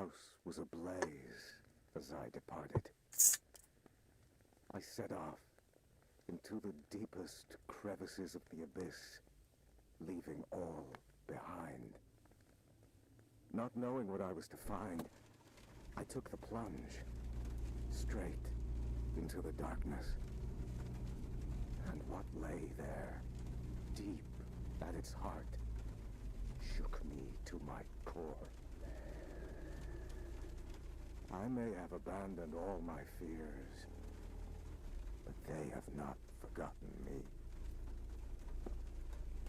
house was ablaze as I departed. I set off into the deepest crevices of the abyss, leaving all behind. Not knowing what I was to find, I took the plunge straight into the darkness. And what lay there, deep at its heart, shook me to my core. I may have abandoned all my fears, but they have not forgotten me.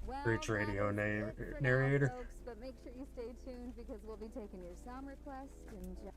Well, Reach radio that is it for narrator. now, folks, but make sure you stay tuned because we'll be taking your sound requests and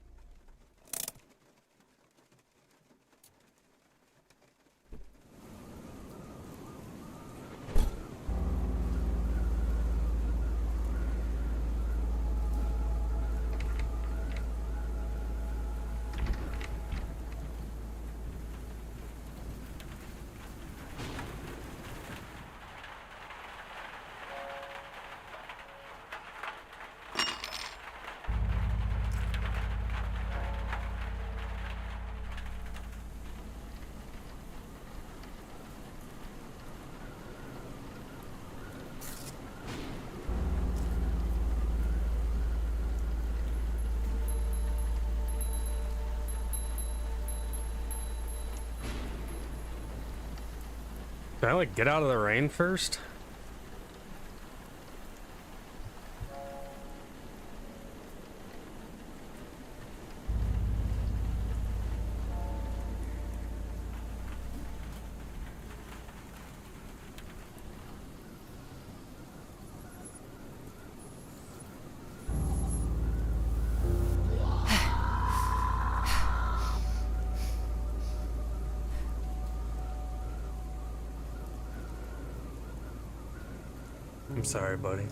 Can I like get out of the rain first? I'm sorry, buddy.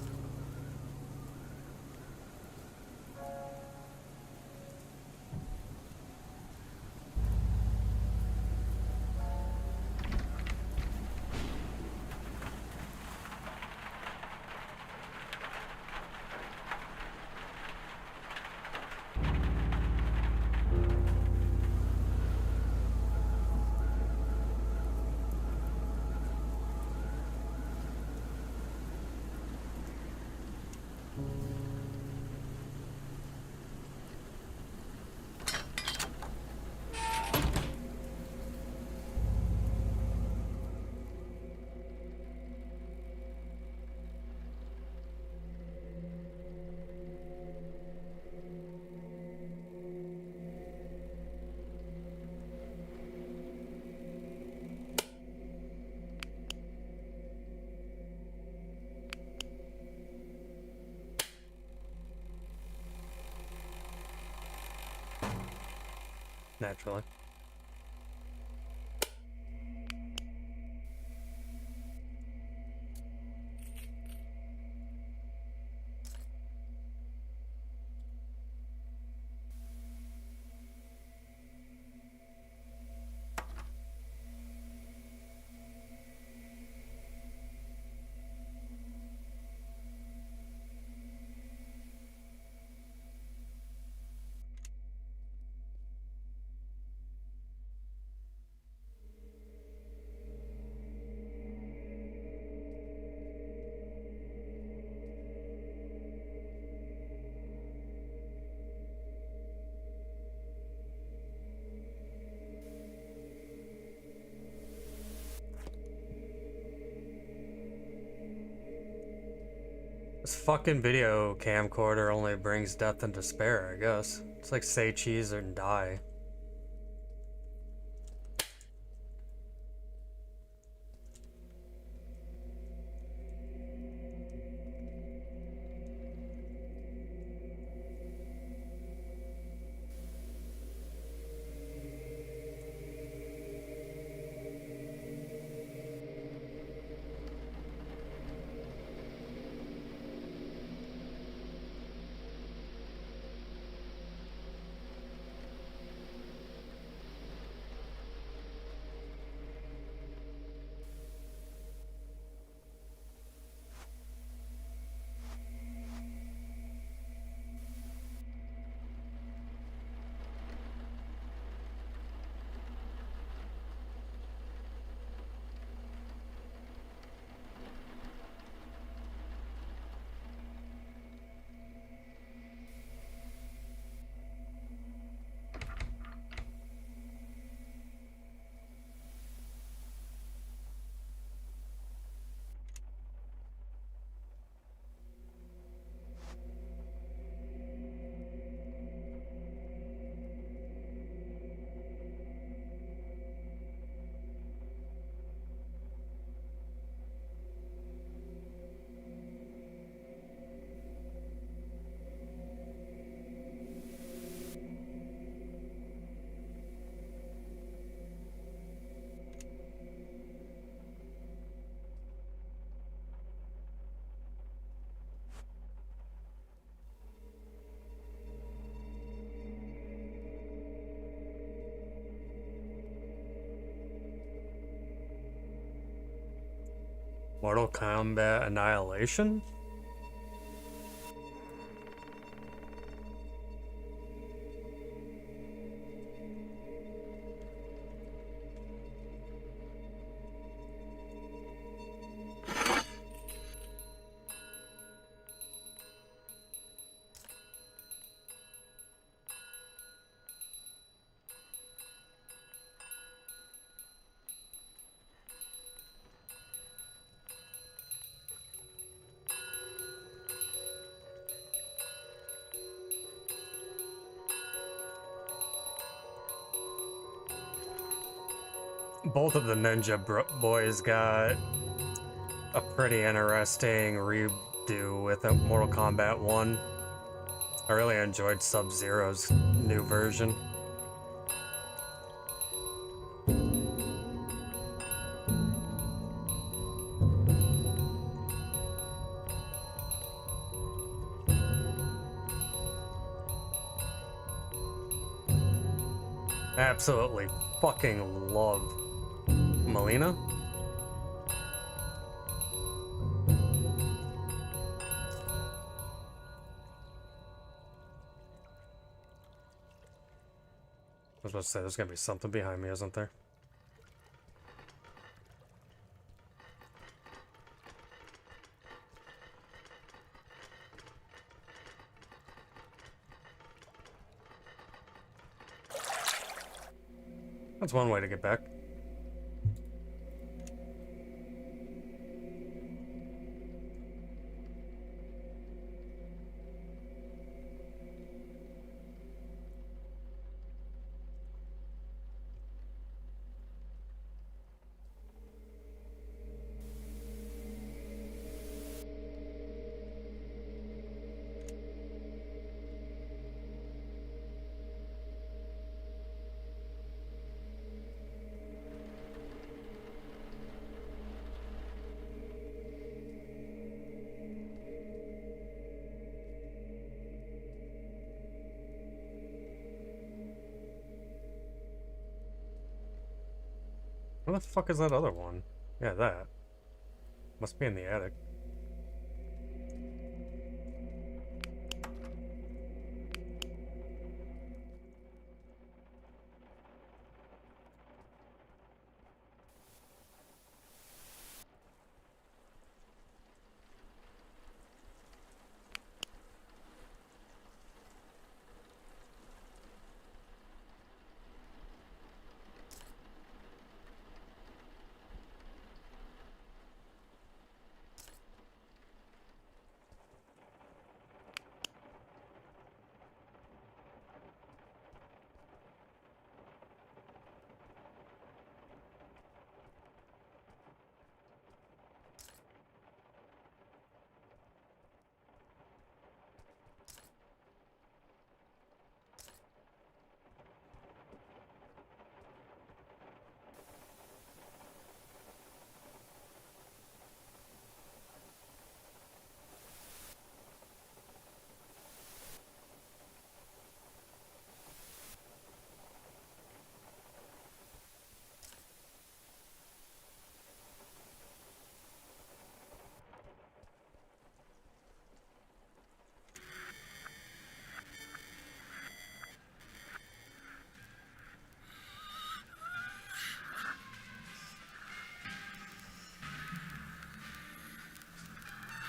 Naturally. This fucking video camcorder only brings death and despair, I guess. It's like say cheese and die. Mortal Kombat Annihilation? Both of the Boys got a pretty interesting redo with Mortal Kombat 1. I really enjoyed Sub-Zero's new version. I absolutely fucking love Melina. I was about to say, there's gonna be something behind me, isn't there? That's one way to get back. Where the fuck is that other one? Yeah, that. Must be in the attic.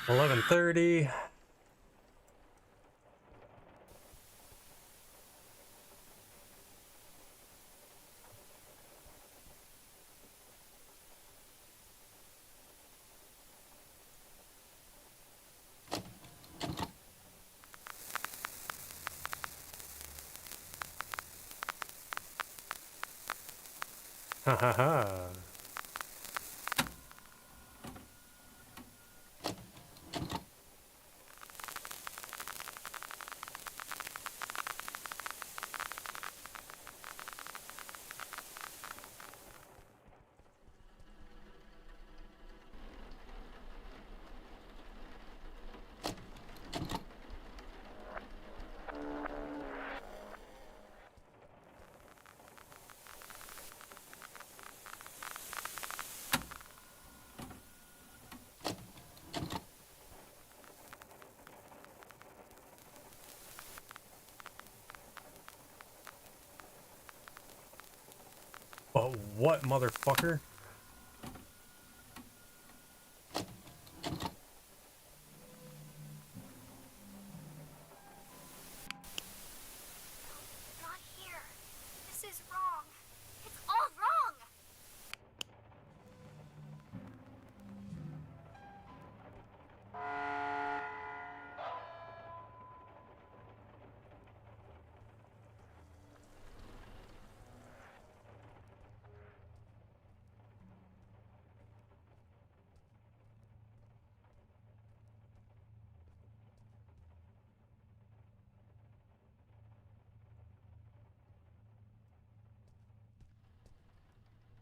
$11:30. Ha ha ha. What, motherfucker? Not here. This is wrong. It's all wrong.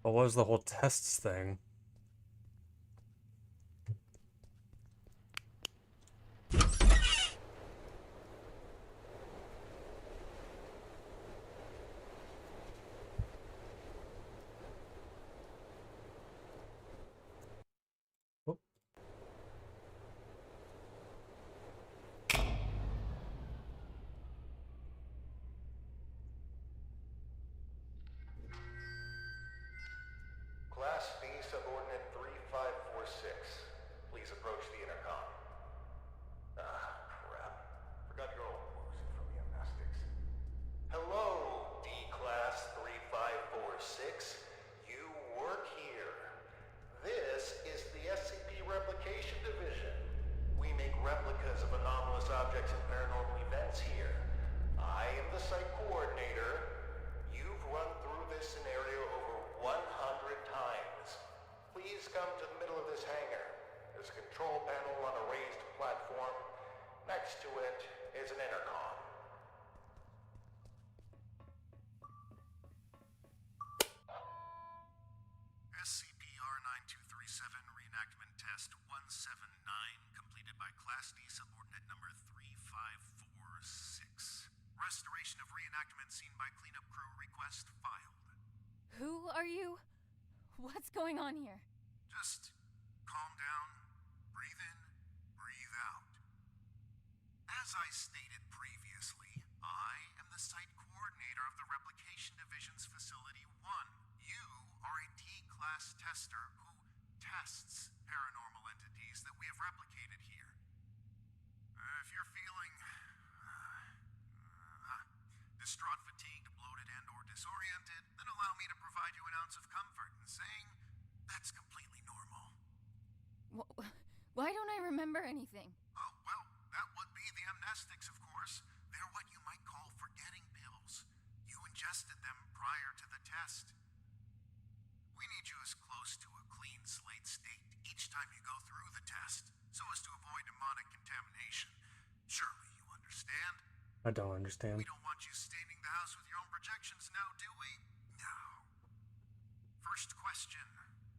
What was the whole tests thing? Oh. Class B subordinate 3546. Please approach the intercom. Ah, crap. Forgot your old woozy from the amnestics. Hello, D-Class 3546. You work here. This is the SCP Replication Division. We make replicas of anomalous objects and paranormal events here. I am the site coordinator. You've run through this scenario over 100 times. Please come to the middle of this hangar. There's a control panel on a raised platform. Next to it is an intercom. SCP-R9237 reenactment test 179 completed by Class D subordinate number 3546. Restoration of reenactment scene by cleanup crew request filed. Who are you? What's going on here? Just calm down, breathe in, breathe out. As I stated previously, I am the site coordinator of the Replication Division's Facility 1. You are a D-Class tester who tests paranormal entities that we have replicated here. If you're feeling distraught, fatigued, bloated, and or disoriented, then allow me to provide you an ounce of comfort in saying that's completely normal. Why don't I remember anything? Oh, well, that would be the amnestics, of course. They're what you might call forgetting pills. You ingested them prior to the test. We need you as close to a clean slate state each time you go through the test, so as to avoid demonic contamination. Surely you understand? I don't understand. We don't want you staining the house with your own projections now, do we? No. First question.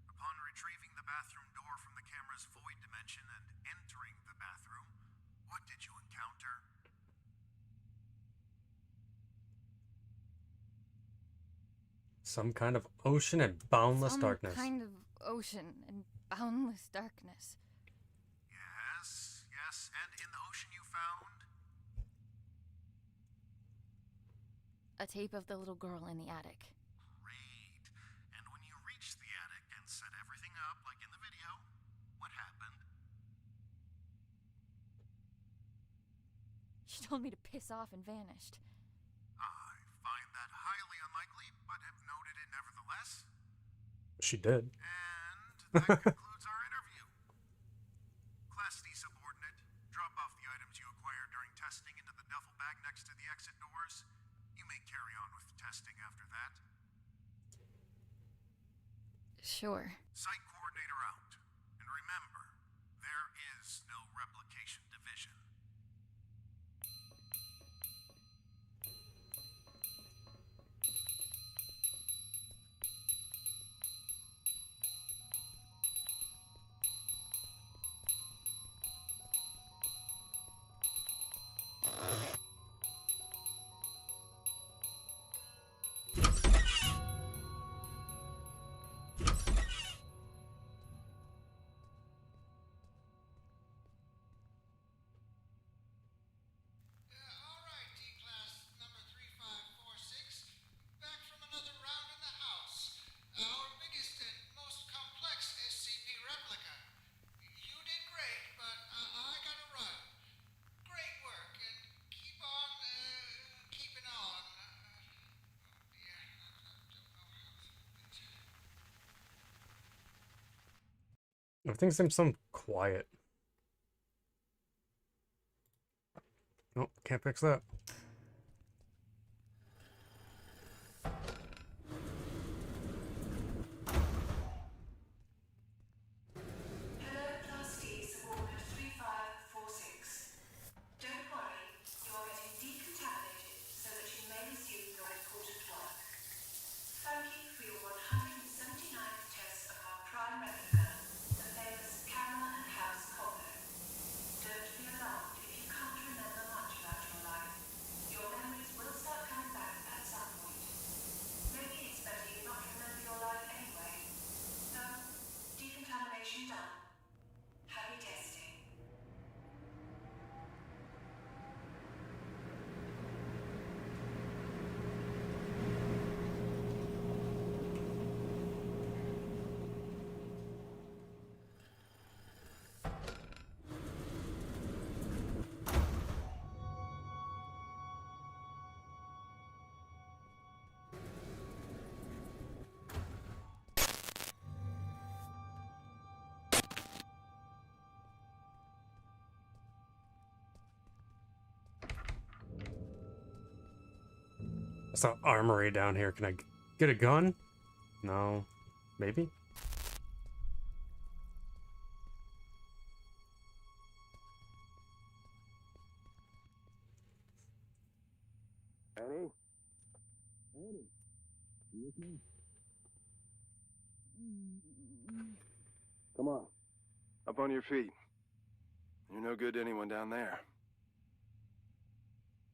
Upon retrieving the bathroom door from the camera's void dimension and entering the bathroom, what did you encounter? Some kind of ocean and boundless darkness. Some kind of ocean and boundless darkness. Yes, yes, and in the ocean you found? A tape of the little girl in the attic. Great. And when you reached the attic and set everything up like in the video, what happened? She told me to piss off and vanished. I find that highly unlikely, but have noted it nevertheless. She did. And that concludes our interview. Class D subordinate, drop off the items you acquired during testing into the duffel bag next to the exit doors. You may carry on with testing after that. Sure. Site coordinator out. And remember, there is no replication division. Everything seems so quiet. Nope, can't fix that. Hello, Class D, subordinate 3546. Don't worry, you are getting decontaminated so that you may resume your important work. Thank you for your 179th test of our prime replica, the famous Caramel and House combo. Don't be alarmed if you can't remember much about your life. Your memories will start coming back at some point. Maybe it's better you not remember your life anyway. So, decontamination done. Happy testing. It's an armory down here. Can I get a gun? No. Maybe? Annie? Annie? You with me? Come on. Up on your feet. You're no good to anyone down there.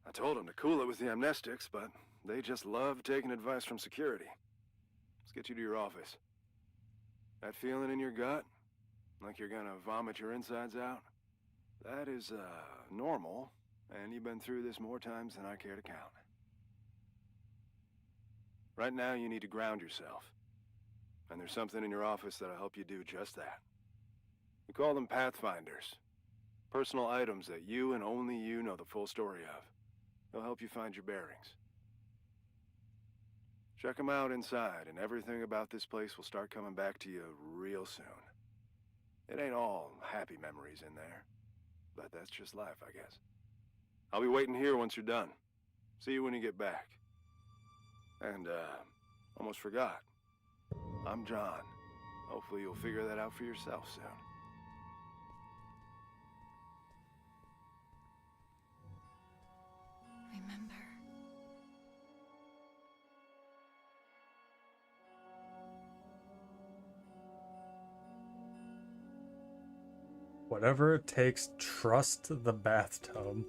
I told them to cool it with the amnestics, but they just love taking advice from security. Let's get you to your office. That feeling in your gut? Like you're gonna vomit your insides out? That is, normal, and you've been through this more times than I care to count. Right now, you need to ground yourself. And there's something in your office that'll help you do just that. We call them Pathfinders. Personal items that you and only you know the full story of. They'll help you find your bearings. Check them out inside, and everything about this place will start coming back to you real soon. It ain't all happy memories in there, but that's just life, I guess. I'll be waiting here once you're done. See you when you get back. And, almost forgot. I'm John. Hopefully you'll figure that out for yourself soon. Remember. Whatever it takes, trust the bathtub.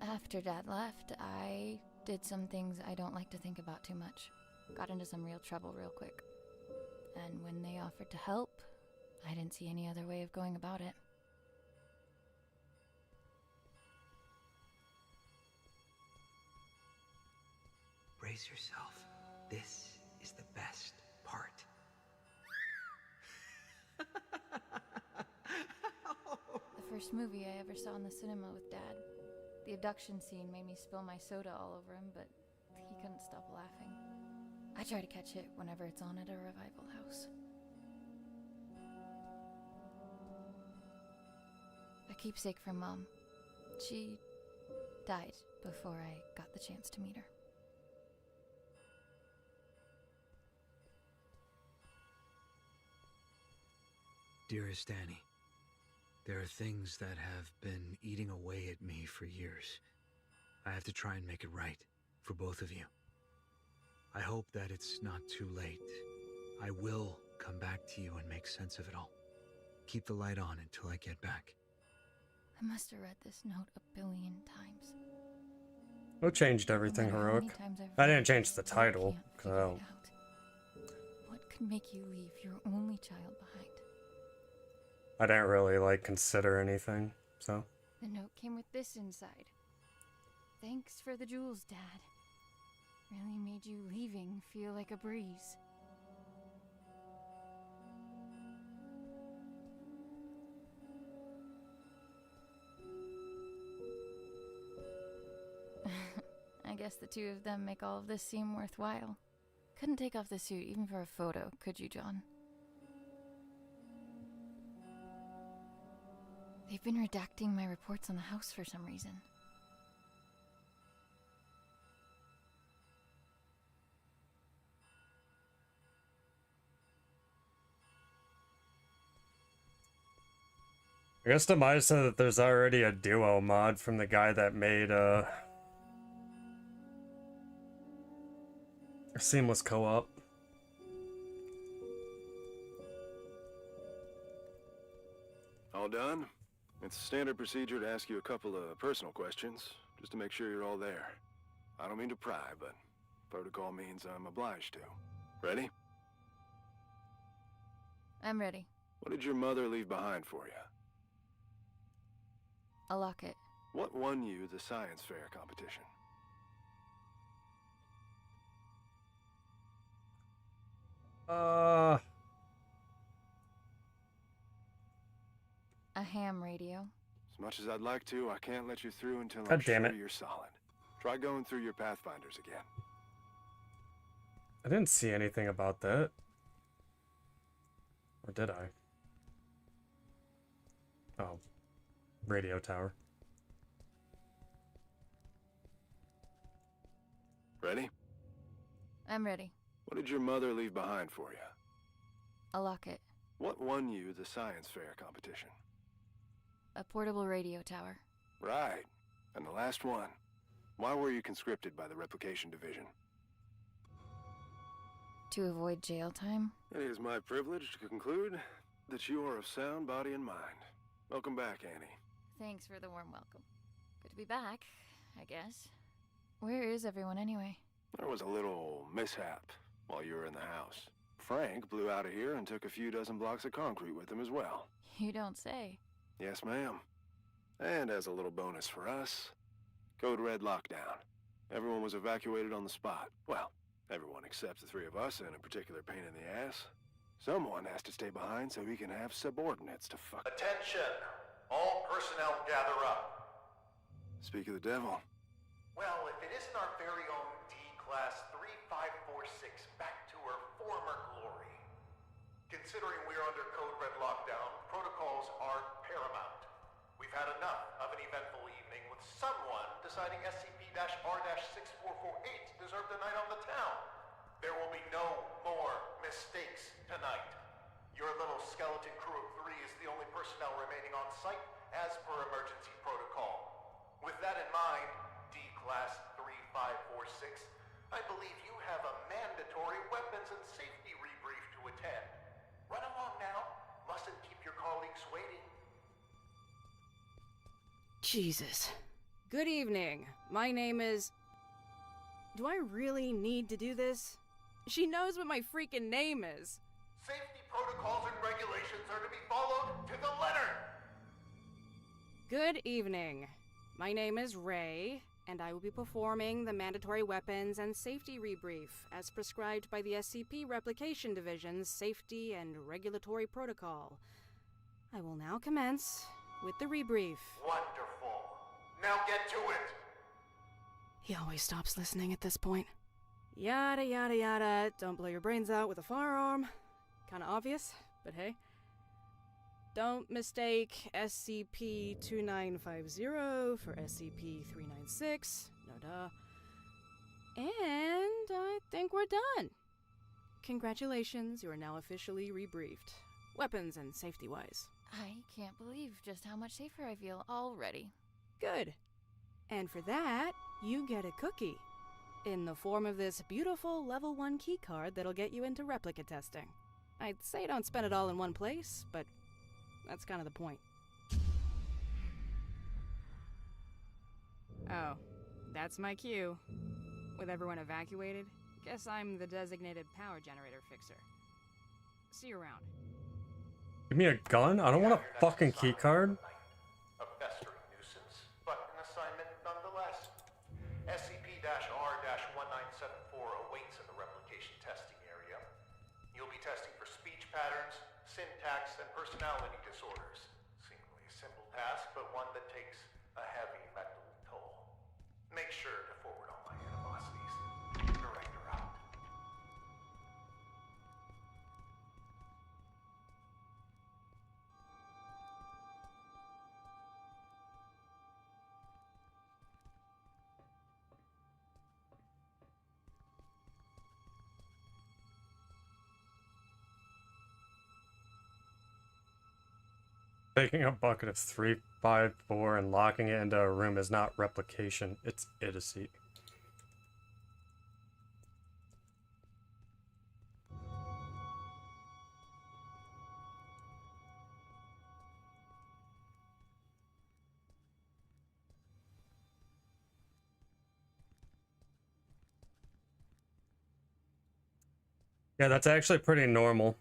After Dad left, I did some things I don't like to think about too much. Got into some real trouble real quick. And when they offered to help, I didn't see any other way of going about it. Brace yourself. This is the best part. The first movie I ever saw in the cinema with Dad. The abduction scene made me spill my soda all over him, but he couldn't stop laughing. I try to catch it whenever it's on at a revival house. A keepsake from Mom. She died before I got the chance to meet her. Dearest Annie, there are things that have been eating away at me for years. I have to try and make it right for both of you. I hope that it's not too late. I will come back to you and make sense of it all. Keep the light on until I get back. I must have read this note a billion times. Who changed everything No matter how many heroic? times I've I read didn't it, change the I title, can't 'cause figure I it don't- out. What could make you leave your only child behind? I didn't really, like, consider anything, so. The note came with this inside. Thanks for the jewels, Dad. Really made you leaving feel like a breeze. guess the two of them make all of this seem worthwhile. Couldn't take off the suit even for a photo, could you, John? They've been redacting my reports on the house for some reason. I guess they might have said that there's already a duo mod from the guy that made Seamless Co-op. All done? It's standard procedure to ask you a couple of personal questions, just to make sure you're all there. I don't mean to pry, but protocol means I'm obliged to. Ready? I'm ready. What did your mother leave behind for you? A locket. What won you the science fair competition? A ham radio. As much as I'd like to, I can't let you through until I'm God damn sure it. you're solid. Try going through your Pathfinders again. I didn't see anything about that. Or did I? Oh. Radio tower. Ready? I'm ready. What did your mother leave behind for you? A locket. What won you the science fair competition? A portable radio tower. Right. And the last one. Why were you conscripted by the Replication Division? To avoid jail time? It is my privilege to conclude that you are of sound body and mind. Welcome back, Annie. Thanks for the warm welcome. Good to be back, I guess. Where is everyone anyway? There was a little mishap while you were in the house. Frank blew out of here and took a few dozen blocks of concrete with him as well. You don't say. Yes, ma'am. And as a little bonus for us, Code Red lockdown. Everyone was evacuated on the spot. Well, everyone except the three of us and a particular pain in the ass. Someone has to stay behind so he can have subordinates to fuck. Attention! All personnel gather up. Speak of the devil. Well, if it isn't our very own D-Class 3546 back to her former glory. Considering we're under Code Red lockdown, protocols are paramount. We've had enough of an eventful evening with someone deciding SCP-R-6448 deserved a night on the town. There will be no more mistakes tonight. Your little skeleton crew of 3 is the only personnel remaining on site as per emergency protocol. With that in mind, D-Class 3546, I believe you have a mandatory weapons and safety rebrief to attend. Run along now. Mustn't keep your colleagues waiting. Jesus. Good evening. My name is... Do I really need to do this? She knows what my freaking name is. Safety protocols and regulations are to be followed to the letter. Good evening. My name is Ray, and I will be performing the mandatory weapons and safety rebrief as prescribed by the SCP Replication Division's Safety and Regulatory Protocol. I will now commence with the rebrief. Wonderful. Now get to it. He always stops listening at this point. Yada yada yada, don't blow your brains out with a firearm. Kinda obvious, but hey. Don't mistake SCP-2950 for SCP-396. No duh. And I think we're done. Congratulations, you are now officially rebriefed. Weapons and safety-wise. I can't believe just how much safer I feel already. Good. And for that, you get a cookie. In the form of this beautiful level 1 keycard that'll get you into replica testing. I'd say don't spend it all in one place, but that's kind of the point. Oh, that's my cue. With everyone evacuated, guess I'm the designated power generator fixer. See you around. Give me a gun? I don't want a fucking keycard. A festering nuisance, but an assignment nonetheless. SCP-R-1974 awaits in the replication testing area. You'll be testing for speech patterns, syntax, and personality disorders. Seemingly a simple task, but one that takes a heavy mental toll. Make sure to forward all my info. Taking a bucket of 354 and locking it into a room is not replication, it's idiocy. Yeah, that's actually pretty normal.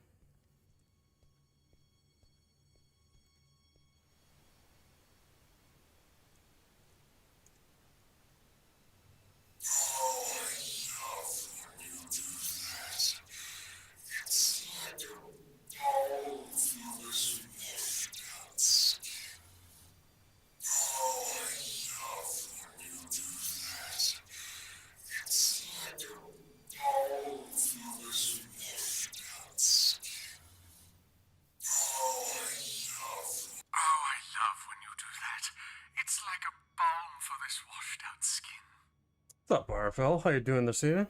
Oh, I love when you do that. It's like a balm for this washed out skin. What's up, Barfel? How you doing this evening?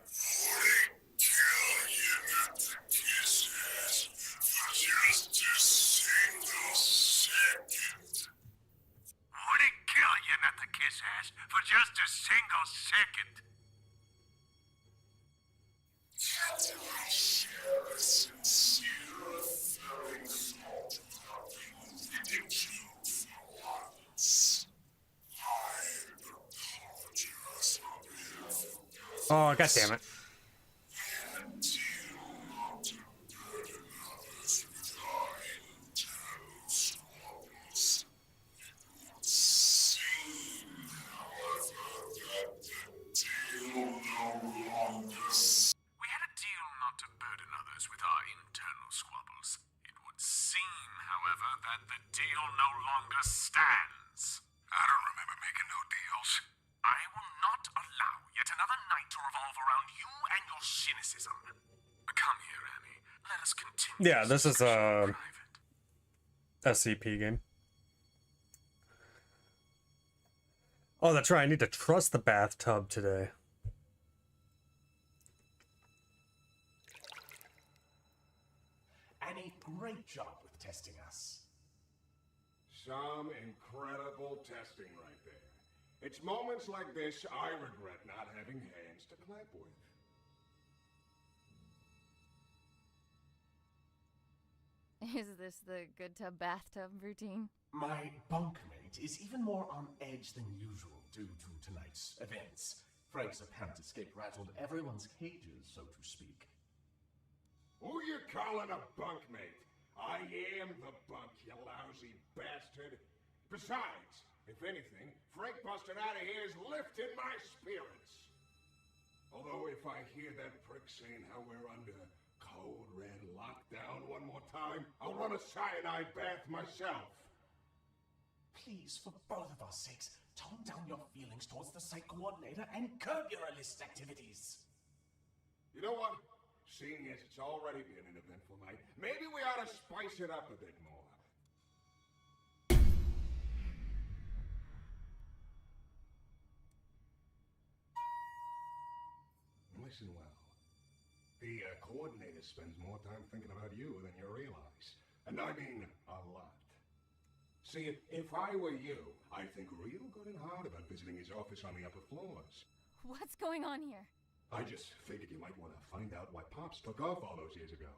Would it kill you not to kiss ass for just a single second? Oh, god damn it. We had a deal not to burden others with our internal squabbles. It would seem, however, that the deal no longer stands. I don't remember making no deals. I will not allow yet another night to revolve around you and your cynicism. Come here, Annie. Let us continue. Yeah, this is a SCP game. Oh, that's right. I need to trust the bathtub today. Annie, great job with testing us. Some incredible testing right there. It's moments like this I regret not having hands to clap with. Is this the good tub bathtub routine? My bunkmate is even more on edge than usual due to tonight's events. Frank's apparent escape rattled everyone's cages, so to speak. Who you calling a bunkmate? I am the bunk, you lousy bastard. Besides, if anything, Frank busting out of here has lifted my spirits. Although if I hear that prick saying how we're under code red lockdown one more time, I'll run a cyanide bath myself. Please, for both of our sakes, tone down your feelings towards the site coordinator and curb your illicit activities. You know what? Seeing as it's already been an eventful night, maybe we ought to spice it up a bit more. Listen well. The coordinator spends more time thinking about you than you realize. And I mean a lot. See, if I were you, I'd think real good and hard about visiting his office on the upper floors. What's going on here? I just figured you might want to find out why Pops took off all those years ago.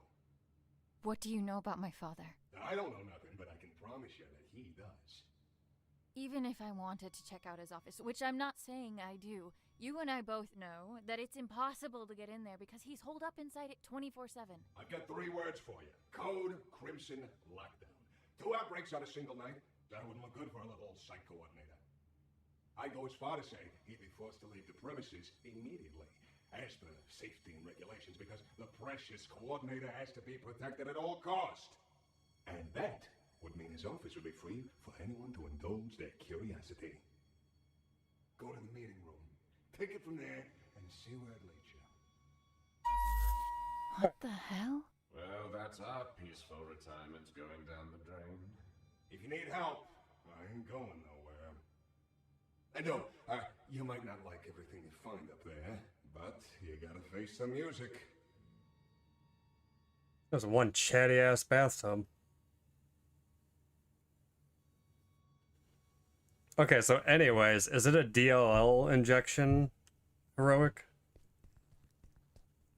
What do you know about my father? I don't know nothing, but I can promise you that he does. Even if I wanted to check out his office, which I'm not saying I do, you and I both know that it's impossible to get in there because he's holed up inside it 24/7. I've got 3 words for you. Code Crimson Lockdown. 2 outbreaks on a single night? That wouldn't look good for a little site coordinator. I'd go as far to say he'd be forced to leave the premises immediately, as per safety and regulations, because the precious coordinator has to be protected at all cost. And that would mean his office would be free for anyone to indulge their curiosity. Go to the meeting room. Take it from there and see where it leads you. What the hell? Well, that's our peaceful retirement going down the drain. If you need help, I ain't going nowhere. And no, you might not like everything you find up there, but you gotta face the music. There's one chatty ass bathtub. Okay, so anyways, is it a DLL injection, Heroic?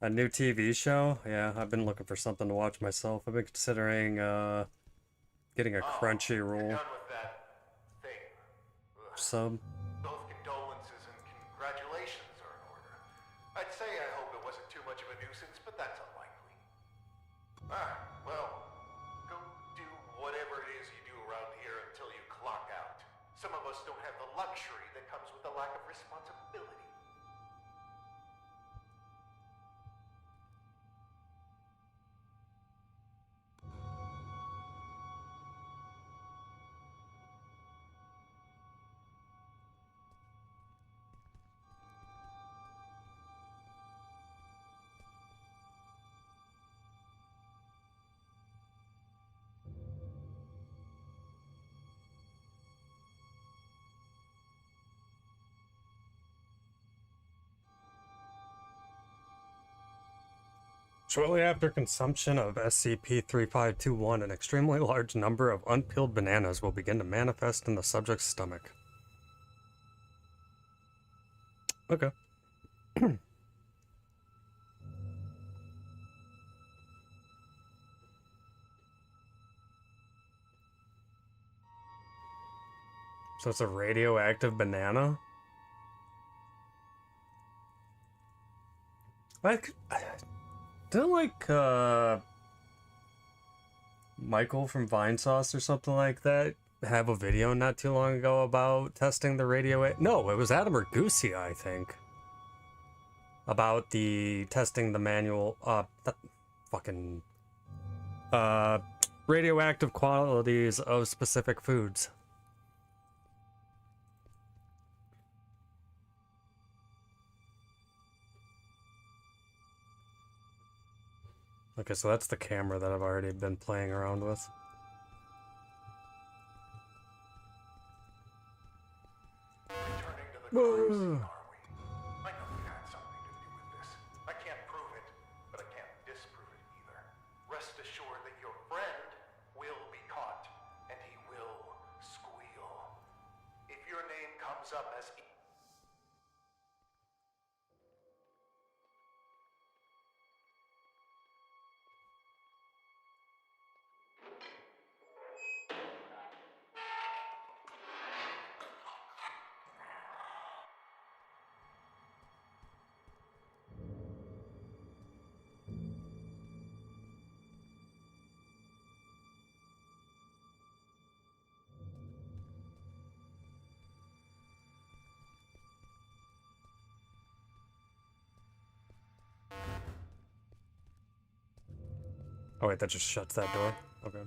A new TV show? Yeah, I've been looking for something to watch myself. I've been considering, getting a Crunchyroll sub. Both condolences and congratulations are in order. I'd say I hope it wasn't too much of a nuisance, but that's unlikely. Well, go do whatever it is you do around here until you clock out. Some of us don't have the luxury that comes with a lack of responsibility. Shortly after consumption of SCP-3521, an extremely large number of unpeeled bananas will begin to manifest in the subject's stomach. Okay. So it's a radioactive banana? Didn't Michael from Vinesauce or something like that have a video not too long ago about testing the no, it was Adam or Goosey, I think. About testing the manual, radioactive qualities of specific foods. Okay, so that's the camera that I've already been playing around with. Returning to the crime scene, are we? I know you had something to do with this. I can't prove it, but I can't disprove it either. Rest assured that your friend will be caught, and he will squeal. If your name comes up as Oh wait, that just shuts that door? Okay.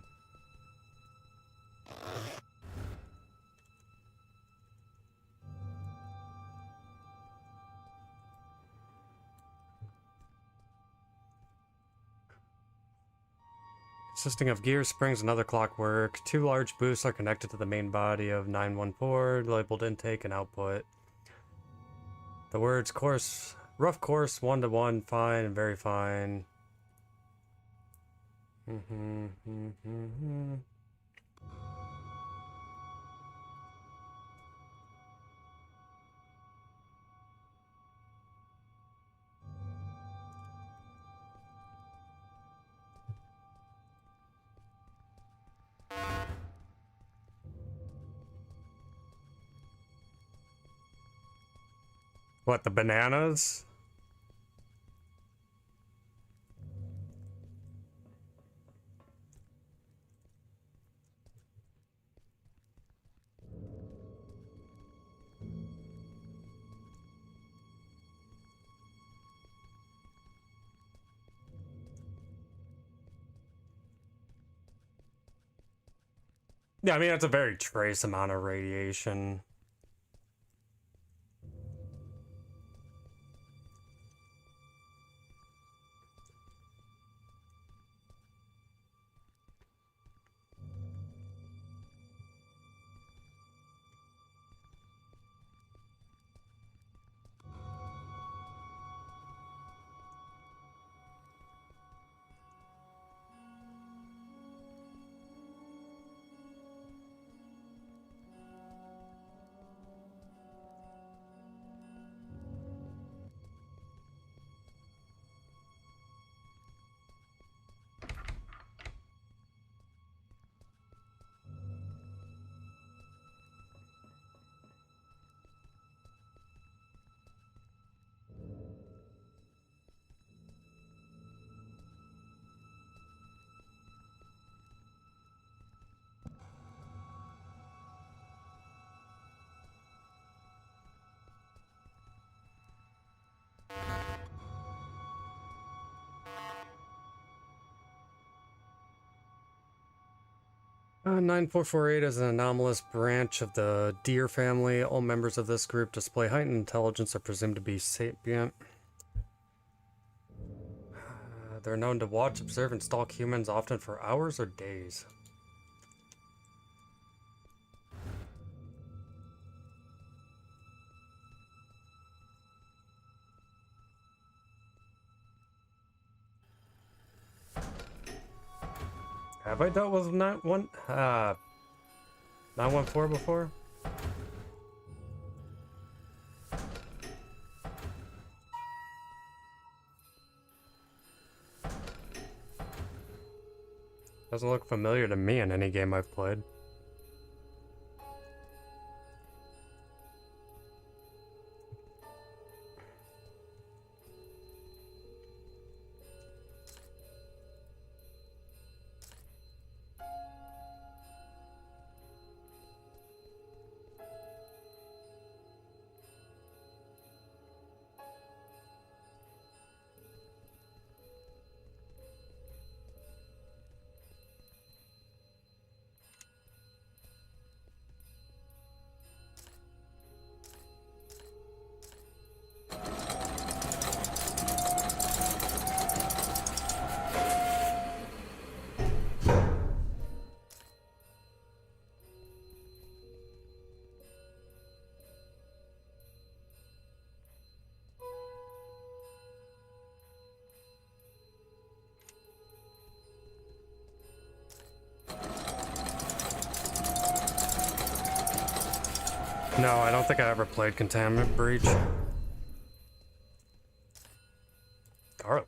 Consisting of gear, springs, and other clockwork. 2 large boosts are connected to the main body of 914, labeled intake and output. The words coarse, rough coarse, 1-to-1, fine, and very fine. What, the bananas? Yeah, I mean, it's a very trace amount of radiation. 9448 is an anomalous branch of the deer family. All members of this group display heightened intelligence, are presumed to be sapient. They're known to watch, observe, and stalk humans, often for hours or days. Have I dealt with 914 before? Doesn't look familiar to me in any game I've played. No, I don't think I ever played Contaminant Breach. Garlic.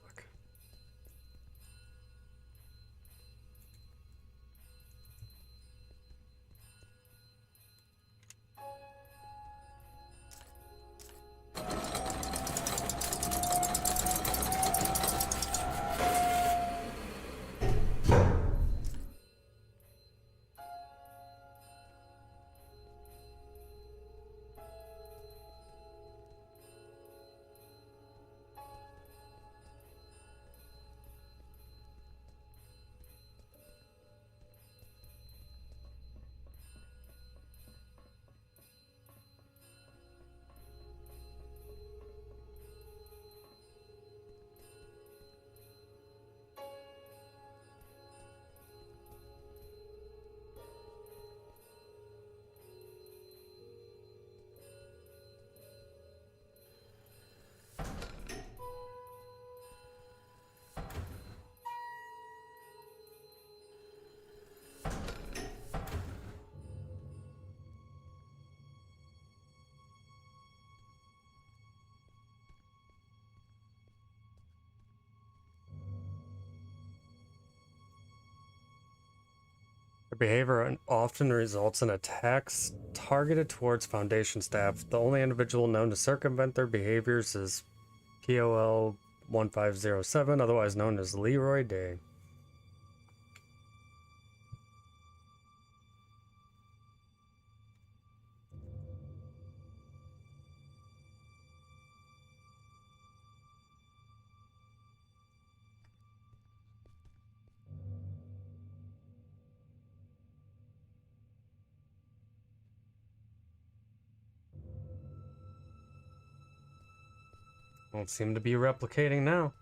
Their behavior often results in attacks targeted towards Foundation staff. The only individual known to circumvent their behaviors is POL 1507, otherwise known as Leroy Day. Won't seem to be replicating now.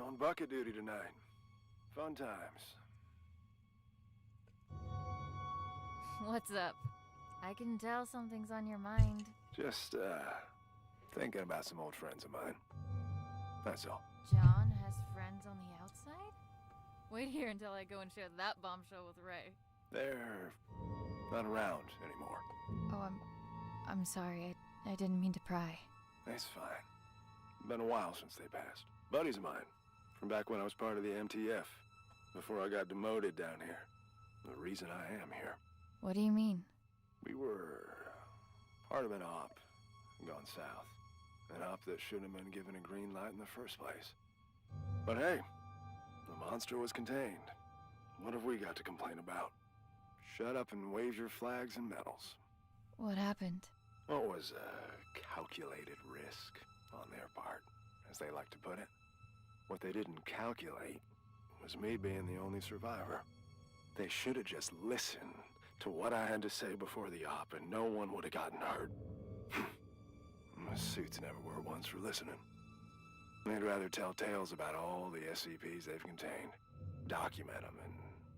On bucket duty tonight. Fun times. What's up? I can tell something's on your mind. Just, thinking about some old friends of mine. That's all. John has friends on the outside? Wait here until I go and share that bombshell with Ray. They're not around anymore. Oh, I'm sorry. I didn't mean to pry. That's fine. Been a while since they passed. Buddies of mine, from back when I was part of the MTF, before I got demoted down here. The reason I am here. What do you mean? We were part of an op, gone south. An op that should have been given a green light in the first place. But hey, the monster was contained. What have we got to complain about? Shut up and wave your flags and medals. What happened? What was a calculated risk on their part, as they like to put it. What they didn't calculate was me being the only survivor. They should have just listened to what I had to say before the op, and no one would have gotten hurt. My suits never were ones for listening. They'd rather tell tales about all the SCPs they've contained, document them, and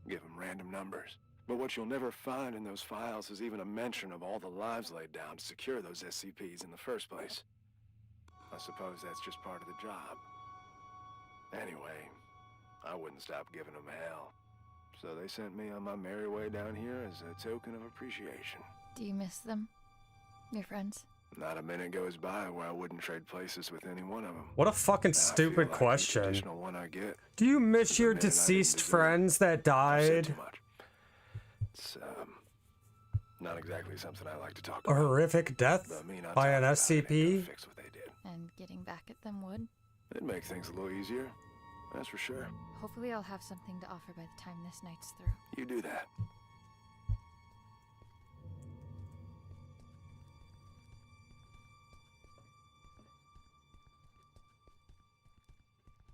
give them random numbers. But what you'll never find in those files is even a mention of all the lives laid down to secure those SCPs in the first place. I suppose that's just part of the job. Anyway, I wouldn't stop giving them hell. So they sent me on my merry way down here as a token of appreciation. Do you miss them? Your friends? Not a minute goes by where I wouldn't trade places with any one of them. What a fucking stupid Like question. the additional one I get, Do you miss your minute I didn't deceased deserve. friends that I've said died? too much. It's not exactly something I like to talk A about. horrific death But me not by talking an about it ain't gonna SCP? fix what they did. And getting back at them would? It'd make things a little easier, that's for sure. Hopefully I'll have something to offer by the time this night's through. You do that.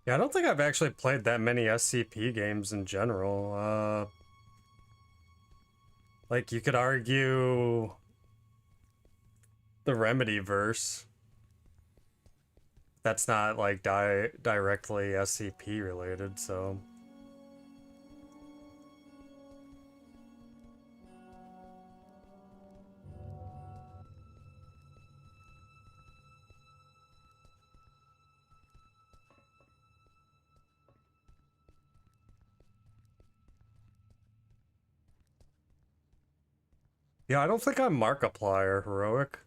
Yeah, I don't think I've actually played that many SCP games in general. Like, you could argue the Remedyverse. That's not, like, directly SCP related, so... Yeah, I don't think I'm Markiplier, Heroic.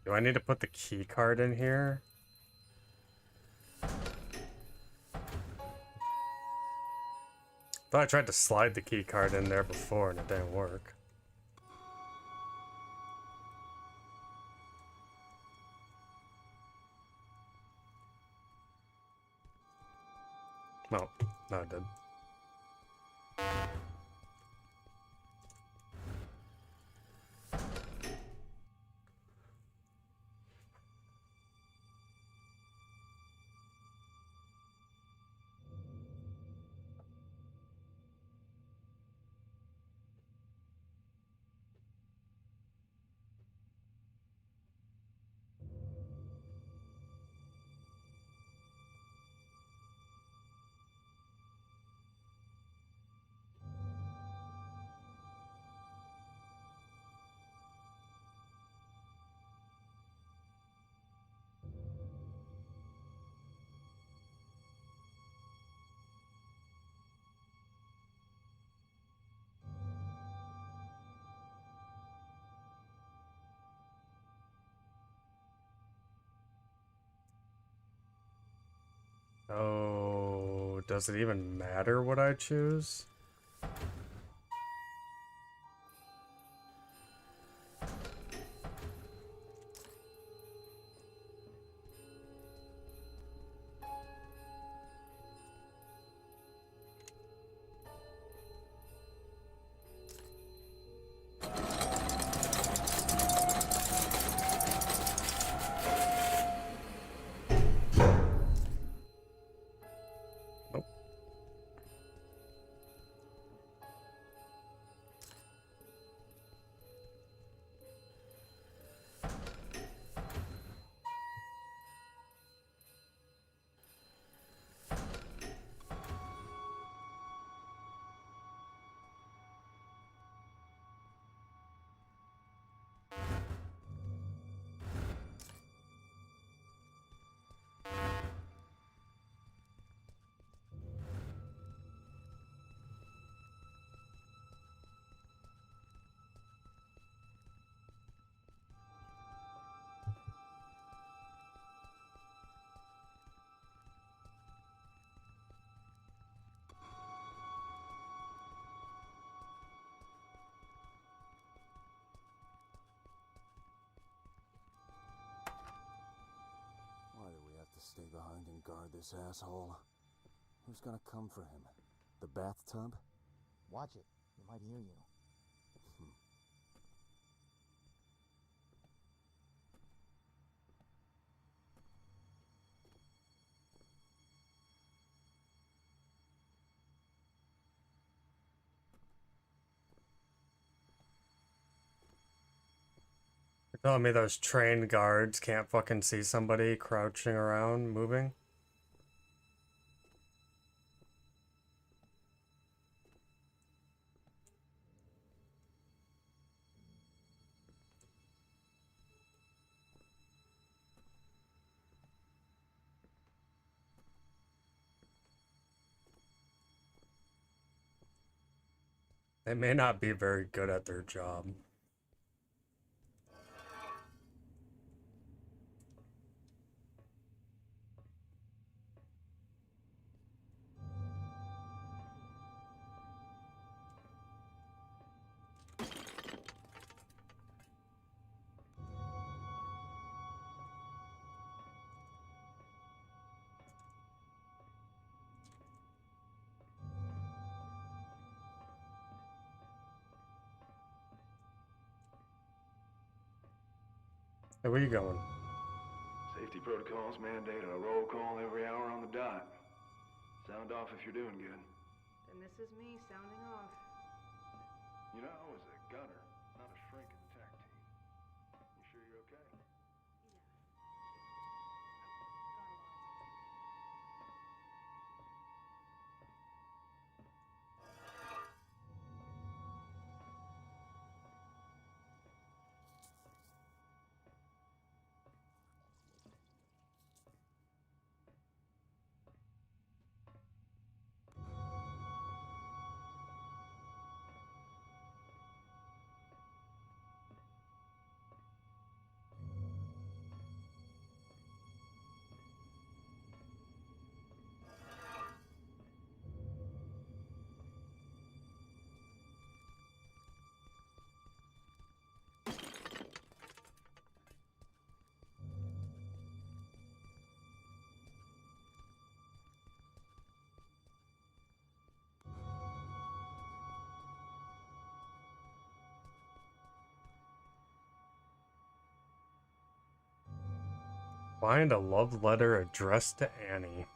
Do I need to put the key card in here? Thought I tried to slide the key card in there before and it didn't work. No, no, it did. Oh, does it even matter what I choose? stay behind and guard this asshole. Who's gonna come for him? The bathtub? Watch it. He might hear you. You're telling me those trained guards can't fucking see somebody crouching around, moving? They may not be very good at their job. Hey, where you going? Safety protocols mandate a roll call every hour on the dot. Sound off if you're doing good. Then this is me sounding off. You know, I was a gunner, not a shrink in the tech team. You sure you're okay? Find a love letter addressed to Annie.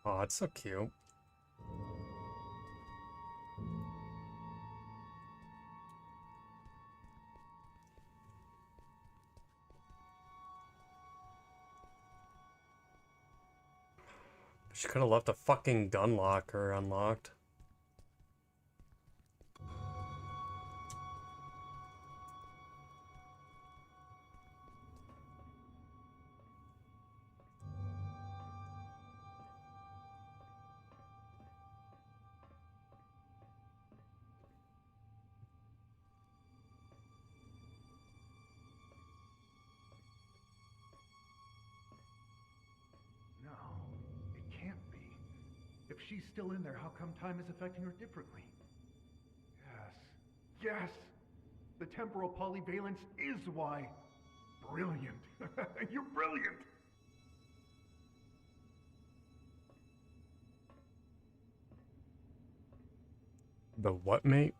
Oh, it's so cute. She could have left a fucking gun locker unlocked. No, it can't be. If she's still in there, how come time is affecting her differently? Yes. Yes! The temporal polyvalence is why. Brilliant. You're brilliant! The what, mate?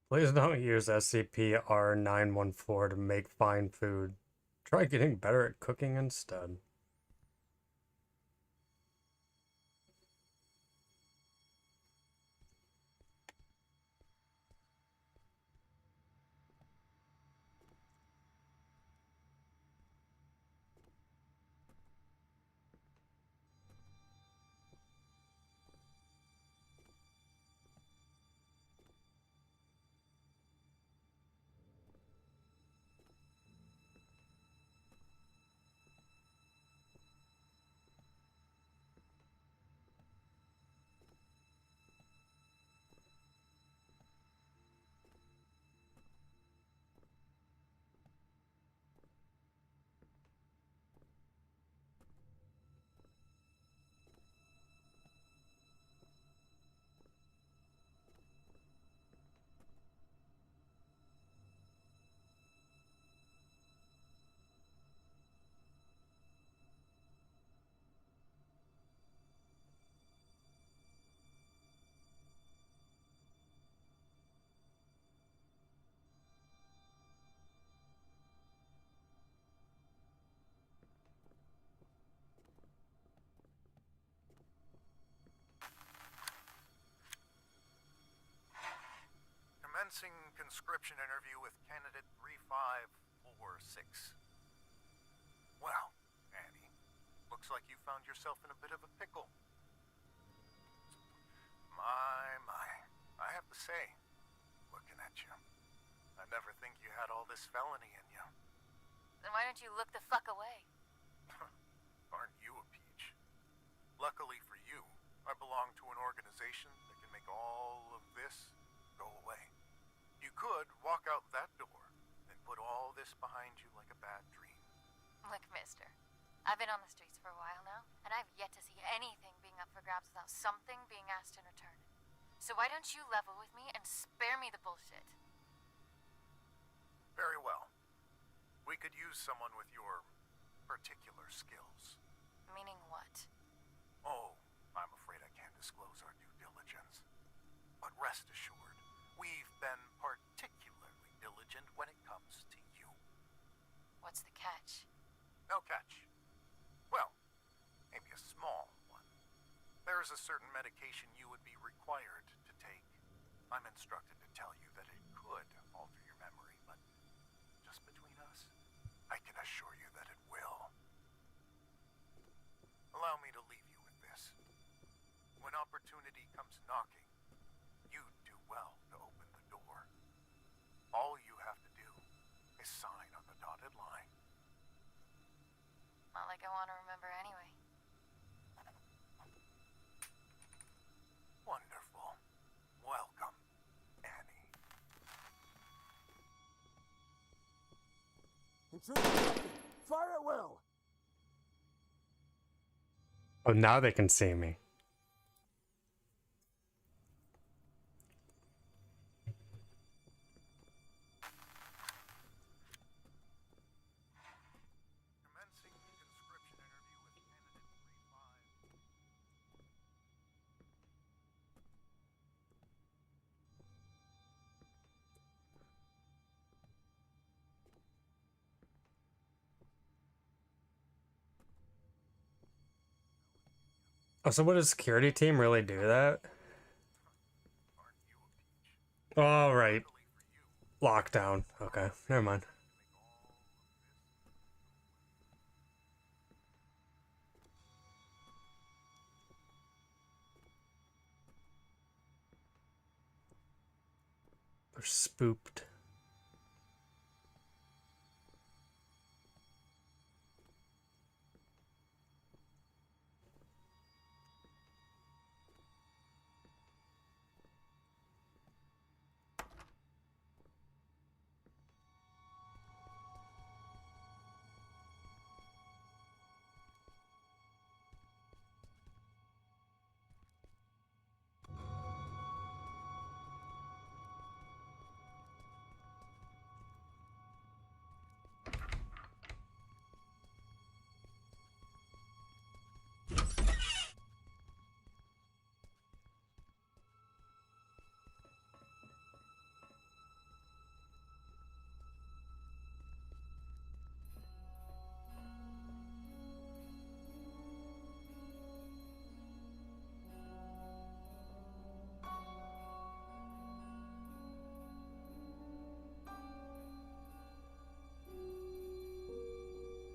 Please don't use SCP-R914 to make fine food. Try getting better at cooking instead. Commencing conscription interview with candidate 3546. Well, Annie, looks like you found yourself in a bit of a pickle. My. I have to say, looking at you, I never think you had all this felony in you. Then why don't you look the fuck away? Aren't you a peach? Luckily for you, I belong to an organization that can make all of this go away. You could walk out that door and put all this behind you like a bad dream. Look, mister, I've been on the streets for a while now, and I've yet to see anything being up for grabs without something being asked in return. So why don't you level with me and spare me the bullshit? Very well. We could use someone with your particular skills. Meaning what? Oh, I'm afraid I can't disclose our due diligence. But rest assured, we've been particularly diligent when it comes to you. What's the catch? No catch. Well, maybe a small one. There is a certain medication you would be required to take. I'm instructed to tell you that it could alter your memory, but just between us, I can assure you that it will. Allow me to leave you with this. When opportunity comes knocking, you do well to open the door. All you have to do is sign on the dotted line. Not like I want to remember anyway. Wonderful. Welcome, Annie. Intruder detected. Fire at will. Oh, now they can see me. Commencing conscription interview with candidate 35. Oh, so would a security team really do that? All right. Lockdown. Okay, never mind. They're spooked.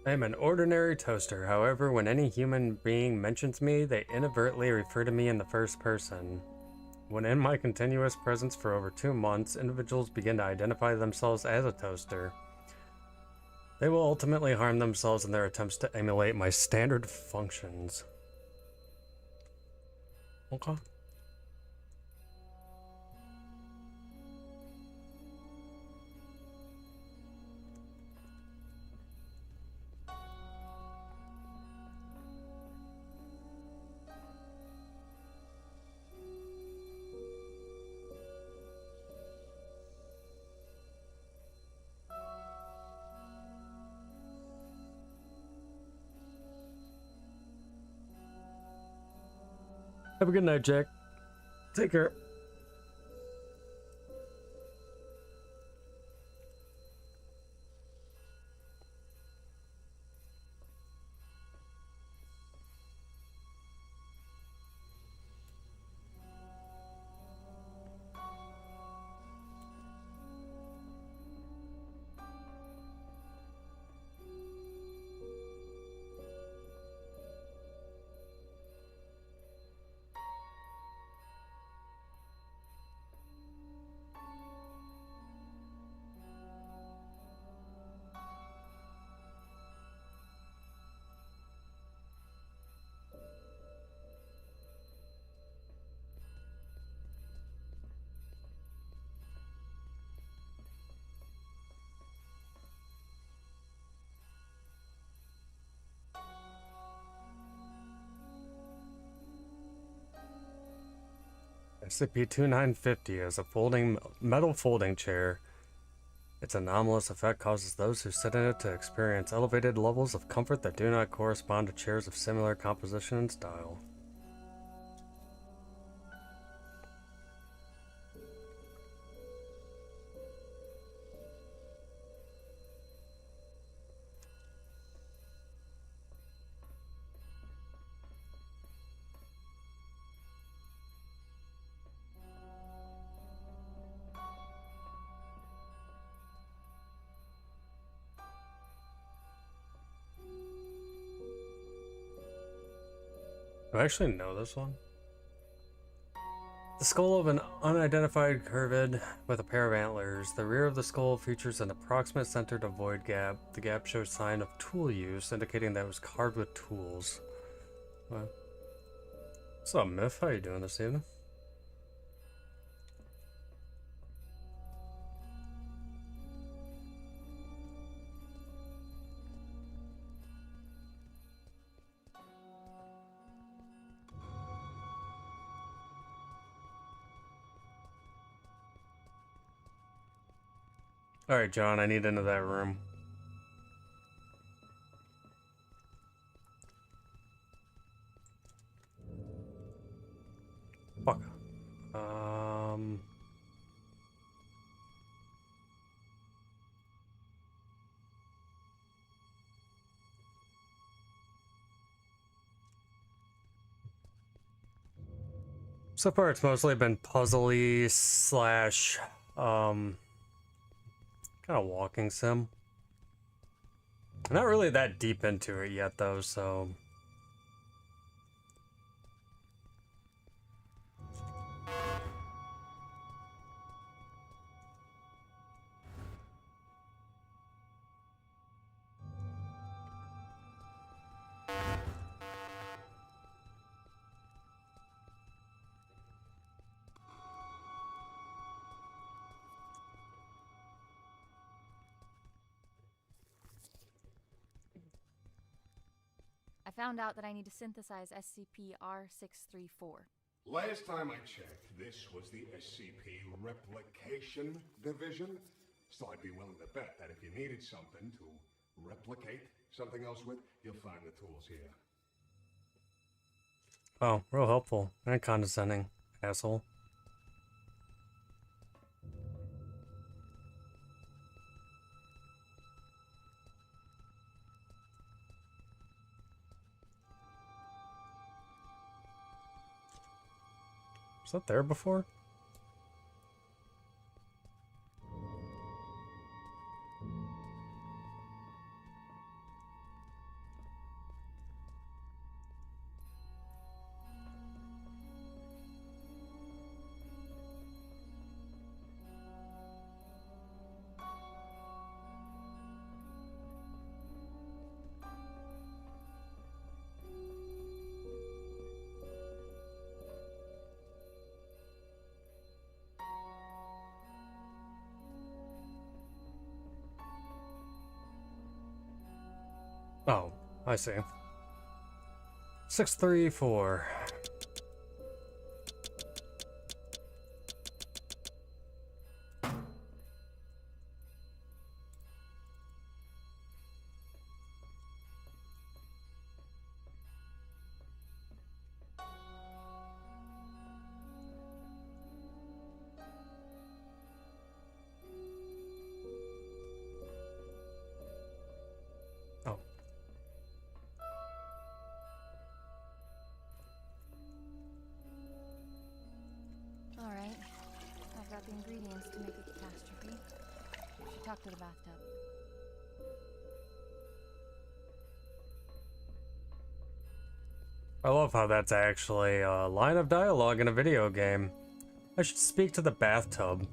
I am an ordinary toaster. However, when any human being mentions me, they inadvertently refer to me in the first person. When in my continuous presence for over 2 months, individuals begin to identify themselves as a toaster. They will ultimately harm themselves in their attempts to emulate my standard functions. Okay. Have a good night, Jack. Take care. SCP-2950 is a metal folding chair. Its anomalous effect causes those who sit in it to experience elevated levels of comfort that do not correspond to chairs of similar composition and style. Do I actually know this one? The skull of an unidentified curvid with a pair of antlers. The rear of the skull features an approximate center to void gap. The gap shows sign of tool use, indicating that it was carved with tools. What? What's up, Myth? How you doing this evening? Alright, John, I need into that room. Fuck. So far it's mostly been puzzly slash, kind of walking sim. I'm not really that deep into it yet though, so... I found out that I need to synthesize SCP-R634. Last time I checked, this was the SCP Replication Division. So I'd be willing to bet that if you needed something to replicate something else with, you'll find the tools here. Oh, real helpful and condescending, asshole. Was that there before? Oh, I see. 634. Oh. Alright. I've got the ingredients to make a catastrophe. I should talk to the bathtub. I love how that's actually a line of dialogue in a video game. I should speak to the bathtub.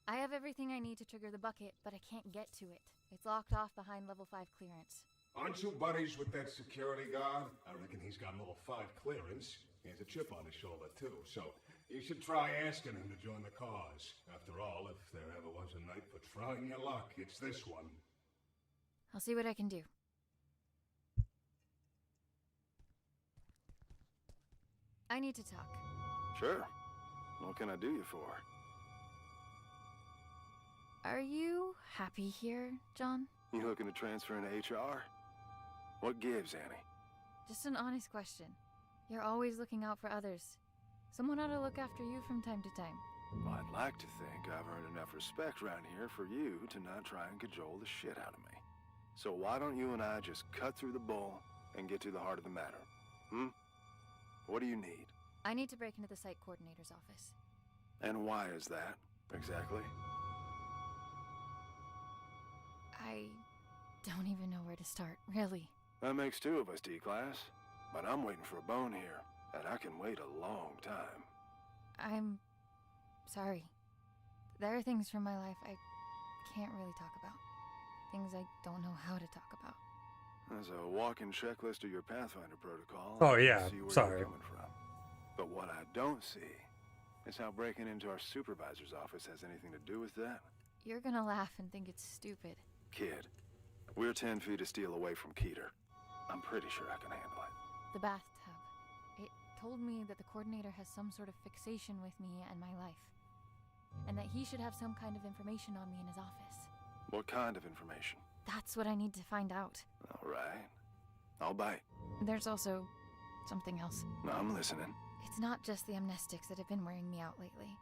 I have everything I need to trigger the bucket, but I can't get to it. It's locked off behind level 5 clearance. Aren't you buddies with that security guard? I reckon he's got level 5 clearance. He has a chip on his shoulder, too, so you should try asking him to join the cause. After all, if there ever was a night for trying your luck, it's this one. I'll see what I can do. I need to talk. Sure. What can I do you for? Are you happy here, John? You looking to transfer into HR? What gives, Annie? Just an honest question. You're always looking out for others. Someone ought to look after you from time to time. Well, I'd like to think I've earned enough respect around here for you to not try and cajole the shit out of me. So why don't you and I just cut through the bull and get to the heart of the matter? What do you need? I need to break into the site coordinator's office. And why is that, exactly? I don't even know where to start, really. That makes 2 of us, D-Class. But I'm waiting for a bone here, and I can wait a long time. I'm sorry. There are things from my life I can't really talk about. Things I don't know how to talk about. There's a walking checklist of your Pathfinder protocol. Oh, yeah, See where sorry. you're coming from. But what I don't see is how breaking into our supervisor's office has anything to do with that. You're gonna laugh and think it's stupid. Kid, we're 10 feet of steel away from Keter. I'm pretty sure I can handle it. The bathtub. It told me that the coordinator has some sort of fixation with me and my life. And that he should have some kind of information on me in his office. What kind of information? That's what I need to find out. All right. I'll bite. There's also something else. I'm listening. It's not just the amnestics that have been wearing me out lately.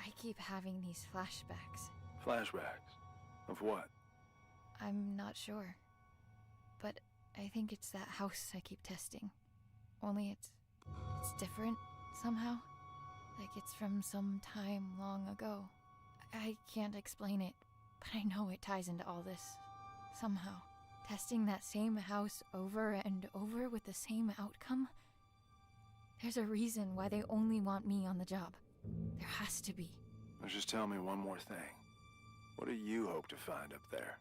I keep having these flashbacks. Flashbacks? Of what? I'm not sure. But I think it's that house I keep testing. Only it's different somehow. Like it's from some time long ago. I can't explain it, but I know it ties into all this. Somehow. Testing that same house over and over with the same outcome? There's a reason why they only want me on the job. There has to be. Now just tell me one more thing. What do you hope to find up there?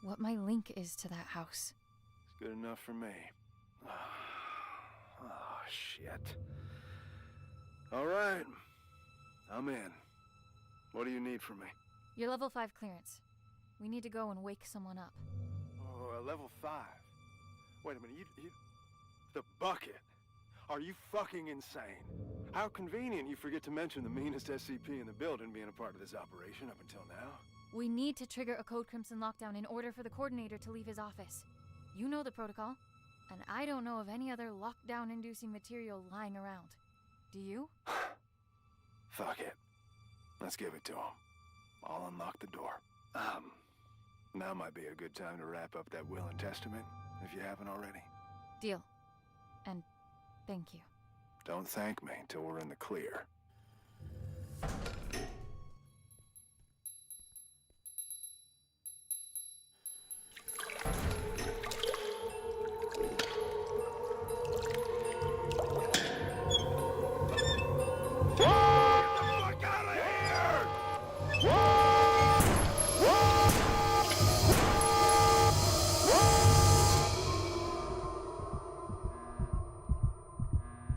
What my link is to that house. It's good enough for me. Oh, shit. All right. I'm in. What do you need from me? Your level 5 clearance. We need to go and wake someone up. Oh, level 5. Wait a minute, you... The bucket? Are you fucking insane? How convenient you forget to mention the meanest SCP in the building being a part of this operation up until now. We need to trigger a Code Crimson lockdown in order for the coordinator to leave his office. You know the protocol, and I don't know of any other lockdown-inducing material lying around. Do you? Fuck it. Let's give it to him. I'll unlock the door. Now might be a good time to wrap up that will and testament, if you haven't already. Deal. And thank you. Don't thank me till we're in the clear.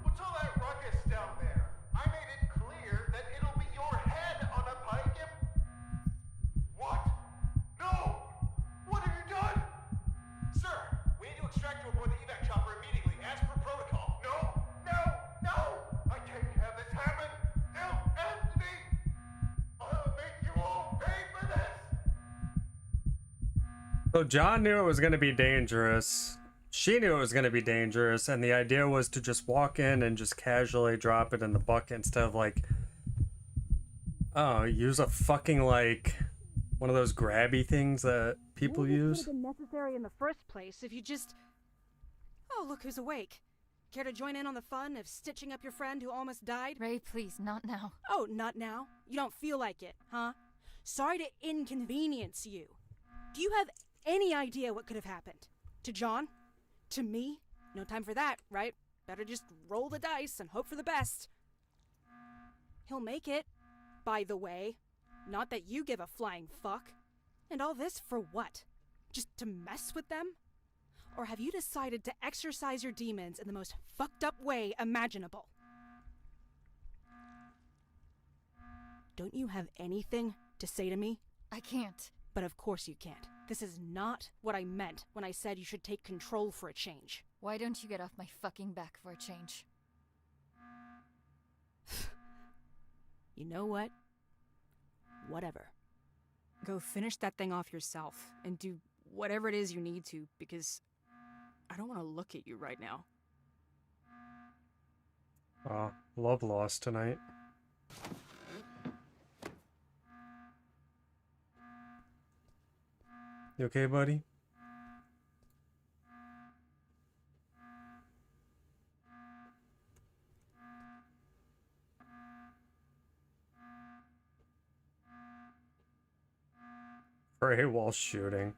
What's all that ruckus down there? I made it clear that it'll be your head on a pike if... What? No! What have you done? Sir, we need to extract you aboard the evac chopper immediately, as per protocol. No! No! No! I can't have this happen! No, Anthony! I'll make you all pay for this! So John knew it was going to be dangerous. She knew it was going to be dangerous, and the idea was to just walk in and just casually drop it in the bucket instead of like, oh, use a fucking like one of those grabby things that people use. It would have been necessary in the first place if you just... Oh, look who's awake. Care to join in on the fun of stitching up your friend who almost died? Ray, please, not now. Oh, not now? You don't feel like it, huh? Sorry to inconvenience you. Do you have any idea what could have happened? To John? To me? No time for that, right? Better just roll the dice and hope for the best. He'll make it, by the way. Not that you give a flying fuck. And all this for what? Just to mess with them? Or have you decided to exercise your demons in the most fucked up way imaginable? Don't you have anything to say to me? I can't. But of course you can't. This is not what I meant when I said you should take control for a change. Why don't you get off my fucking back for a change? You know what? Whatever. Go finish that thing off yourself and do whatever it is you need to, because I don't want to look at you right now. Love lost tonight. You okay, buddy? Pray while shooting.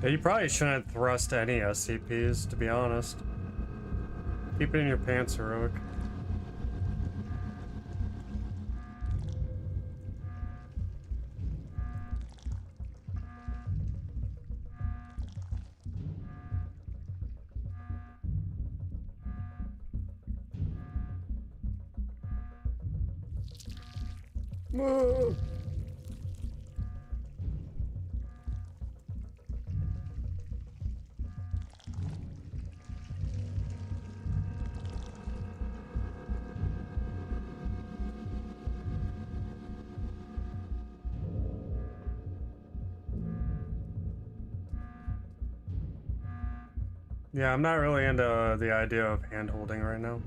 Yeah, you probably shouldn't thrust any SCPs, to be honest. Keep it in your pants, Heroic. Whoa. Yeah, I'm not really into the idea of hand-holding right now.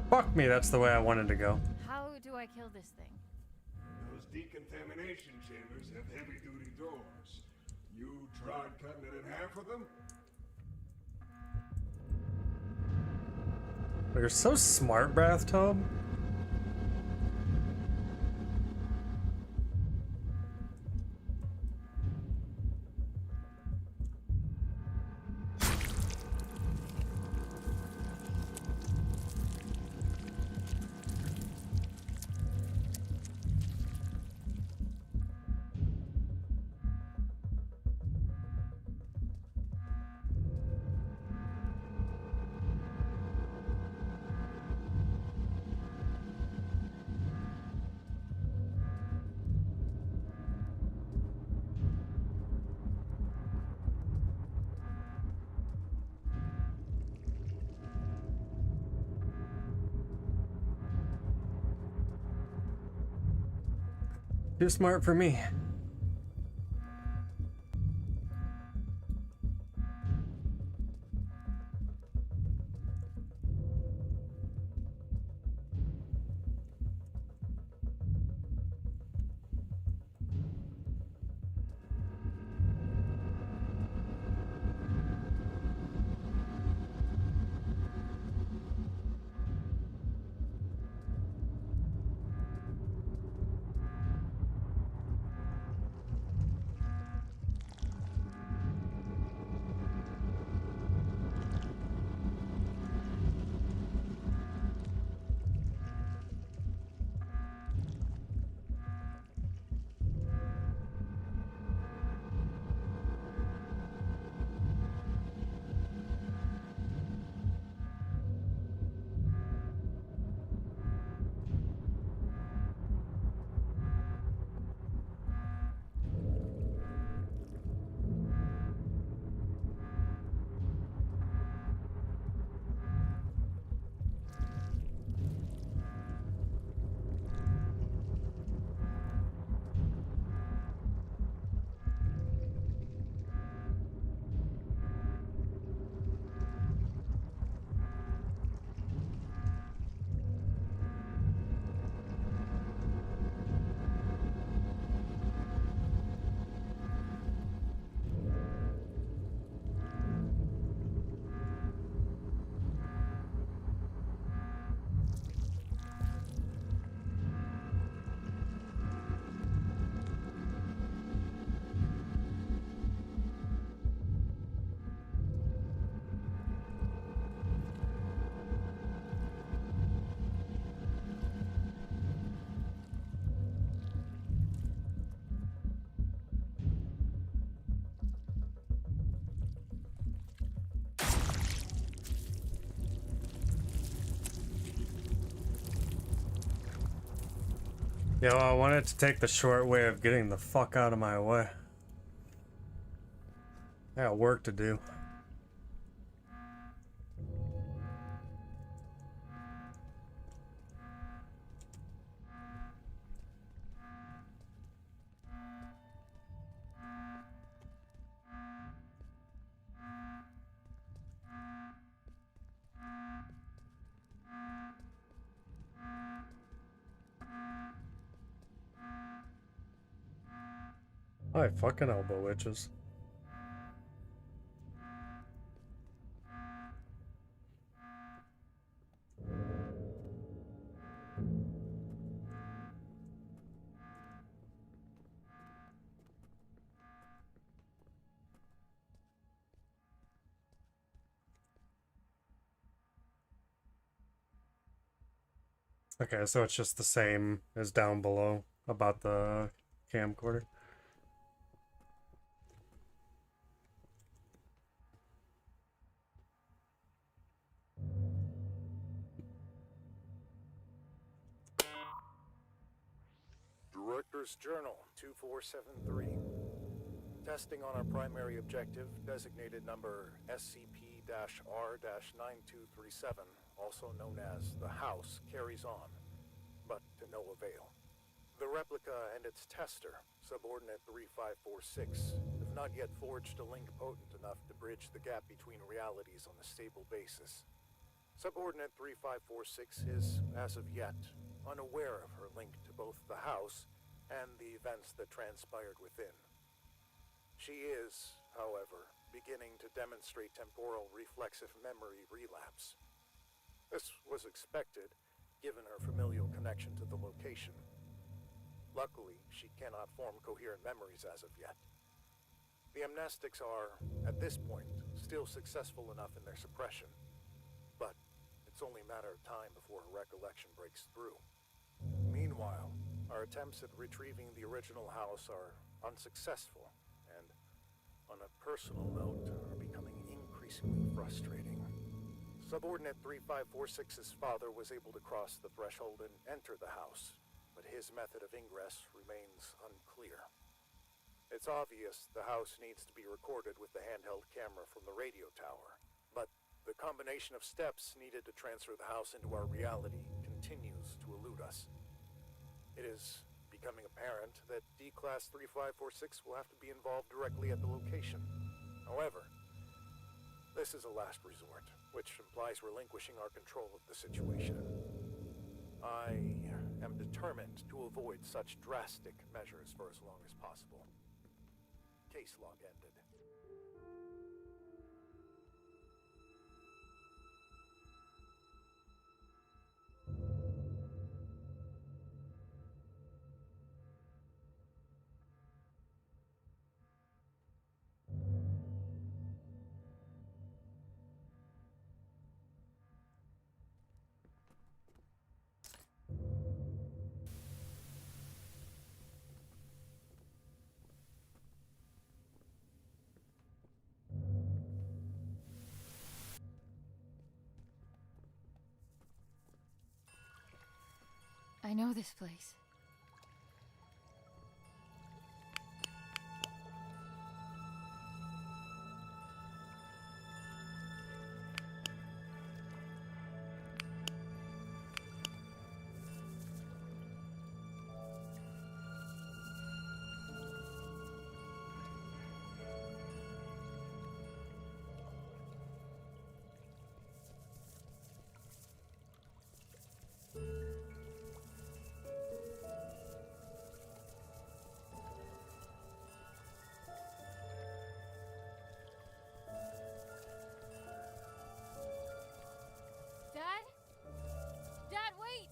Fuck me, that's the way I wanted to go. How do I kill this thing? Those decontamination chambers have heavy-duty doors. You tried cutting it in half with them? You're so smart, Bathtub. Too smart for me. Yo, I wanted to take the short way of getting the fuck out of my way. I got work to do. My fucking elbow itches. Okay, so it's just the same as down below about the camcorder. Director's Journal 2473. Testing on our primary objective, designated number SCP-R-9237, also known as the House, carries on, but to no avail. The replica and its tester, Subordinate 3546, have not yet forged a link potent enough to bridge the gap between realities on a stable basis. Subordinate 3546 is, as of yet, unaware of her link to both the House and the events that transpired within. She is, however, beginning to demonstrate temporal reflexive memory relapse. This was expected, given her familial connection to the location. Luckily, she cannot form coherent memories as of yet. The amnestics are, at this point, still successful enough in their suppression, but it's only a matter of time before her recollection breaks through. Meanwhile, our attempts at retrieving the original House are unsuccessful, and, on a personal note, are becoming increasingly frustrating. Subordinate 3546's father was able to cross the threshold and enter the House, but his method of ingress remains unclear. It's obvious the House needs to be recorded with the handheld camera from the radio tower, but the combination of steps needed to transfer the House into our reality continues to elude us. It is becoming apparent that D-Class 3546 will have to be involved directly at the location. However, this is a last resort, which implies relinquishing our control of the situation. I am determined to avoid such drastic measures for as long as possible. Case log ended. I know this place. Dad? Dad, wait!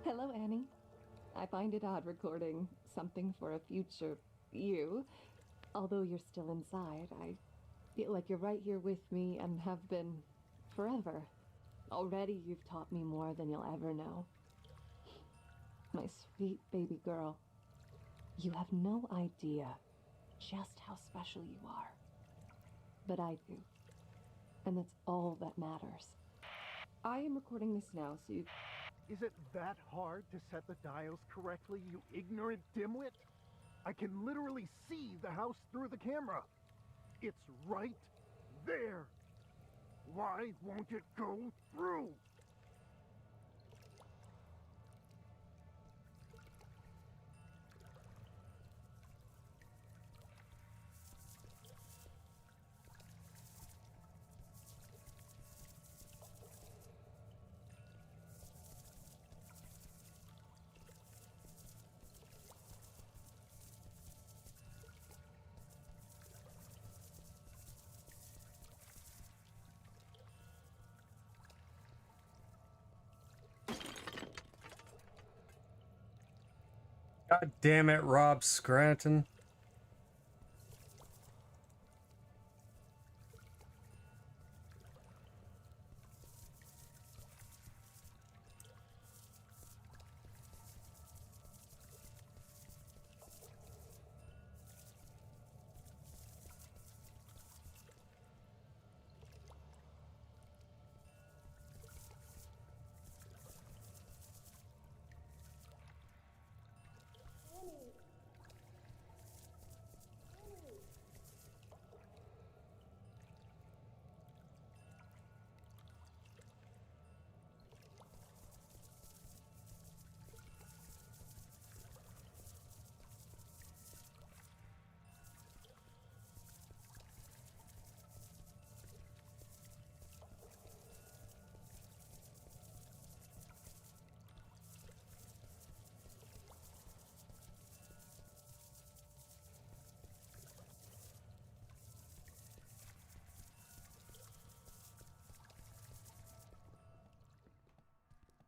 Hello, Annie. I find it odd recording something for a future you. Although you're still inside, I feel like you're right here with me and have been forever. Already you've taught me more than you'll ever know. My sweet baby girl. You have no idea just how special you are. But I do. And that's all that matters. I am recording this now, so you... Is it that hard to set the dials correctly, you ignorant dimwit? I can literally see the house through the camera. It's right there. Why won't it go through? God damn it, Rob Scranton.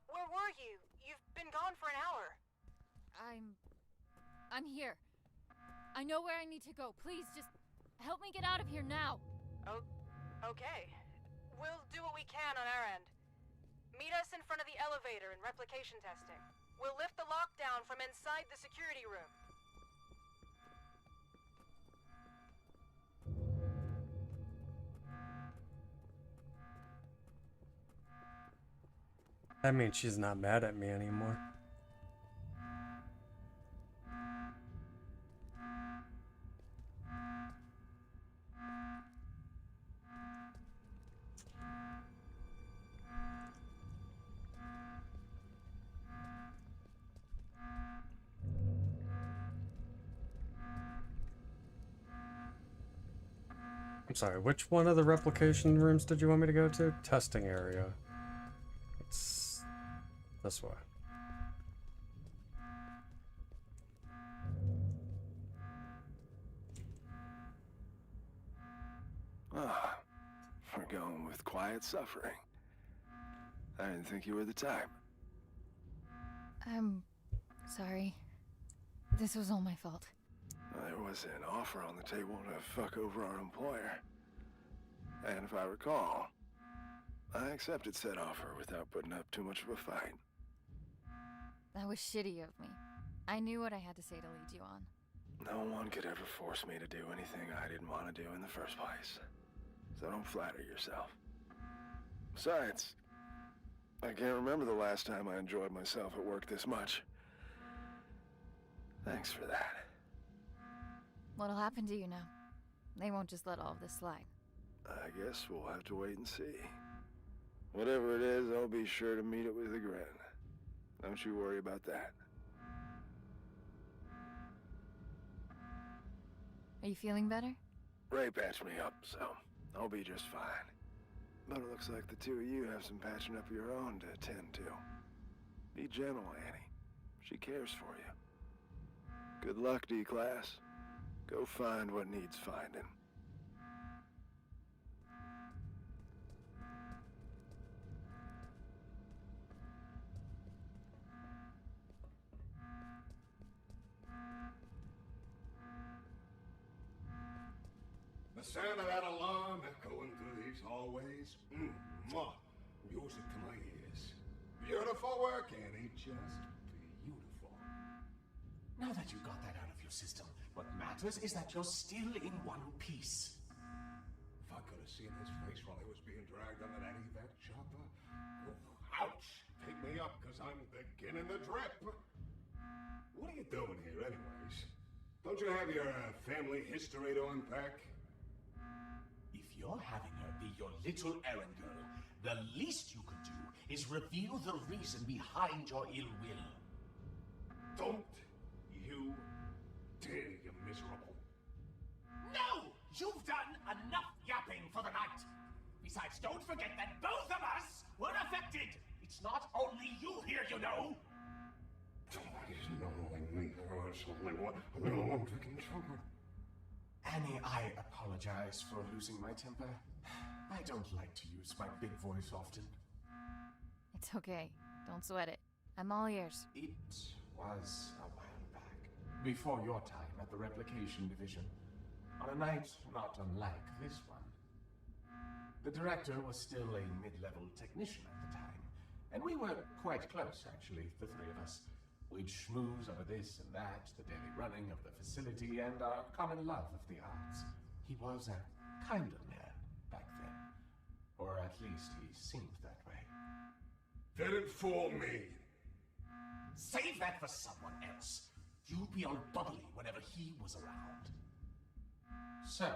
Where were you? You've been gone for an hour. I'm here. I know where I need to go. Please, just help me get out of here now. Oh, okay. We'll do what we can on our end. Meet us in front of the elevator in replication testing. We'll lift the lockdown from inside the security room. That means she's not mad at me anymore. I'm sorry, which one of the replication rooms did you want me to go to? Testing area. It's this way. Ah, we're going with quiet suffering. I didn't think you were the type. I'm sorry. This was all my fault. There was an offer on the table to fuck over our employer. And if I recall, I accepted said offer without putting up too much of a fight. That was shitty of me. I knew what I had to say to lead you on. No one could ever force me to do anything I didn't want to do in the first place. So don't flatter yourself. Besides, I can't remember the last time I enjoyed myself at work this much. Thanks for that. What'll happen to you now? They won't just let all of this slide. I guess we'll have to wait and see. Whatever it is, I'll be sure to meet it with a grin. Don't you worry about that. Are you feeling better? Ray patched me up, so I'll be just fine. But it looks like the two of you have some patching up of your own to attend to. Be gentle, Annie. She cares for you. Good luck, D-Class. Go find what needs finding. The sound of that alarm echoing through these hallways. Mwah. Music to my ears. Beautiful work, Annie. Just beautiful. that you got that out of your system. What matters is that you're still in one piece. If I could have seen his face while he was being dragged under that evac chopper. Oh, ouch! Pick me up, because I'm beginning the drip. What are you doing here, anyways? Don't you have your family history to unpack? If you're having her be your little errand girl, the least you could do is reveal the reason behind your ill will. Don't you dare, you miserable. No! You've done enough yapping for the night! Besides, don't forget that both of us were affected! It's not only you here, you know! Somebody's knowing me personally. What? No, I'm drinking sugar. Annie, I apologize for losing my temper. I don't like to use my big voice often. It's okay. Don't sweat it. I'm all ears. It was a while back, before your time at the Replication Division, on a night not unlike this one. The director was still a mid-level technician at the time, and we were quite close, actually, the three of us. We'd schmooze over this and that, the daily running of the facility, and our common love of the arts. He was a kinder man back then, or at least he seemed that way. Didn't fool me. Save that for someone else. You'd be all bubbly whenever he was around. So,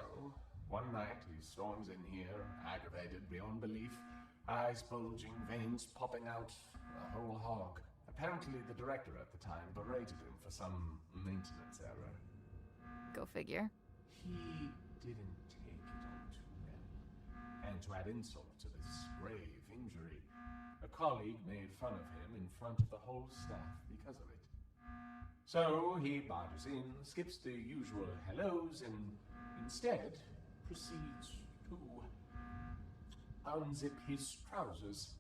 one night he storms in here, aggravated beyond belief, eyes bulging, veins popping out, a whole hog. Apparently the director at the time berated him for some maintenance error. Go figure. He didn't take it all too well. And to add insult to this grave injury, a colleague made fun of him in front of the whole staff because of it. So he barges in, skips the usual hellos, and instead proceeds to unzip his trousers.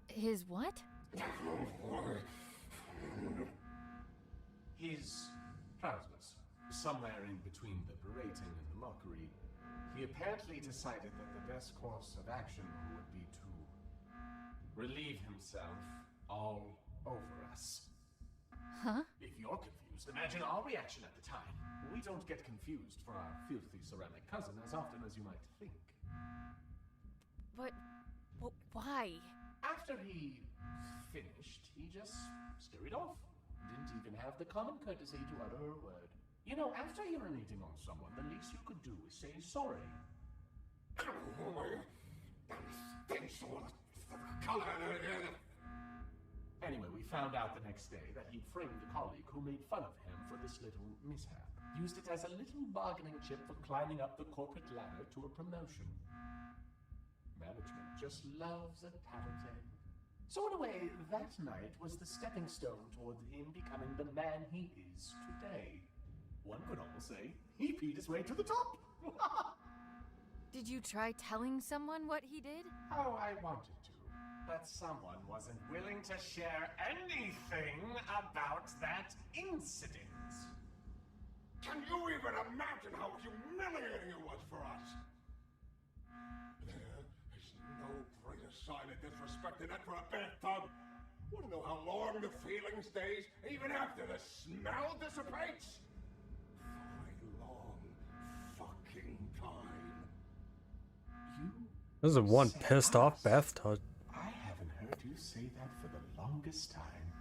His what? His trousers. Somewhere in between the berating and the mockery, he apparently decided that the best course of action would be to relieve himself all over us. Huh? If you're confused, imagine our reaction at the time. We don't get confused for our filthy ceramic cousin as often as you might think. But why? After he finished, he just scurried off. Didn't even have the common courtesy to utter a word. You know, after urinating on someone, the least you could do is say sorry. Anyway, we found out the next day that he'd framed a colleague who made fun of him for this little mishap. Used it as a little bargaining chip for climbing up the corporate ladder to a promotion. Management just loves a tattletale. So in a way, that night was the stepping stone toward him becoming the man he is today. One could almost say he peed his way to the top. Did you try telling someone what he did? Oh, I wanted to, but someone wasn't willing to share anything about that incident. Can you even imagine how humiliating it was for us? There is no greater sign of disrespect than that for a bathtub. Wanna know how long the feeling stays, even after the smell dissipates? For a long fucking time. This is one pissed off bathtub. I haven't heard you say that for the longest time.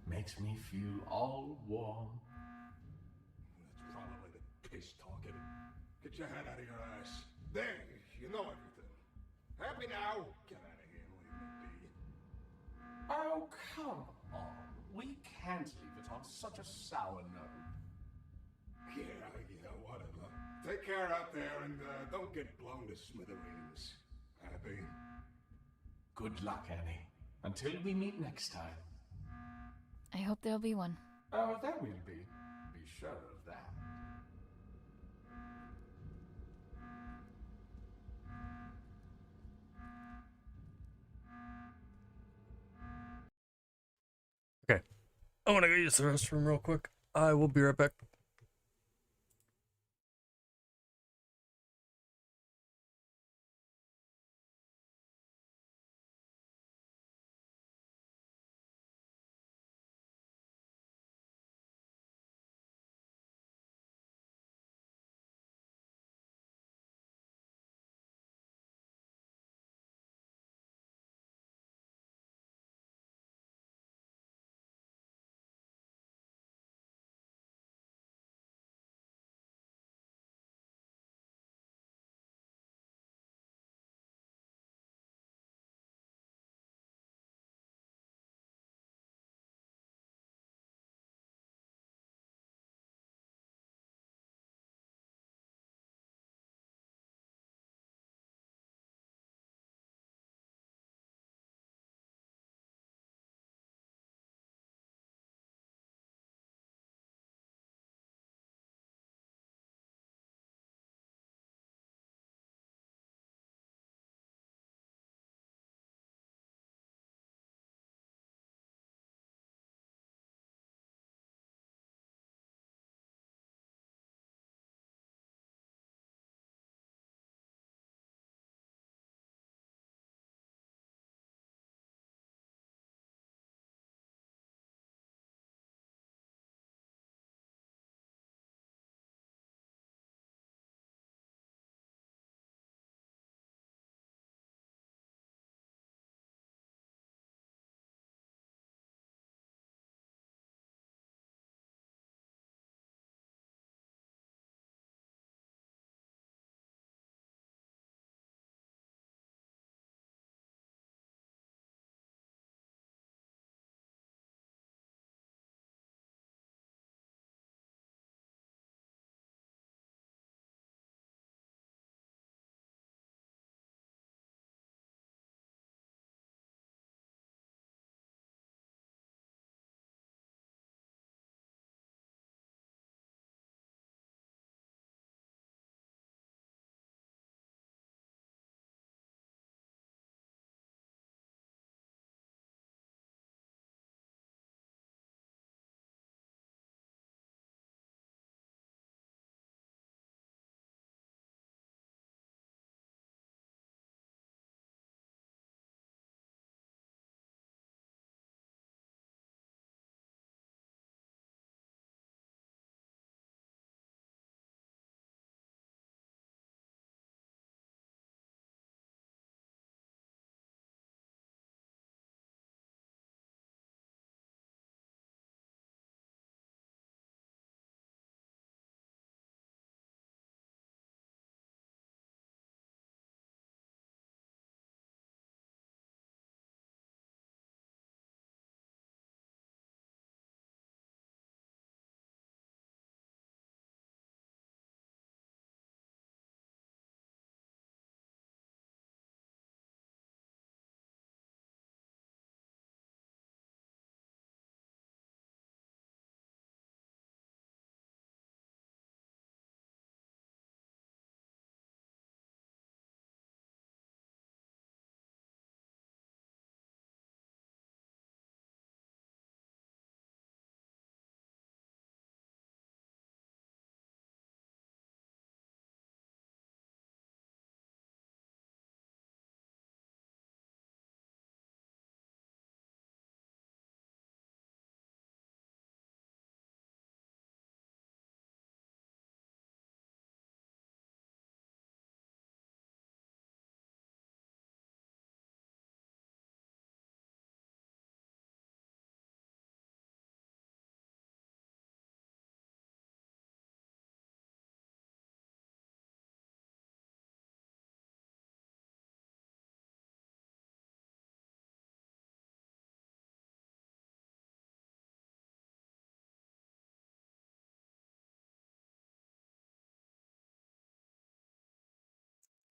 Makes me feel all warm. That's probably the piss talking. Get your head out of your ass. There, you know everything. Happy now? Get out of here and leave me be. Oh, come on. We can't leave it on such a sour note. Yeah, whatever. Take care out there and don't get blown to smithereens. Happy? Good luck, Annie. Until we meet next time. I hope there'll be one. Oh, there will be. Be sure of that. Okay. I want to go use the restroom real quick. I will be right back.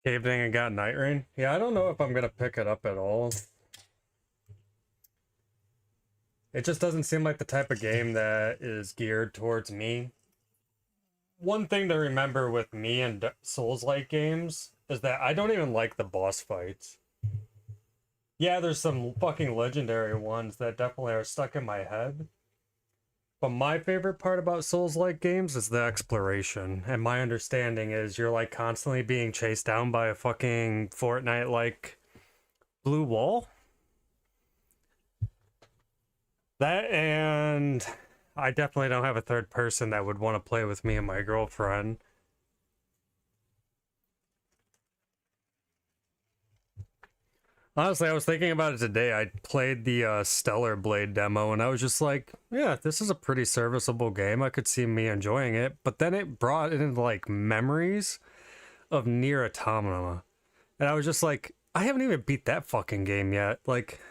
Evening and got Night Rain. Yeah, I don't know if I'm gonna pick it up at all. It just doesn't seem like the type of game that is geared towards me. One thing to remember with me and Souls-like games is that I don't even like the boss fights. Yeah, there's some fucking legendary ones that definitely are stuck in my head. But my favorite part about Souls-like games is the exploration. And my understanding is you're like constantly being chased down by a fucking Fortnite-like blue wall. That, and I definitely don't have a third person that would want to play with me and my girlfriend. Honestly, I was thinking about it today. I played the Stellar Blade demo, and I was just like, yeah, this is a pretty serviceable game. I could see me enjoying it. But then it brought in, like, memories of Nier Automata. And I was just like, I haven't even beat that fucking game yet. Like,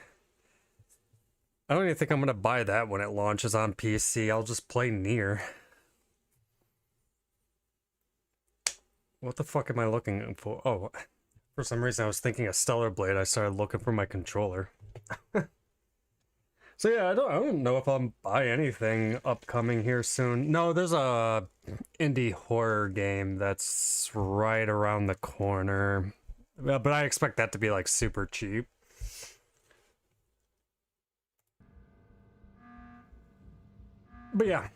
I don't even think I'm going to buy that when it launches on PC. I'll just play Nier. What the fuck am I looking for? Oh, for some reason I was thinking of Stellar Blade. I started looking for my controller. So yeah, I don't know if I'll buy anything upcoming here soon. No, there's a indie horror game that's right around the corner. But I expect that to be like super cheap. But yeah.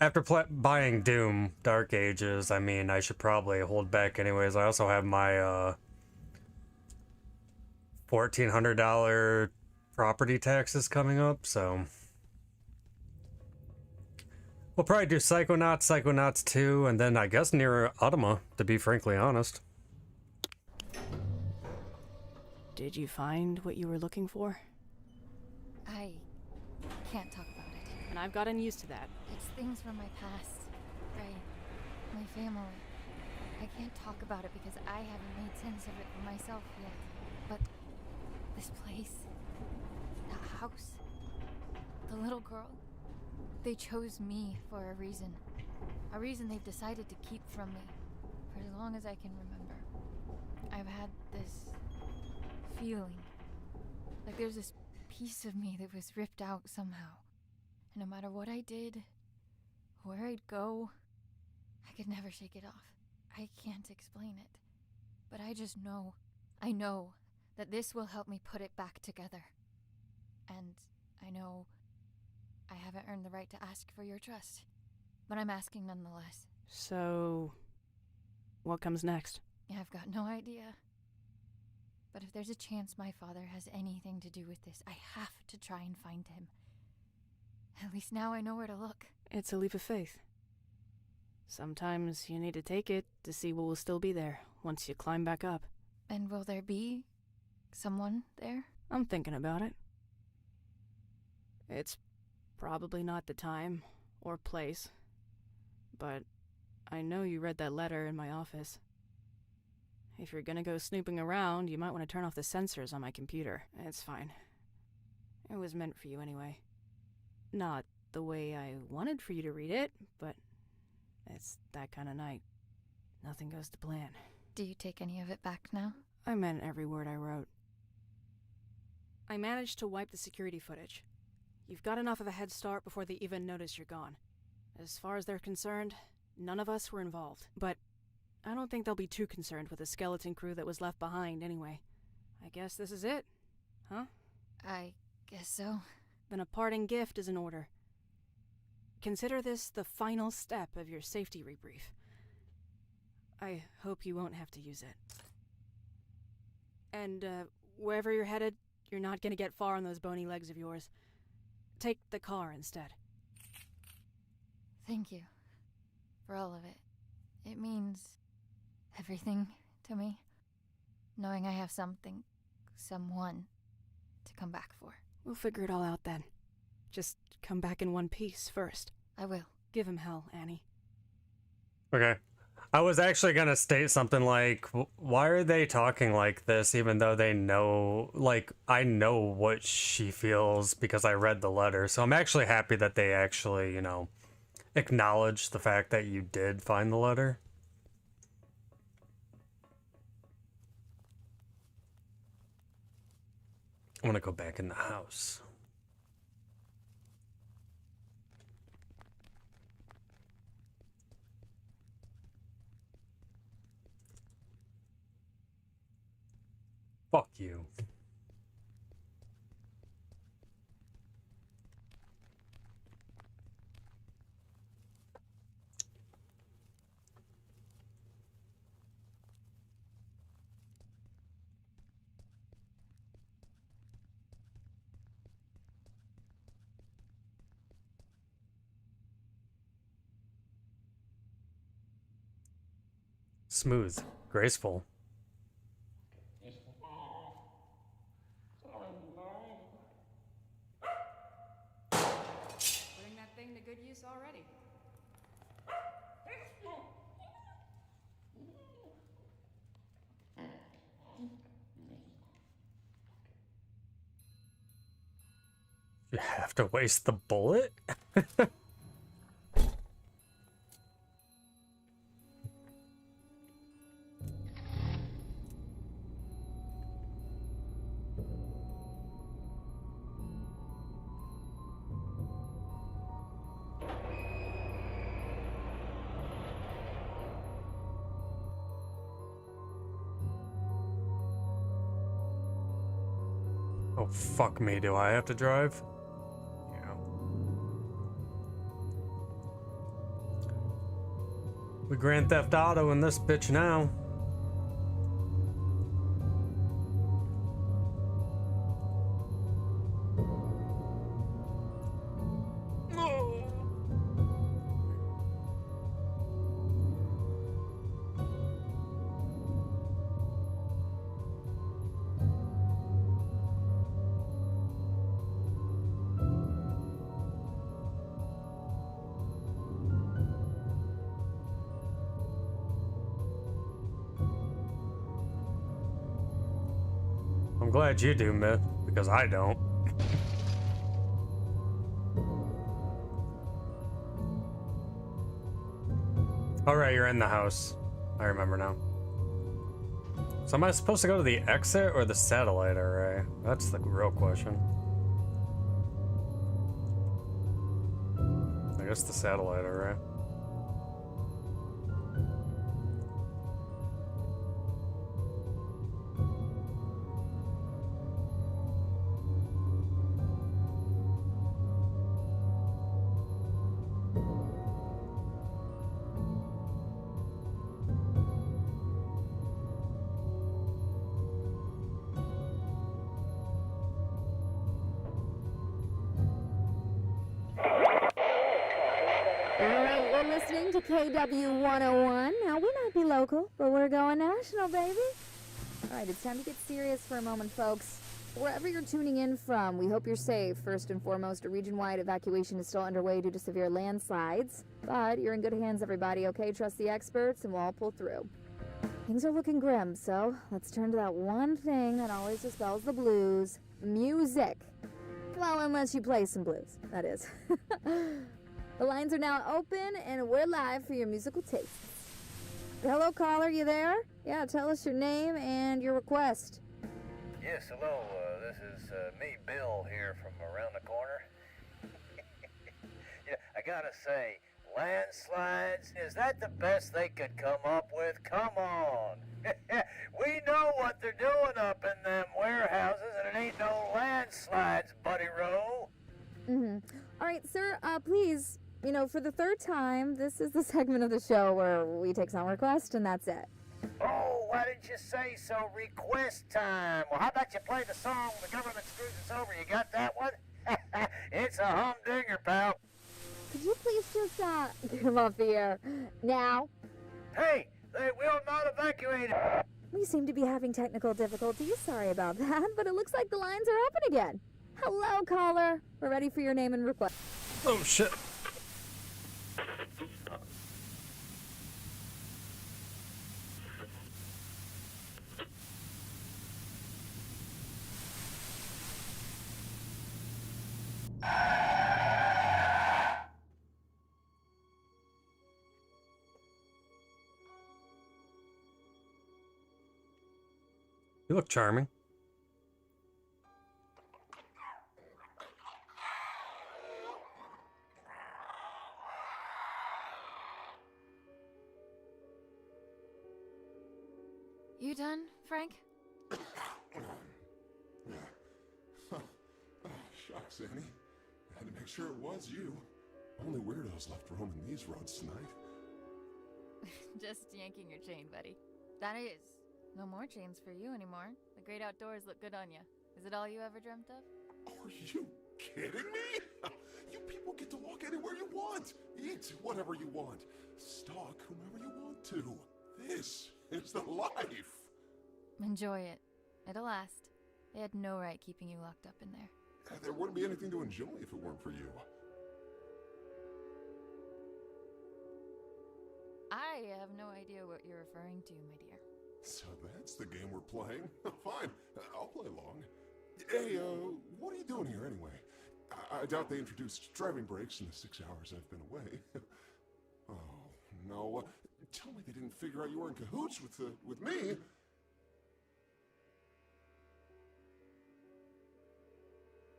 After buying Doom Dark Ages, I mean, I should probably hold back anyways. I also have my $1,400 property taxes coming up, so we'll probably do Psychonauts, Psychonauts 2, and then I guess Nier Automata, to be frankly honest. Did you find what you were looking for? I can't talk about it. And I've gotten used to that. It's things from my past. Ray, my family. I can't talk about it because I haven't made sense of it for myself yet. But this place, that house, the little girl, they chose me for a reason. A reason they've decided to keep from me for as long as I can remember. I've had this feeling like there's this piece of me that was ripped out somehow. And no matter what I did, where I'd go, I could never shake it off. I can't explain it. But I just know, I know that this will help me put it back together. And I know I haven't earned the right to ask for your trust. But I'm asking nonetheless. So, what comes next? I've got no idea. But if there's a chance my father has anything to do with this, I have to try and find him. At least now I know where to look. It's a leap of faith. Sometimes you need to take it to see what will still be there once you climb back up. And will there be someone there? I'm thinking about it. It's probably not the time or place, but I know you read that letter in my office. If you're gonna go snooping around, you might want to turn off the sensors on my computer. It's fine. It was meant for you anyway. Not the way I wanted for you to read it, but it's that kind of night. Nothing goes to plan. Do you take any of it back now? I meant every word I wrote. I managed to wipe the security footage. You've got enough of a head start before they even notice you're gone. As far as they're concerned, none of us were involved. But I don't think they'll be too concerned with the skeleton crew that was left behind anyway. I guess this is it, huh? I guess so. Then a parting gift is in order. Consider this the final step of your safety rebrief. I hope you won't have to use it. And, wherever you're headed, you're not gonna get far on those bony legs of yours. Take the car instead. Thank you. For all of it. It means everything to me. Knowing I have something, someone, to come back for. We'll figure it all out then. Just come back in one piece first. I will. Give him hell, Annie. Okay. I was actually gonna state something like, why are they talking like this even though they know, like, I know what she feels because I read the letter. So I'm actually happy that they actually, you know, acknowledge the fact that you did find the letter. I want to go back in the house. Fuck you. Smooth, graceful. Putting that thing to good use already. You have to waste the bullet? Oh, fuck me, do I have to drive? Yeah. We Grand Theft Auto in this bitch now. I'm glad you do, Myth, because I don't. Alright, you're in the house. I remember now. So am I supposed to go to the exit or the satellite array? That's the real question. I guess the satellite array. Alright, we're listening to KW 101. Now, we might be local, but we're going national, baby. Alright, it's time to get serious for a moment, folks. Wherever you're tuning in from, we hope you're safe. First and foremost, a region-wide evacuation is still underway due to severe landslides. But you're in good hands, everybody, okay? Trust the experts, and we'll all pull through. Things are looking grim, so let's turn to that one thing that always dispels the blues. Music. Well, unless you play some blues, that is. The lines are now open, and we're live for your musical tastes. Hello, caller, you there? Yeah, tell us your name and your request. Yes, hello. This is me, Bill, here from around the corner. Yeah, I gotta say, landslides, is that the best they could come up with? Come on. We know what they're doing up in them warehouses, and it ain't no landslides, Buddy Rowe. All right, sir, please, for the third time, this is the segment of the show where we take some requests, and that's it. Oh, why didn't you say so? Request time. Well, how about you play the song The Government Screws Us Over? You got that one? It's a humdinger, pal. Could you please just, get him off the air now? Hey, they will not evacuate. We seem to be having technical difficulties. Sorry about that, but it looks like the lines are open again. Hello, caller. We're ready for your name and request. Oh, shit. You look charming. You done, Frank? Shucks, Annie. Had to make sure it was you. Only weirdos left roaming these roads tonight. Just yanking your chain, buddy. That is. No more chains for you anymore. The great outdoors look good on you. Is it all you ever dreamt of? Are you kidding me? You people get to walk anywhere you want. Eat whatever you want. Stalk whomever you want to. This is the life. Enjoy it. It'll last. They had no right keeping you locked up in there. There wouldn't be anything to enjoy if it weren't for you. I have no idea what you're referring to, my dear. So that's the game we're playing? Fine, I'll play along. Hey, what are you doing here anyway? I doubt they introduced driving brakes in the 6 hours I've been away. Oh, no. Tell me they didn't figure out you were in cahoots with me.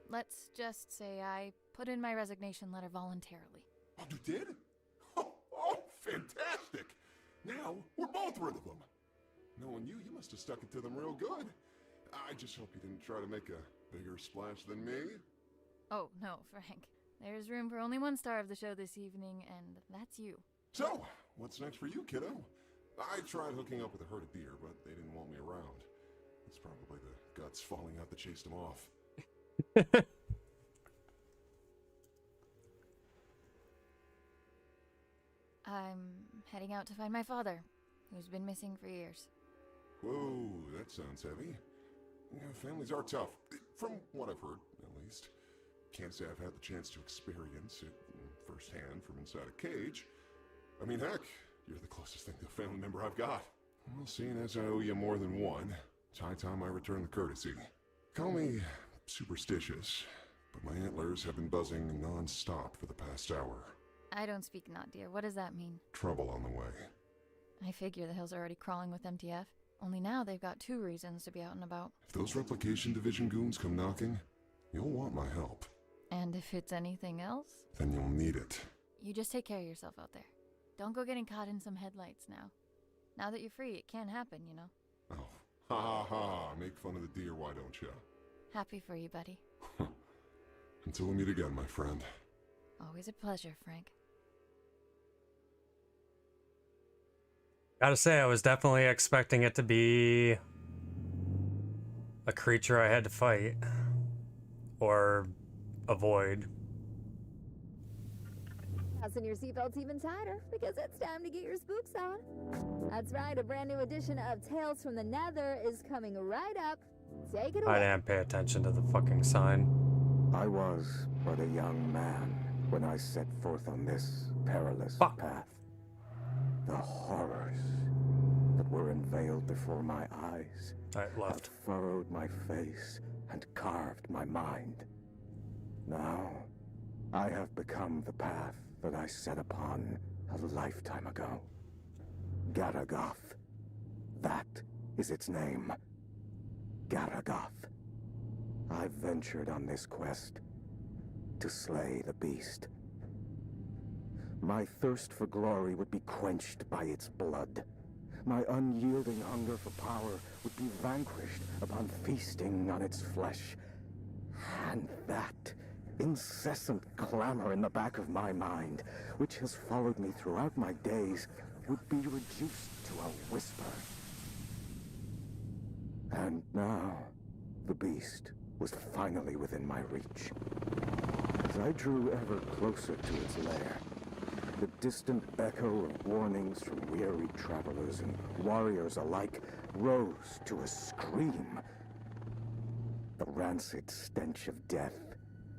Let's just say I put in my resignation letter voluntarily. Oh, you did? Oh, fantastic! Now, we're both rid of them. Knowing you must have stuck it to them real good. I just hope you didn't try to make a bigger splash than me. Oh, no, Frank. There's room for only one star of the show this evening, and that's you. So, what's next for you, kiddo? I tried hooking up with a herd of deer, but they didn't want me around. It's probably the guts falling out that chased them off. I'm heading out to find my father, who's been missing for years. Whoa, that sounds heavy. Yeah, families are tough, from what I've heard, at least. Can't say I've had the chance to experience it firsthand from inside a cage. I mean, heck, you're the closest thing to a family member I've got. Well, seeing as I owe you more than one, it's high time I return the courtesy. Call me superstitious, but my antlers have been buzzing non-stop for the past hour. I don't speak not, dear. What does that mean? Trouble on the way. I figure the hills are already crawling with MTF. Only now they've got 2 reasons to be out and about. If those replication division goons come knocking, you'll want my help. And if it's anything else? Then you'll need it. You just take care of yourself out there. Don't go getting caught in some headlights now. Now that you're free, it can happen, you know. Oh, ha ha ha. Make fun of the deer, why don't you? Happy for you, buddy. Until we meet again, my friend. Always a pleasure, Frank. Gotta say, I was definitely expecting it to be a creature I had to fight or avoid. Fasten your seatbelts even tighter, because it's time to get your spooks on. That's right, a brand new edition of Tales from the Nether is coming right up. Take it away. I didn't pay attention to the fucking sign. I was but a young man when I set forth on this perilous path. The horrors that were unveiled before my eyes have furrowed my face and carved my mind. Now, I have become the path that I set upon a lifetime ago. Garagath. That is its name. Garagath. I ventured on this quest to slay the beast. My thirst for glory would be quenched by its blood. My unyielding hunger for power would be vanquished upon feasting on its flesh. And that incessant clamor in the back of my mind, which has followed me throughout my days, would be reduced to a whisper. And now, the beast was finally within my reach. As I drew ever closer to its lair, the distant echo of warnings from weary travelers and warriors alike rose to a scream. The rancid stench of death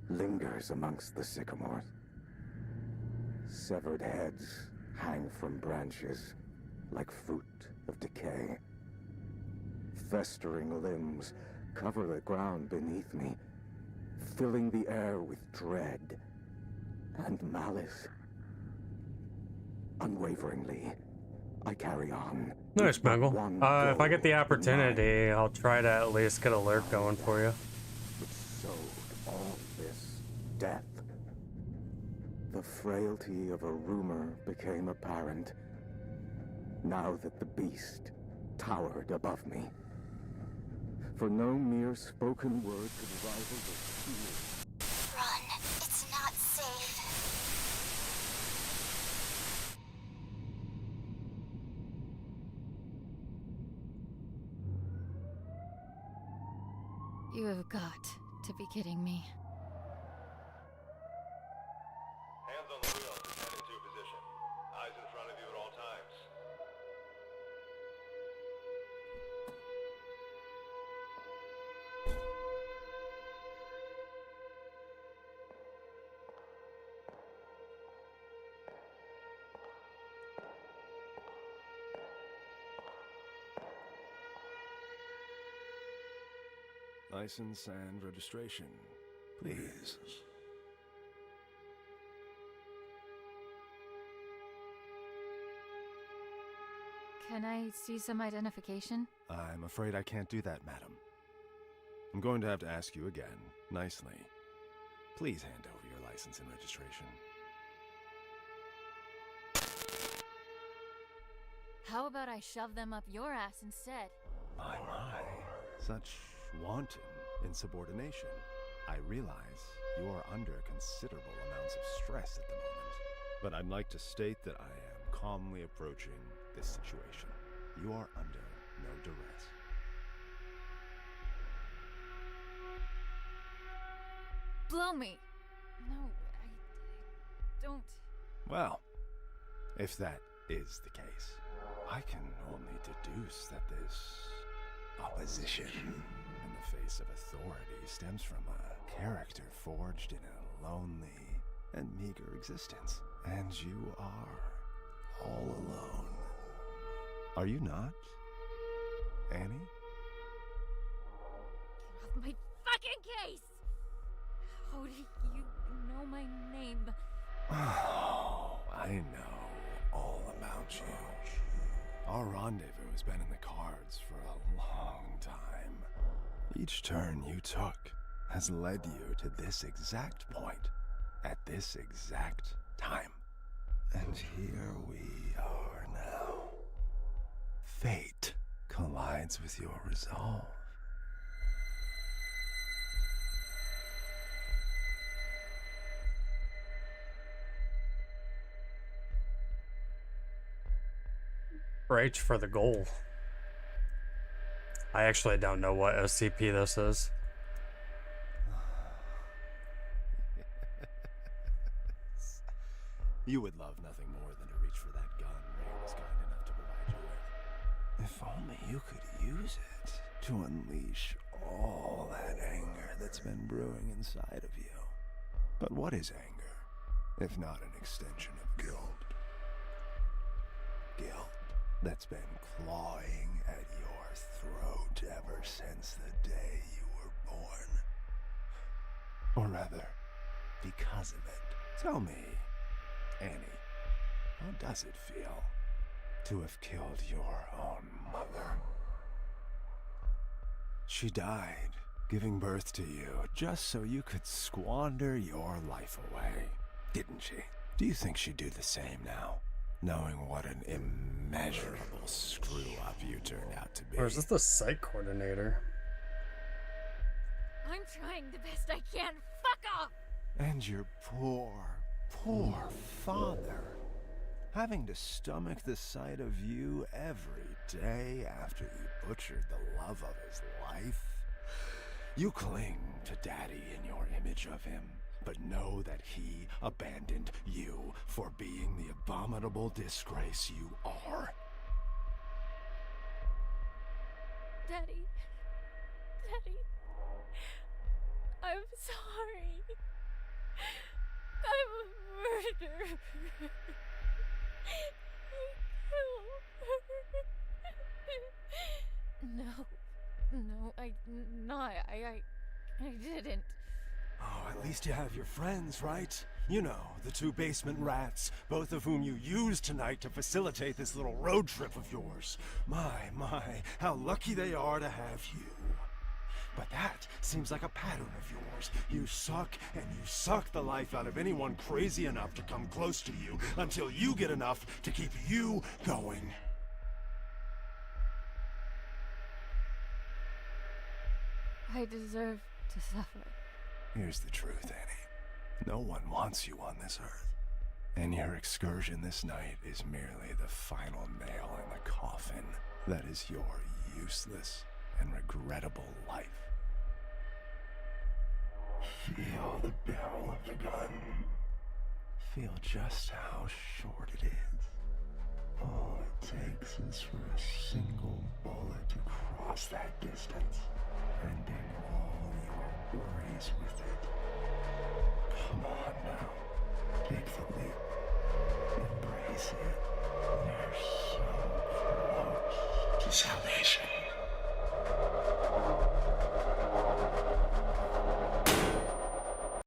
lingers amongst the sycamores. Severed heads hang from branches like fruit of decay. Festering limbs cover the ground beneath me, filling the air with dread and malice. Unwaveringly, I carry on. Nice, Bengal. If I get the opportunity, I'll try to at least get a lurk going for you. Which sowed all this death. The frailty of a rumor became apparent now that the beast towered above me. For no mere spoken word could rival the fear. Run. It's not safe. You have got to be kidding me. Hands on the wheel, descend into position. Eyes in front of you at all times. License and registration, please. Can I see some identification? I'm afraid I can't do that, madam. I'm going to have to ask you again, nicely. Please hand over your license and registration. How about I shove them up your ass instead? My. Such wanton insubordination. I realize you are under considerable amounts of stress at the moment, but I'd like to state that I am calmly approaching this situation. You are under no duress. Blow me! No, I don't... Well, if that is the case, I can only deduce that this opposition in the face of authority stems from a character forged in a lonely and meager existence. And you are all alone. Are you not, Annie? Get off my fucking case! How do you know my name? Oh, I know all about you. Our rendezvous has been in the cards for a long time. Each turn you took has led you to this exact point, at this exact time. And here we are now. Fate collides with your resolve. Reach for the goal. I actually don't know what SCP this is. You would love nothing more than to reach for that gun Ray was kind enough to provide you with. If only you could use it to unleash all that anger that's been brewing inside of you. But what is anger, if not an extension of guilt? Guilt that's been clawing at your throat ever since the day you were born. Or rather, because of it. Tell me, Annie, how does it feel to have killed your own mother? She died, giving birth to you, just so you could squander your life away, didn't she? Do you think she'd do the same now, knowing what an immeasurable screw-up you turned out to be? Or is this the site coordinator? I'm trying the best I can. Fuck off! And your poor father, having to stomach the sight of you every day after you butchered the love of his life. You cling to Daddy in your image of him, but know that he abandoned you for being the abominable disgrace you are. Daddy. I'm sorry. I'm a murderer. I didn't. Oh, at least you have your friends, right? You know, the two basement rats, both of whom you used tonight to facilitate this little road trip of yours. My, how lucky they are to have you. But that seems like a pattern of yours. You suck, and you suck the life out of anyone crazy enough to come close to you until you get enough to keep you going. I deserve to suffer. Here's the truth, Annie. No one wants you on this earth. And your excursion this night is merely the final nail in the coffin that is your useless and regrettable life. Feel the barrel of the gun. Feel just how short it is. All it takes is for a single bullet to cross that distance, ending all your worries with it. Come on now, take the leap. Embrace it. You're so close to salvation.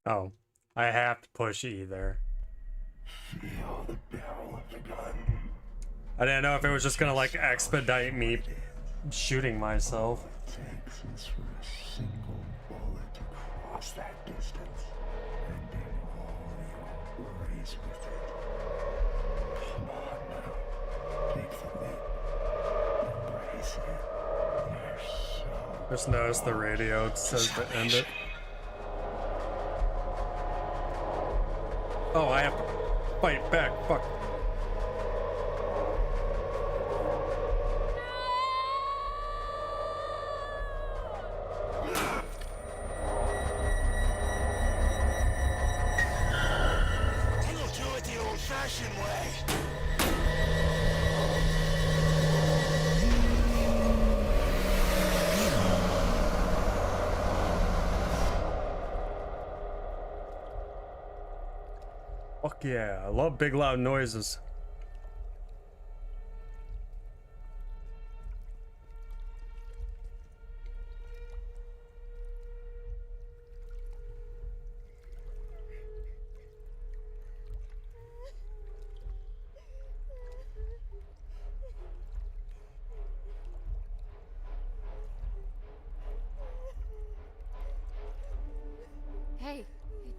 Oh, I have to push E there. Feel the barrel of the gun. I didn't know if it was just gonna like expedite me shooting myself. All it takes is for a single bullet to cross that distance, ending all your worries with it. Come on now, take the leap. Embrace it. You're so Just noticed the radio says to end it. Oh, I have to fight back. Fuck. We'll do it the old-fashioned way. Fuck yeah, I love big loud noises. Hey,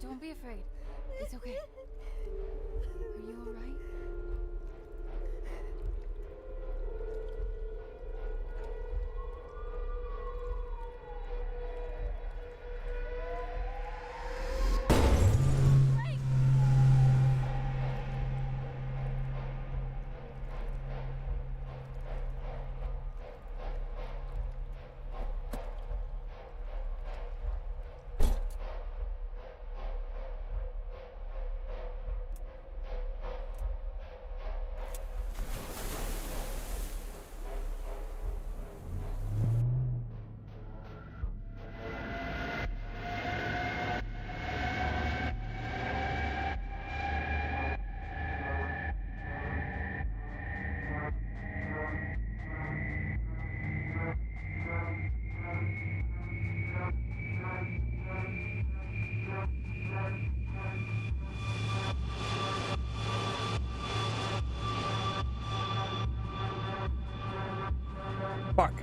don't be afraid. It's okay. Are you alright? Fuck.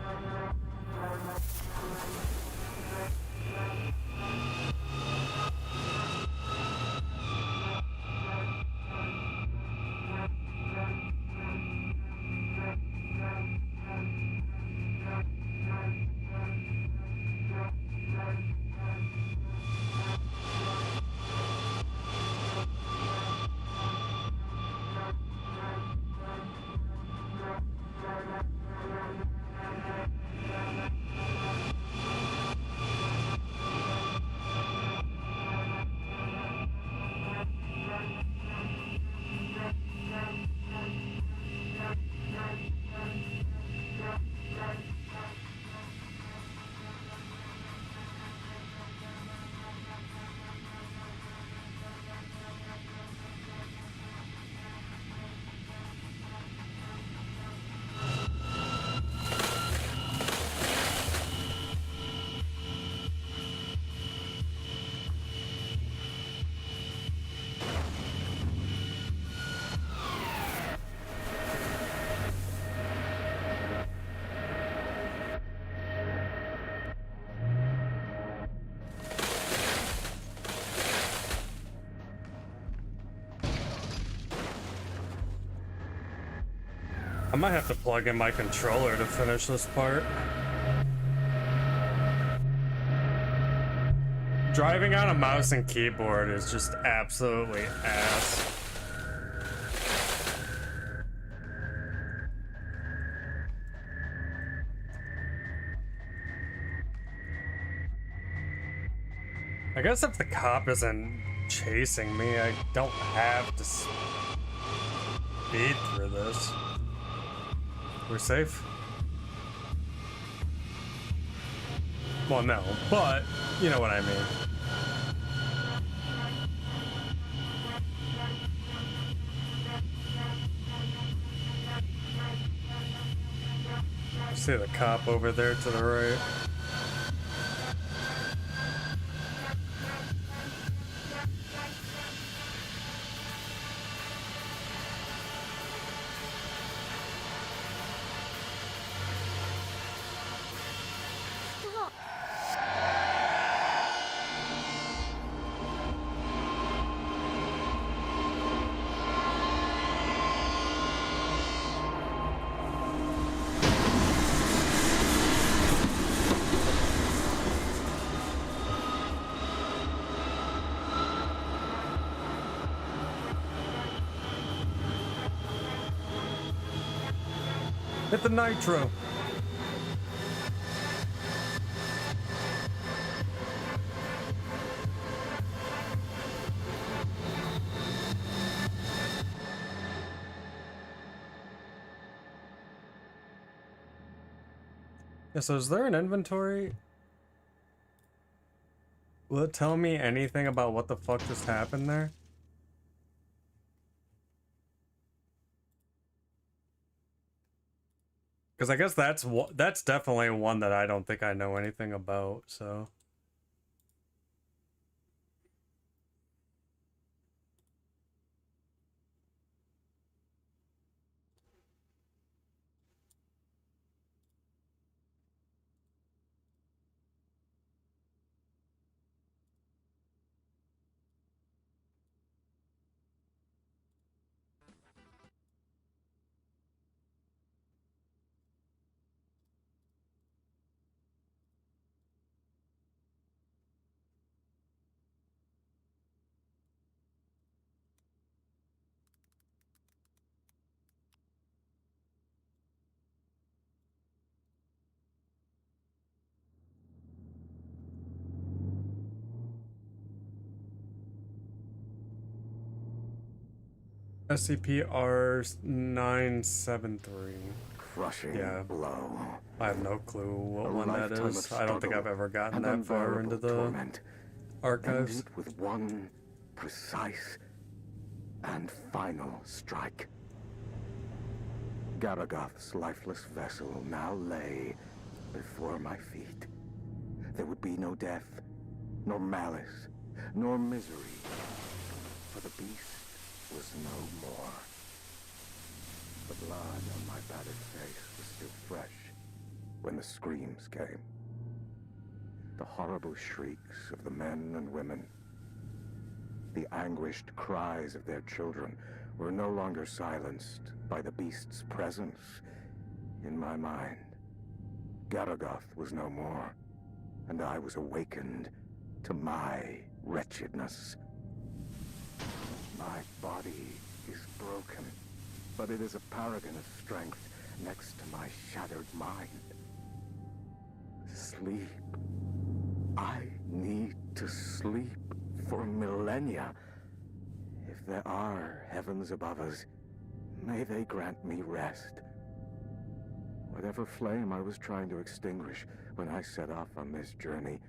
I might have to plug in my controller to finish this part. Driving on a mouse and keyboard is just absolutely ass. I guess if the cop isn't chasing me, I don't have to speed through this. We're safe? Well, no, but you know what I mean. I see the cop over there to the right. Hit the nitro. Yeah, so is there an inventory? Will it tell me anything about what the fuck just happened there? Because I guess that's definitely one that I don't think I know anything about, so... SCP-R973. Crushing blow. I have no clue what one that lifetime is. of I don't think I've struggle ever gotten and that far unbearable into the torment archives. ended with one precise and final strike. Garagath's lifeless vessel now lay before my feet. There would be no death, nor malice, nor misery, for the beast was no more. The blood on my battered face was still fresh when the screams came. The horrible shrieks of the men and women. The anguished cries of their children were no longer silenced by the beast's presence in my mind. Garagath was no more, and I was awakened to my wretchedness. My body is broken, but it is a paragon of strength next to my shattered mind. Sleep. I need to sleep for millennia. If there are heavens above us, may they grant me rest. Whatever flame I was trying to extinguish when I set off on this journey,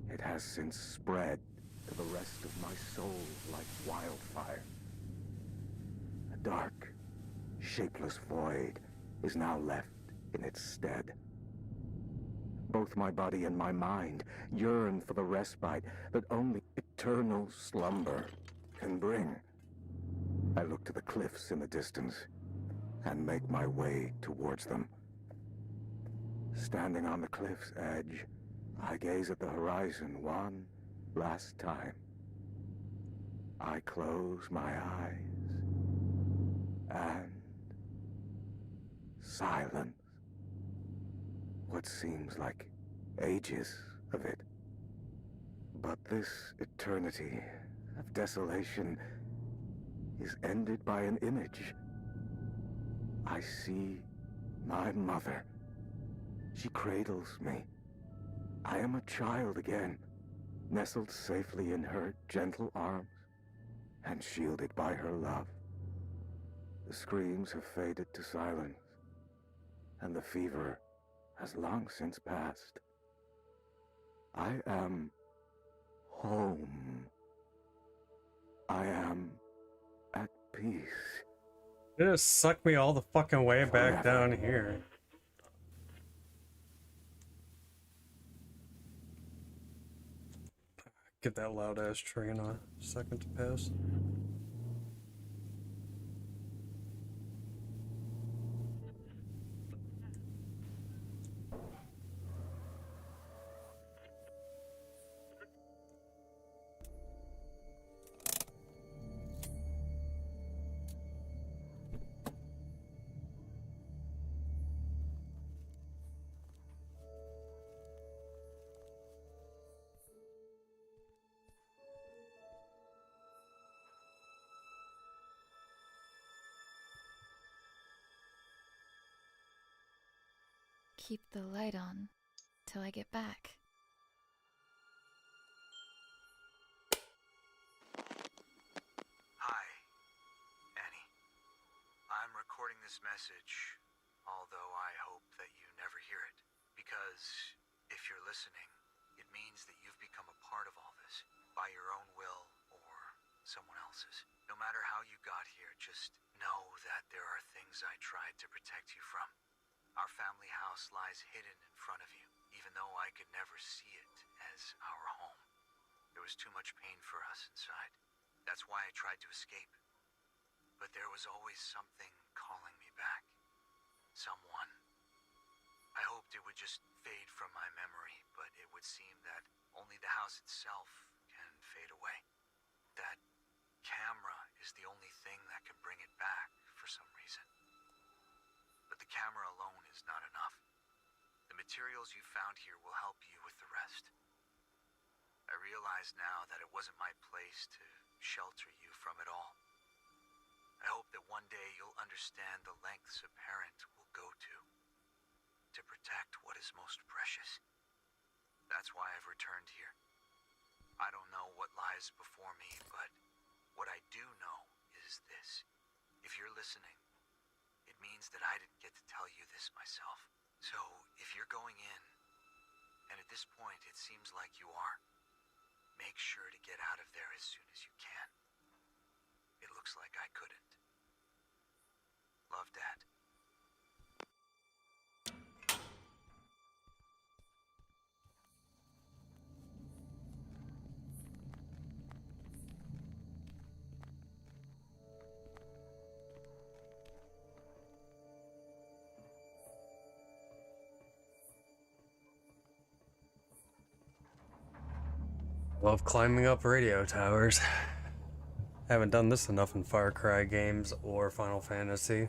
it has since spread to the rest of my soul like wildfire. A dark, shapeless void is now left in its stead. Both my body and my mind yearn for the respite that only eternal slumber can bring. I look to the cliffs in the distance and make my way towards them. Standing on the cliff's edge, I gaze at the horizon one last time. I close my eyes, and silence. What seems like ages of it. But this eternity of desolation is ended by an image. I see my mother. She cradles me. I am a child again, nestled safely in her gentle arms and shielded by her love. The screams have faded to silence, and the fever has long since passed. I am home. I am at peace. It just sucked me all the fucking way back down here. Get that loud ass train a second to pass. Keep the light on till I get back. Hi, Annie. I'm recording this message, although I hope that you never hear it. Because if you're listening, it means that you've become a part of all this, by your own will or someone else's. No matter how you got here, just know that there are things I tried to protect you from. Our family house lies hidden in front of you, even though I could never see it as our home. There was too much pain for us inside. That's why I tried to escape. But there was always something calling me back. Someone. I hoped it would just fade from my memory, but it would seem that only the house itself can fade away. That camera is the only thing that can bring it back for some reason. But the camera alone is not enough. The materials you found here will help you with the rest. I realize now that it wasn't my place to shelter you from it all. I hope that one day you'll understand the lengths a parent will go to protect what is most precious. That's why I've returned here. I don't know what lies before me, but what I do know is this. If you're listening, it means that I didn't get to tell you this myself. So, if you're going in, and at this point it seems like you are, make sure to get out of there as soon as you can. It looks like I couldn't. Love, Dad. Love climbing up radio towers. Haven't done this enough in Far Cry games or Final Fantasy.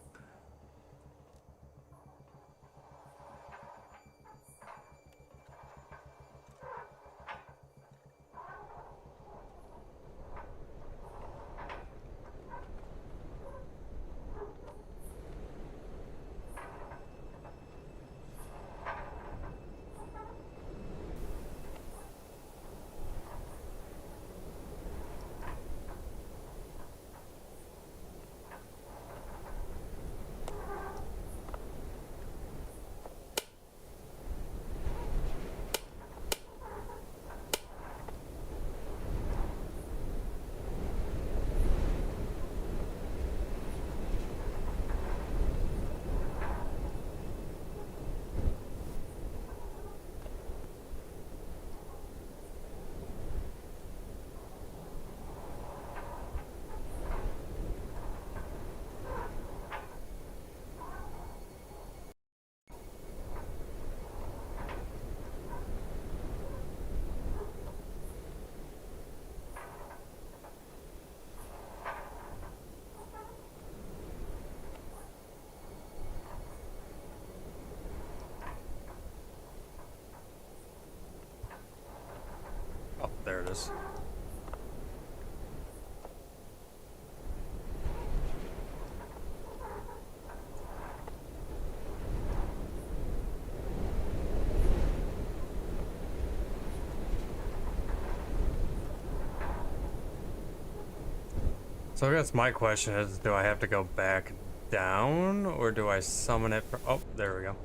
it is. So I guess my question is, do I have to go back down, or do I summon it from... Oh, there we go.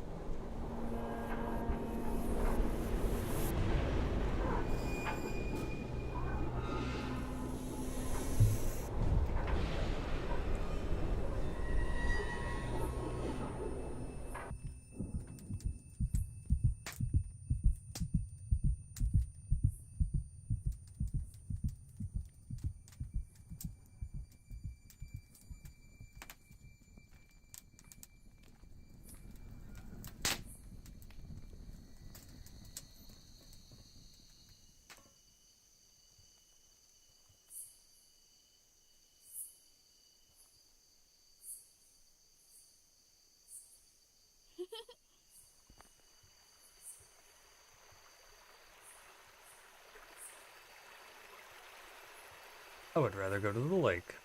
I would rather go to the lake.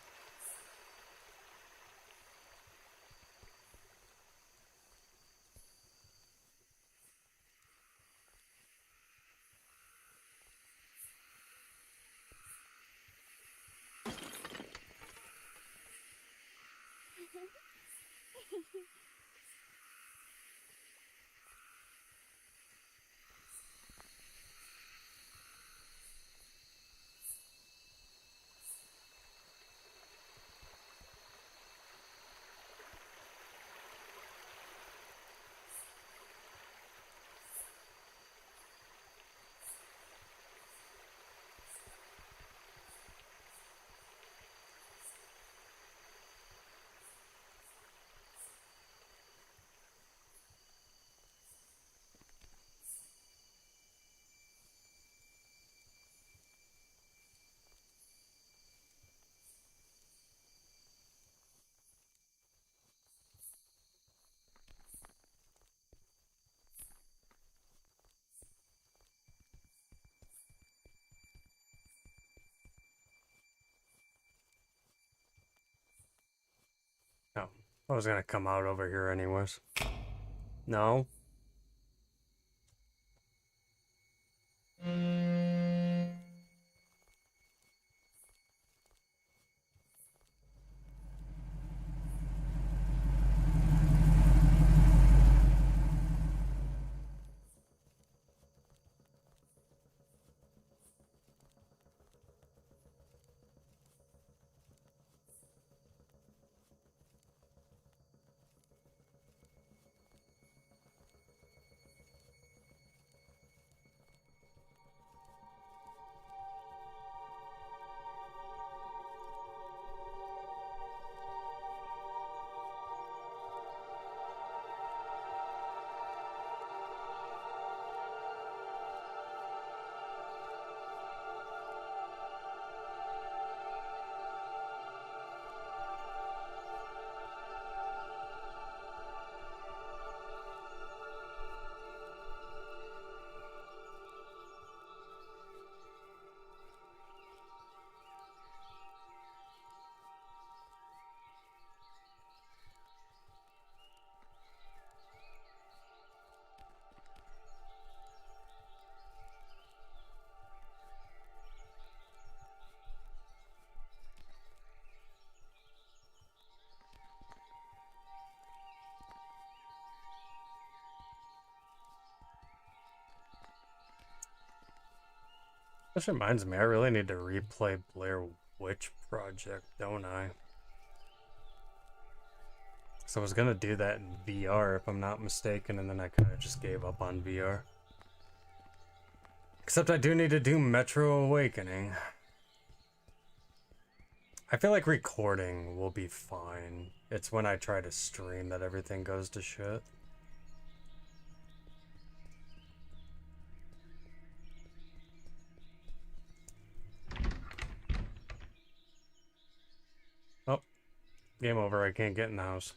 No, I was gonna come out over here anyways. No. This reminds me, I really need to replay Blair Witch Project, don't I? So I was gonna do that in VR, if I'm not mistaken, and then I kind of just gave up on VR. Except I do need to do Metro Awakening. I feel like recording will be fine. It's when I try to stream that everything goes to shit. Oh, game over. I can't get in the house.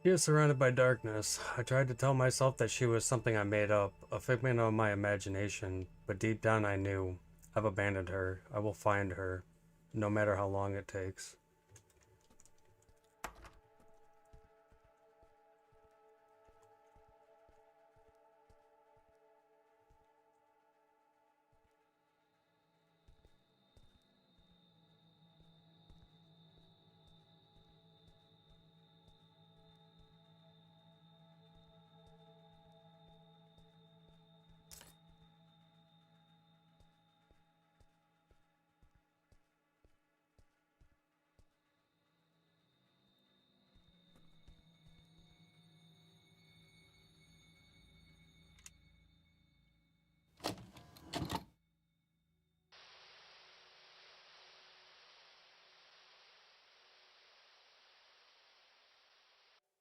She is surrounded by darkness. I tried to tell myself that she was something I made up, a figment of my imagination, but deep down I knew. I've abandoned her. I will find her, no matter how long it takes.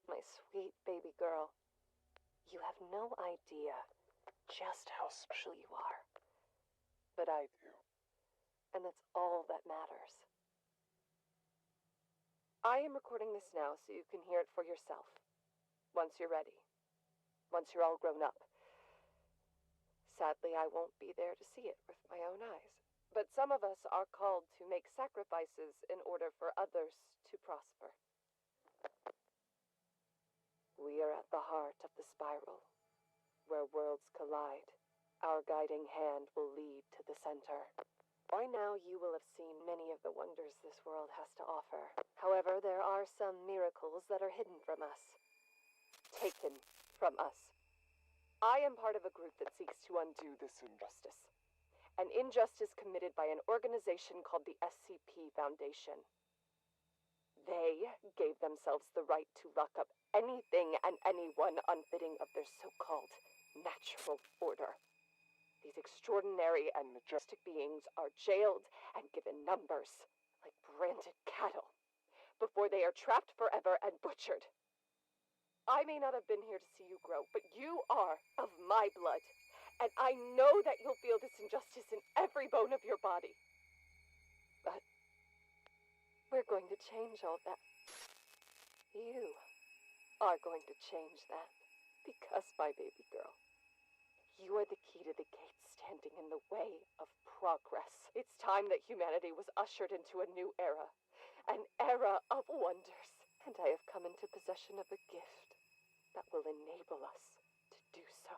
My sweet baby girl, you have no idea just how special you are. But I do. And that's all that matters. I am recording this now so you can hear it for yourself. Once you're ready. Once you're all grown up. Sadly, I won't be there to see it with my own eyes. But some of us are called to make sacrifices in order for others to prosper. We are at the heart of the spiral, where worlds collide. Our guiding hand will lead to the center. By now, you will have seen many of the wonders this world has to offer. However, there are some miracles that are hidden from us. Taken from us. I am part of a group that seeks to undo this injustice. An injustice committed by an organization called the SCP Foundation. They gave themselves the right to lock up anything and anyone unfitting of their so-called natural order. These extraordinary and majestic beings are jailed and given numbers, like branded cattle, before they are trapped forever and butchered. I may not have been here to see you grow, but you are of my blood, and I know that you'll feel this injustice in every bone of your body. But we're going to change all that. You are going to change that. Because, my baby girl, you are the key to the gates standing in the way of progress. It's time that humanity was ushered into a new era. An era of wonders. And I have come into possession of a gift that will enable us to do so.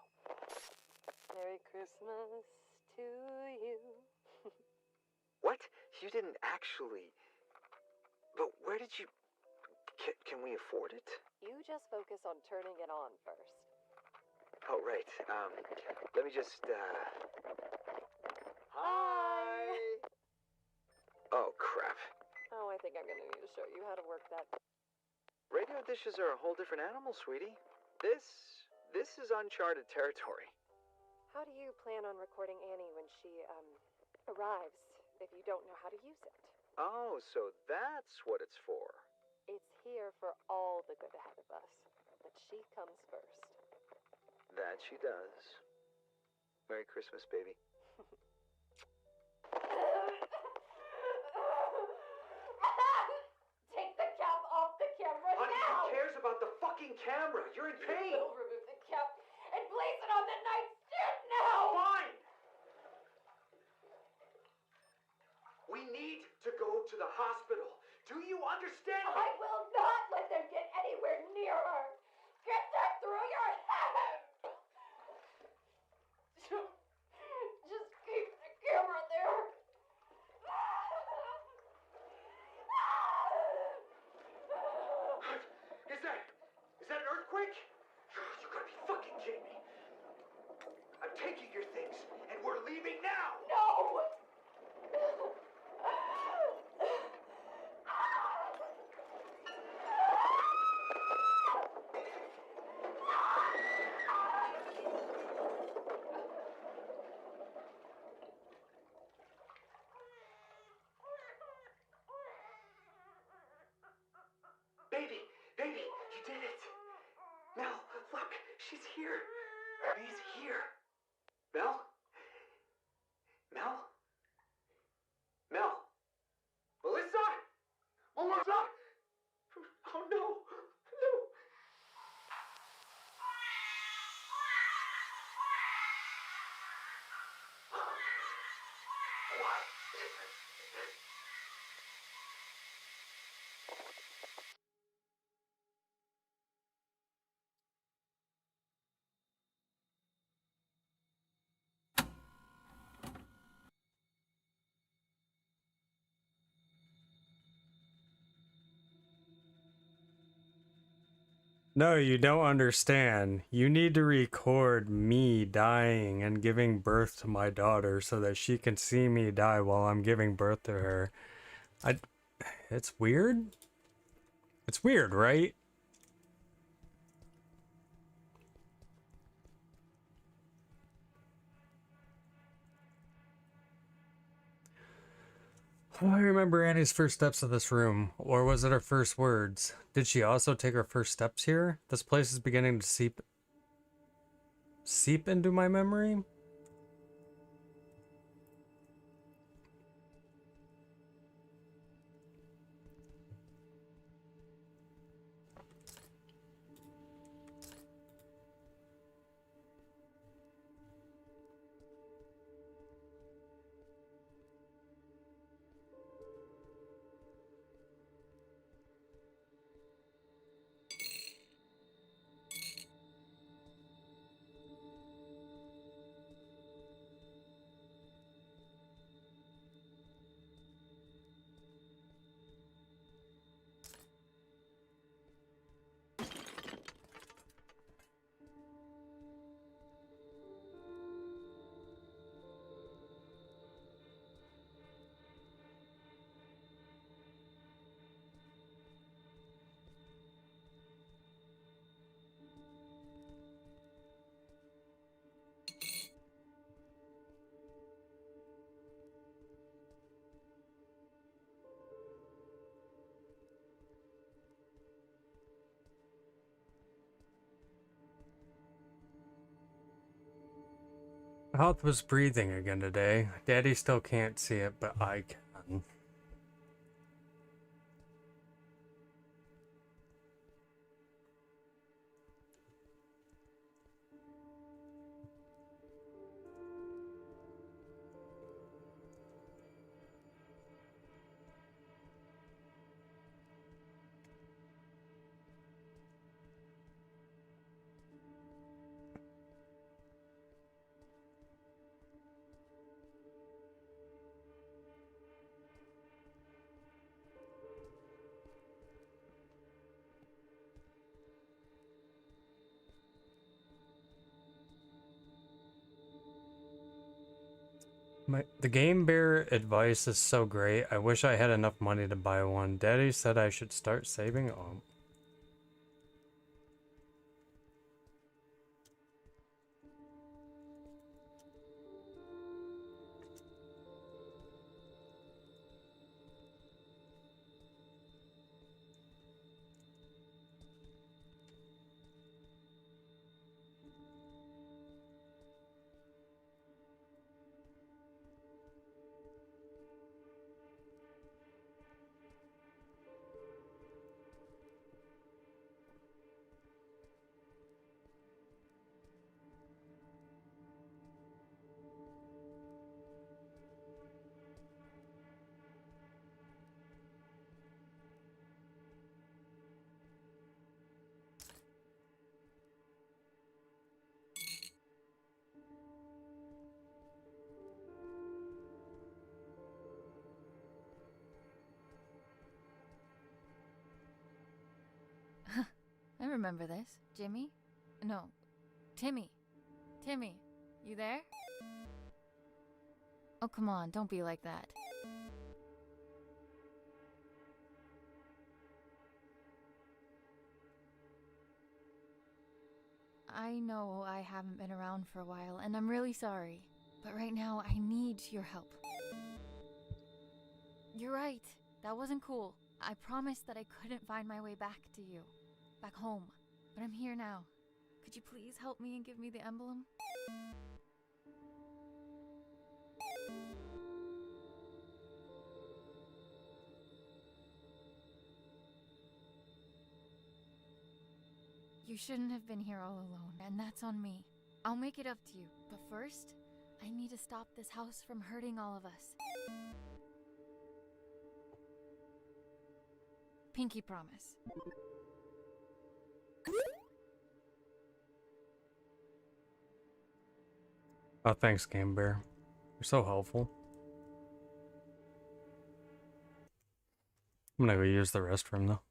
Merry Christmas to you. What? You didn't actually... But where did you... Can we afford it? You just focus on turning it on first. Oh, right. Let me just, Hi! Oh, crap. Oh, I think I'm gonna need to show you how to work that. Radio dishes are a whole different animal, sweetie. This is uncharted territory. How do you plan on recording Annie when she, arrives, if you don't know how to use it? Oh, so that's what it's for. It's here for all the good ahead of us, but she comes first. That she does. Merry Christmas, baby. Take the cap off the camera Honey, now! who cares about the fucking camera? You're in pain! You will remove the cap and place it on the nightstand now! Fine! We need to go to the hospital. Do you understand me? I will not let them get anywhere near her! Get that through your head! Just keep the camera there! Is that an earthquake? You gotta be fucking kidding me. I'm taking your things, and we're leaving now! No! Baby, you did it! Mel, look, she's here. She's here. Mel? Melissa? Melissa! Oh no! No! No, you don't understand. You need to record me dying and giving birth to my daughter so that she can see me die while I'm giving birth to her. It's weird. It's weird, right? Oh, I remember Annie's first steps in this room. Or was it her first words? Did she also take her first steps here? This place is beginning to seep into my memory. Health was breathing again today. Daddy still can't see it, but I can. The Game Bear advice is so great. I wish I had enough money to buy one. Daddy said I should start saving. Oh. I remember this. Jimmy? No. Timmy. Timmy, you there? Oh, come on, don't be like that. I know I haven't been around for a while, and I'm really sorry. But right now, I need your help. You're right. That wasn't cool. I promised that I couldn't find my way back to you. Back home. But I'm here now. Could you please help me and give me the emblem? You shouldn't have been here all alone, and that's on me. I'll make it up to you. But first, I need to stop this house from hurting all of us. Pinky promise. Oh, thanks, Game Bear. You're so helpful. I'm gonna go use the restroom though.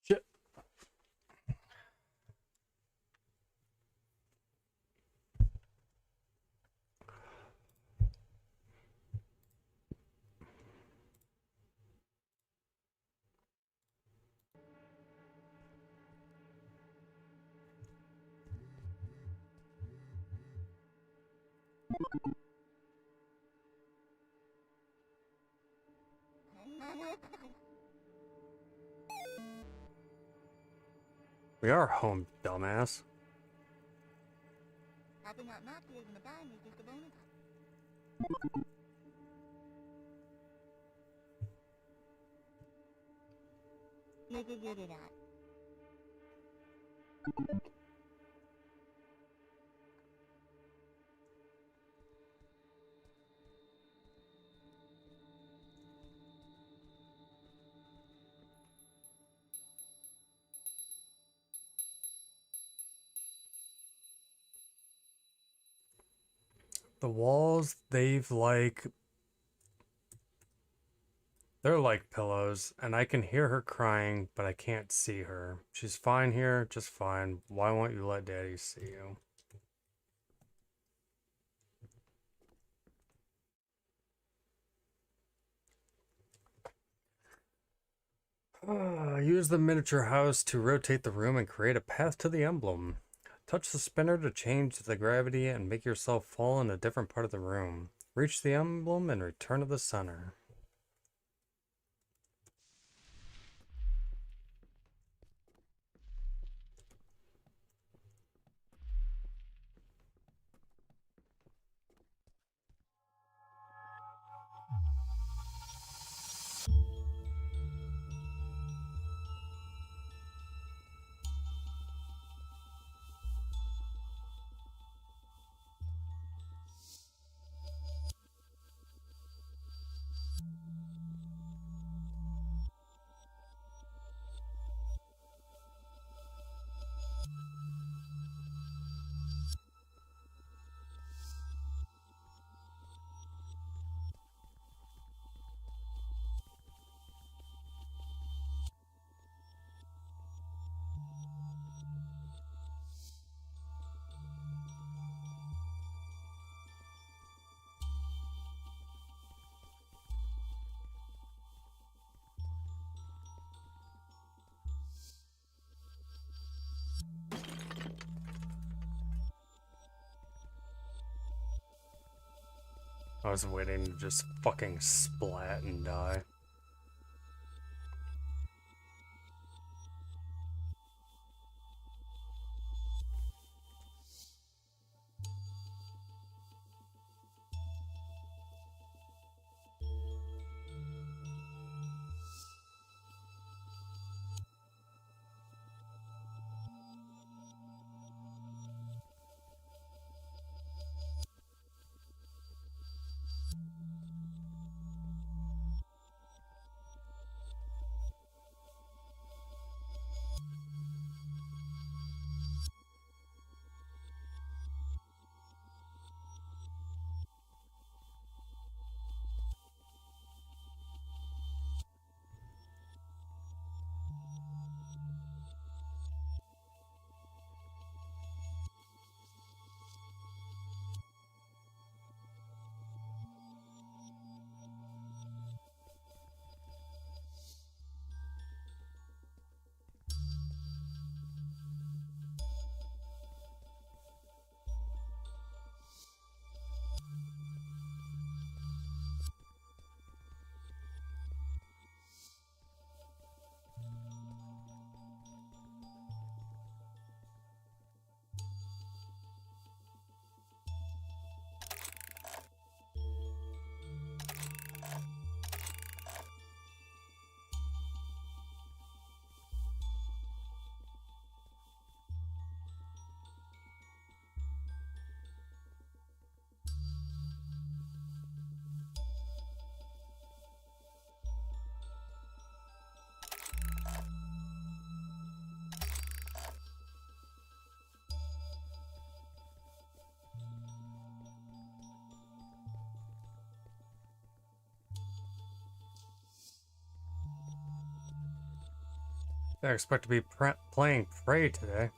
Shit. We are home, dumbass. The walls, they're like pillows, and I can hear her crying, but I can't see her. She's fine here, just fine. Why won't you let Daddy see you? Use the miniature house to rotate the room and create a path to the emblem. Touch the spinner to change the gravity and make yourself fall in a different part of the room. Reach the emblem and return to the center. I was waiting to just fucking splat and die. I expect to be playing Prey today.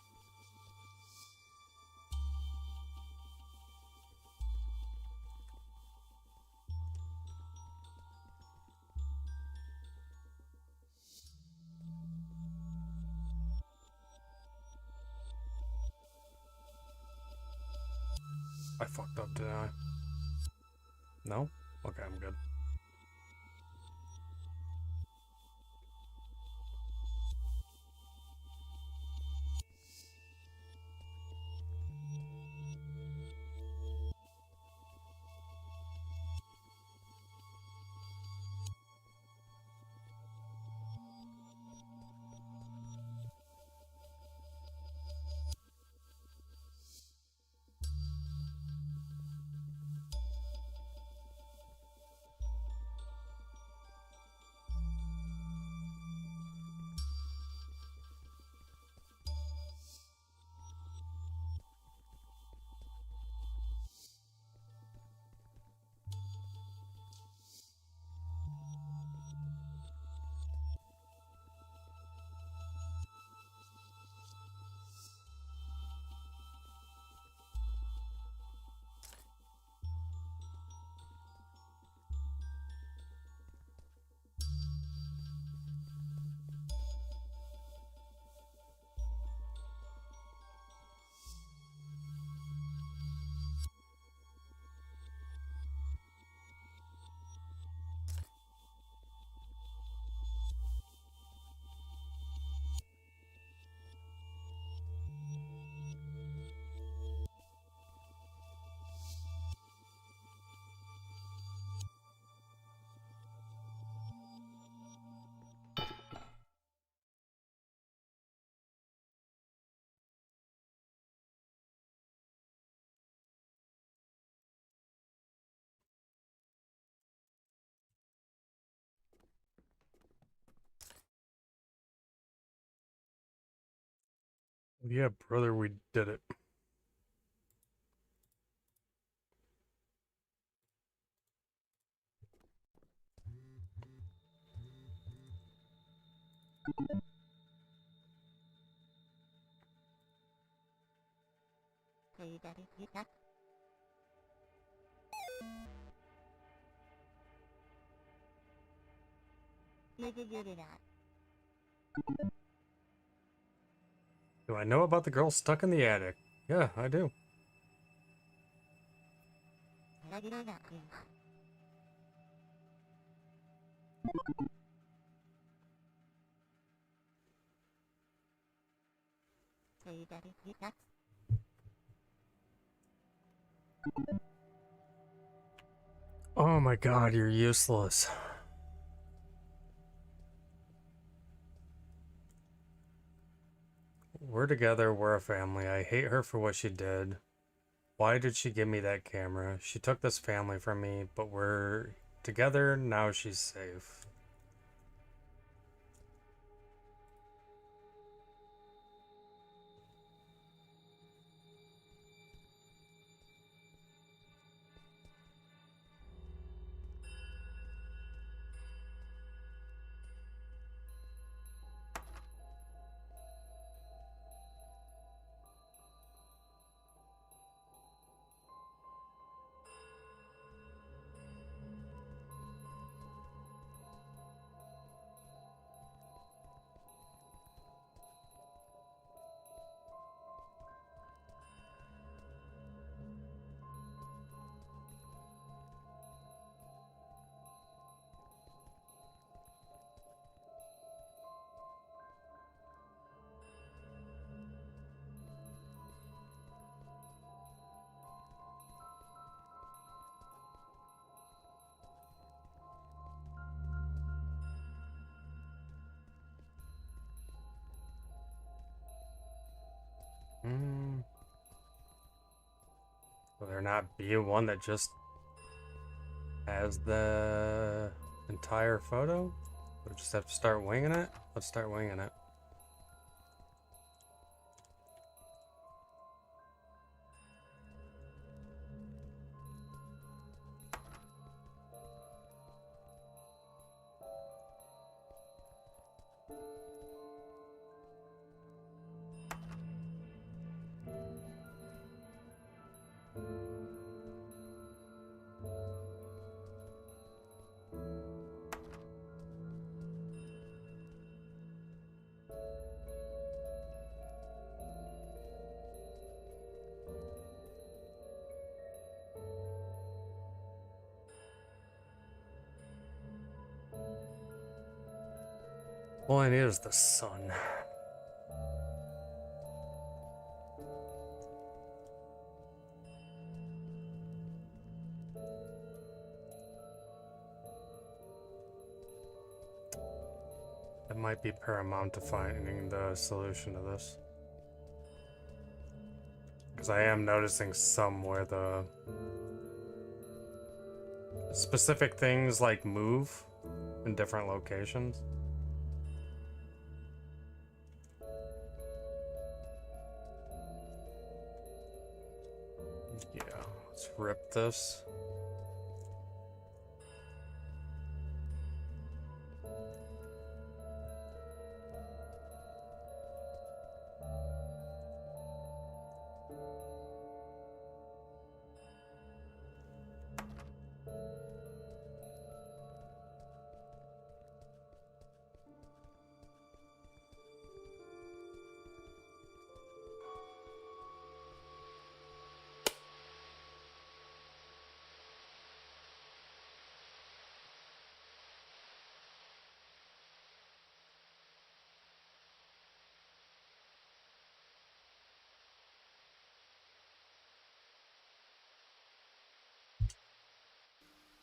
I fucked up, didn't I? No? Okay, I'm good. Yeah, brother, we did it. Do I know about the girl stuck in the attic? Yeah, I do. Oh my god, you're useless. We're together, we're a family. I hate her for what she did. Why did she give me that camera? She took this family from me, but we're together, now she's safe. Will there not be one that just has the entire photo? We just have to start winging it? Let's start winging it. All I need is the sun. It might be paramount to finding the solution to this. Because I am noticing some where the specific things like move in different locations. Yeah, let's rip this.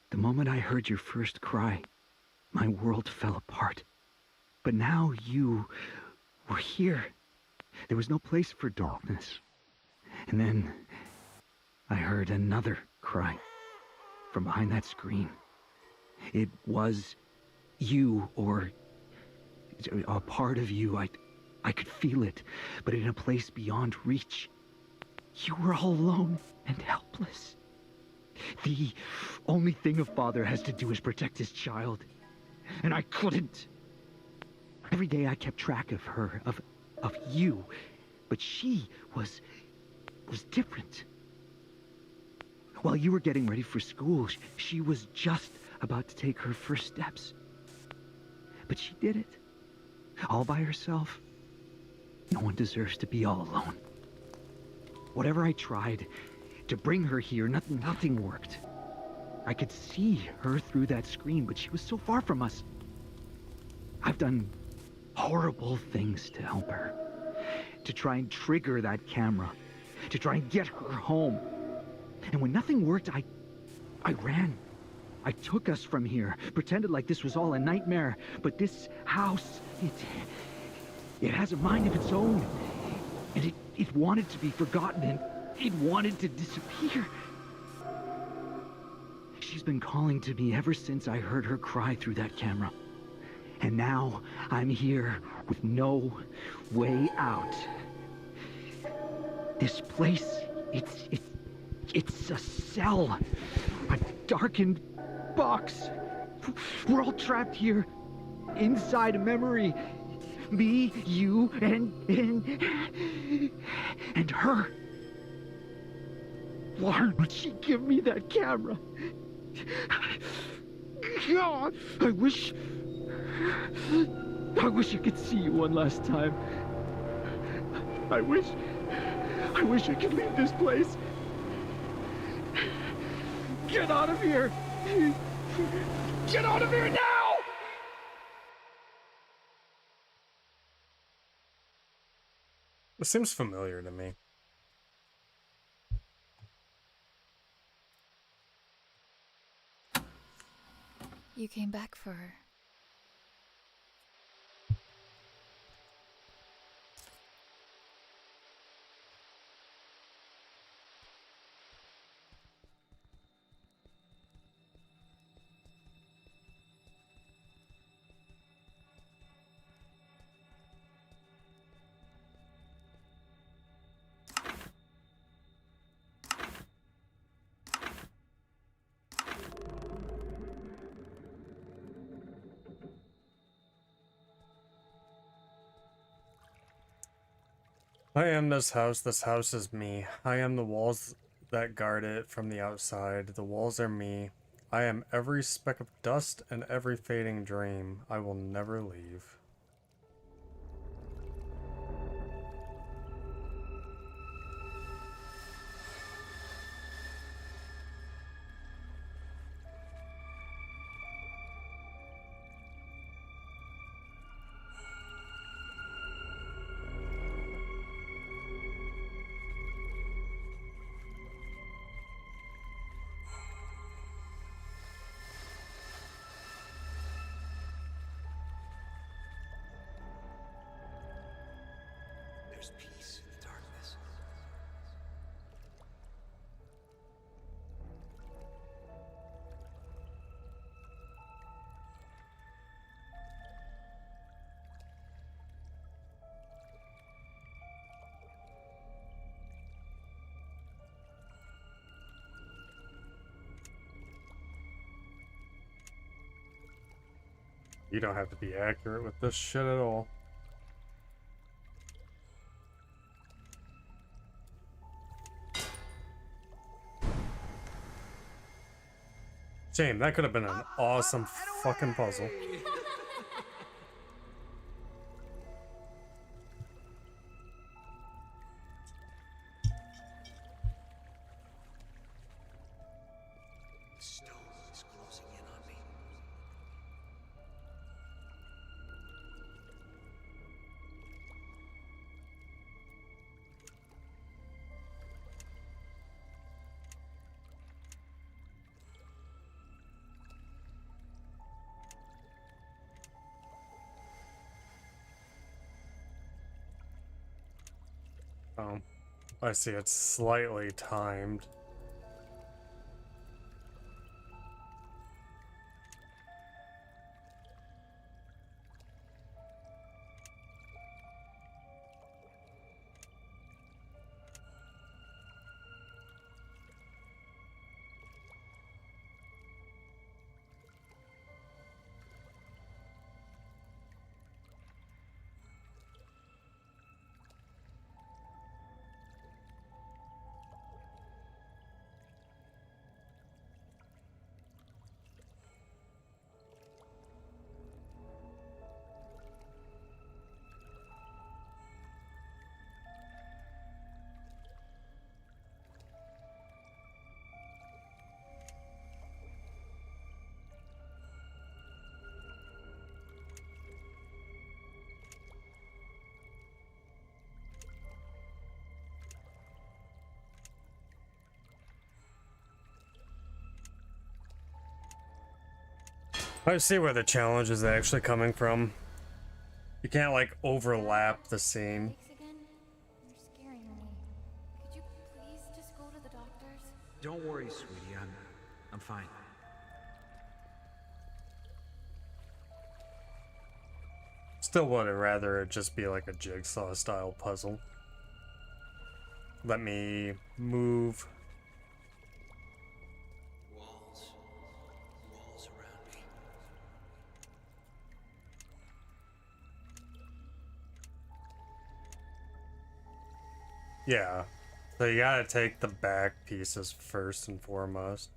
The moment I heard your first cry, my world fell apart. But now you were here. There was no place for darkness. And then I heard another cry from behind that screen. It was you, or a part of you. I could feel it, but in a place beyond reach. You were all alone and helpless. The only thing a father has to do is protect his child. And I couldn't. Every day I kept track of her, of you. But she was different. While you were getting ready for school, she was just about to take her first steps. But she did it. All by herself. No one deserves to be all alone. Whatever I tried to bring her here, nothing worked. I could see her through that screen, but she was so far from us. I've done horrible things to help her. To try and trigger that camera. To try and get her home. And when nothing worked, I ran. I took us from here, pretended like this was all a nightmare. But this house, it has a mind of its own. And it wanted to be forgotten, and it wanted to disappear. She's been calling to me ever since I heard her cry through that camera. And now I'm here with no way out. This place, it's a cell. A darkened box. We're all trapped here, inside a memory. Me, you, and her. Why would she give me that camera? God, I wish I could see you one last time. I wish I could leave this place. Get out of here! Get out of here now! It seems familiar to me. You came back for her. I am this house is me. I am the walls that guard it from the outside. The walls are me. I am every speck of dust and every fading dream. I will never leave. You don't have to be accurate with this shit at all. Shame, that could have been an awesome fucking puzzle. Stone is closing in on me. I see it's slightly timed. I see where the challenge is actually coming from. You can't like overlap the scene. Again? You're scaring me. Could you please just go to the doctor's? Don't worry, sweetie. I'm fine. Still would have rather it just be like a jigsaw style puzzle. Let me move. Walls around me. Yeah. So you gotta take the back pieces first and foremost.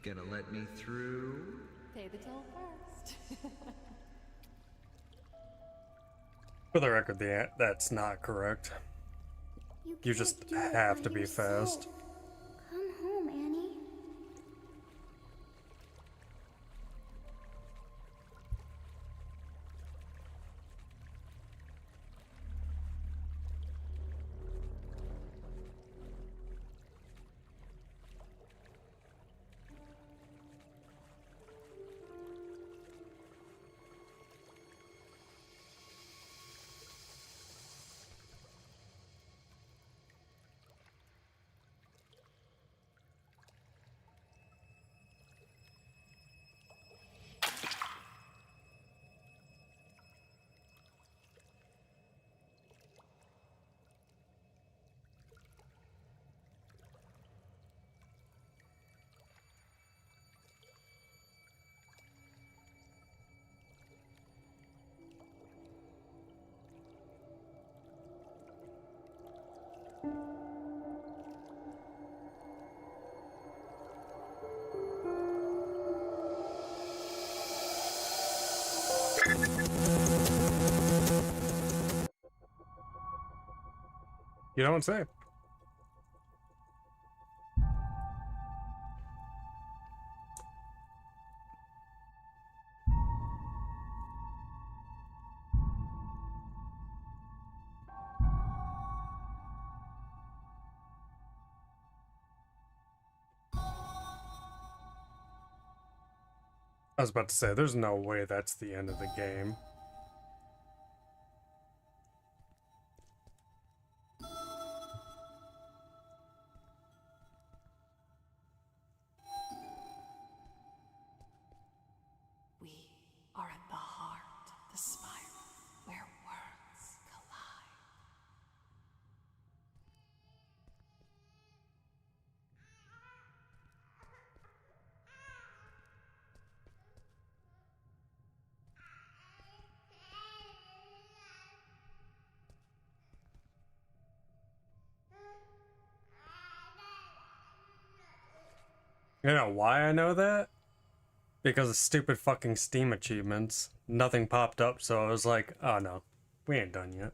Gonna let me through? Pay the toll first. For the record, that's not correct. You just have to be fast. Come home, Annie. You don't say. I was about to say, there's no way that's the end of the game. We are at the heart of the spiral where worlds collide. You know why I know that? Because of stupid fucking Steam achievements. Nothing popped up, so I was like, oh no, we ain't done yet.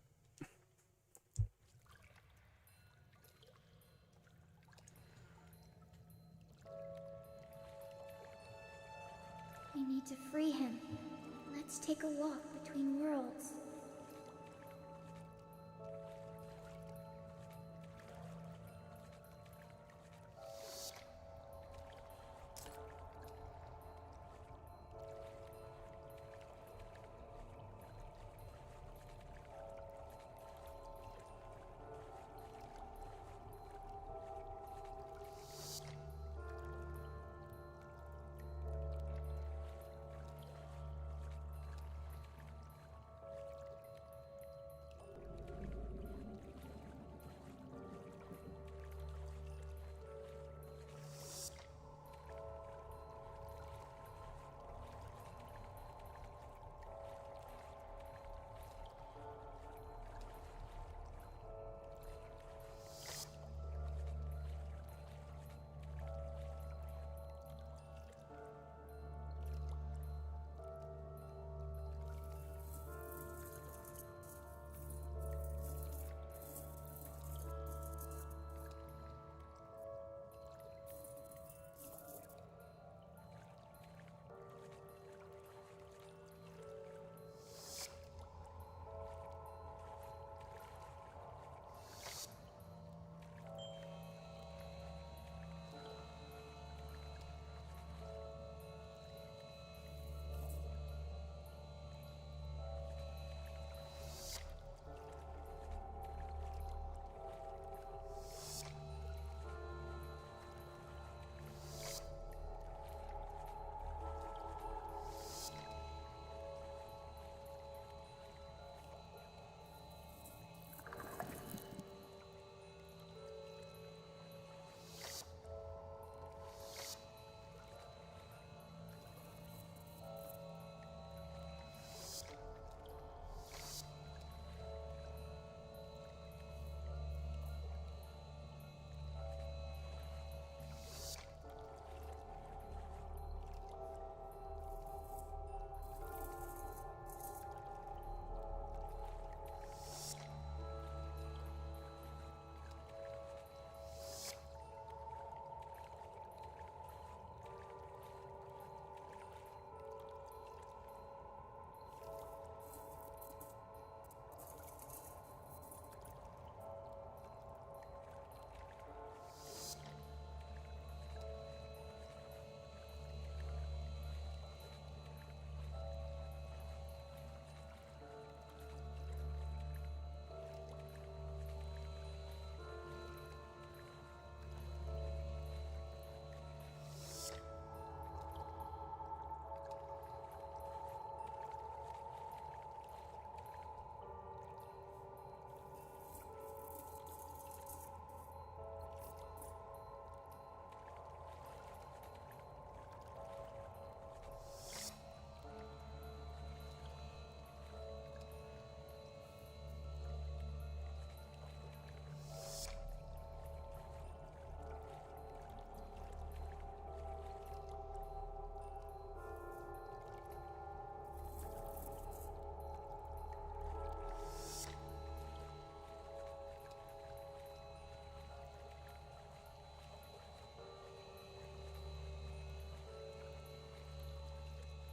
We need to free him. Let's take a walk between worlds.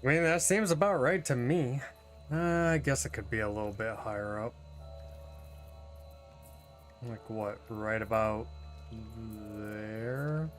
I mean, that seems about right to me. I guess it could be a little bit higher up. Like what, right about there?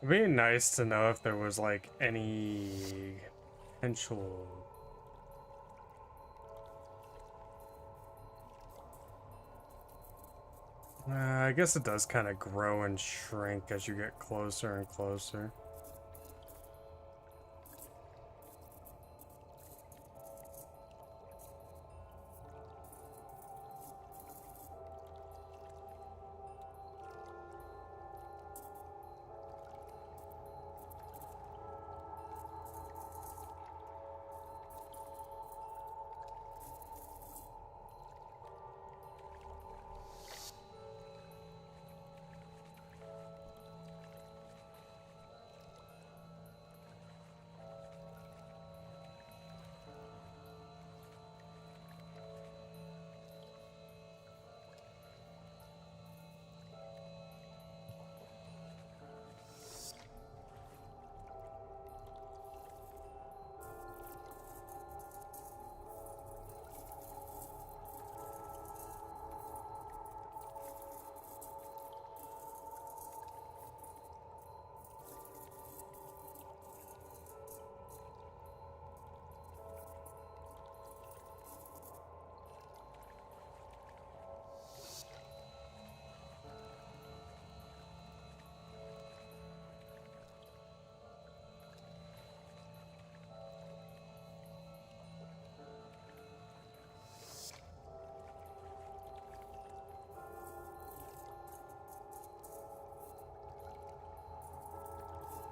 It'd be nice to know if there was like any potential. I guess it does kind of grow and shrink as you get closer and closer.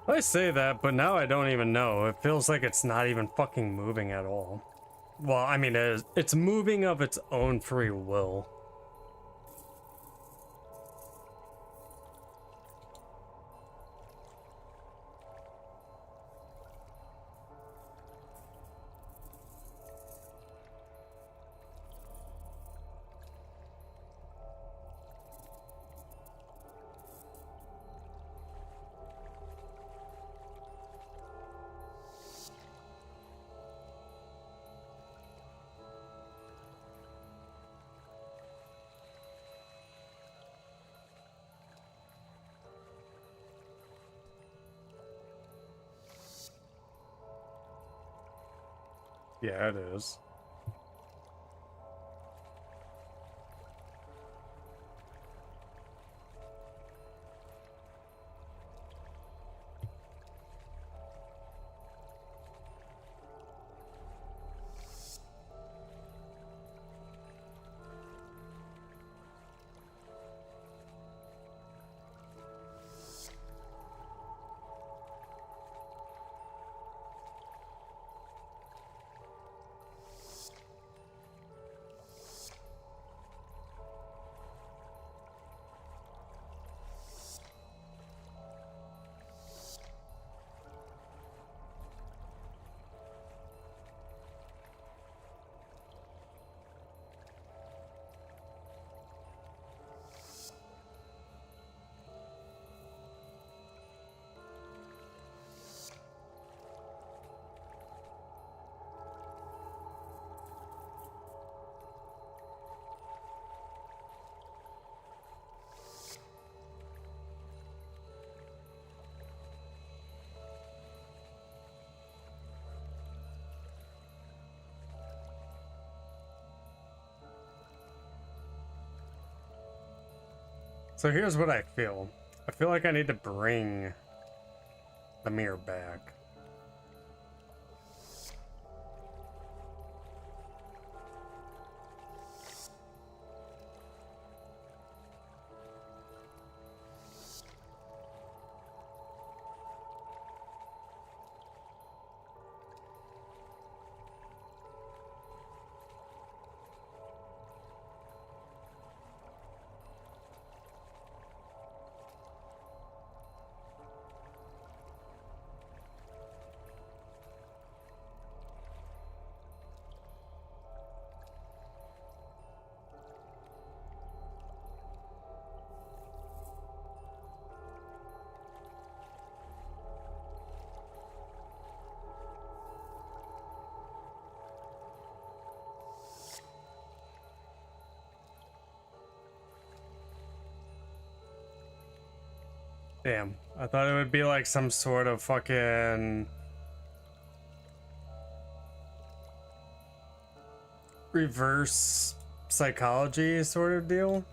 I say that, but now I don't even know. It feels like it's not even fucking moving at all. Well, I mean, it's moving of its own free will. Yeah, it is. So here's what I feel. I feel like I need to bring the mirror back. Damn, I thought it would be like some sort of fucking reverse psychology sort of deal.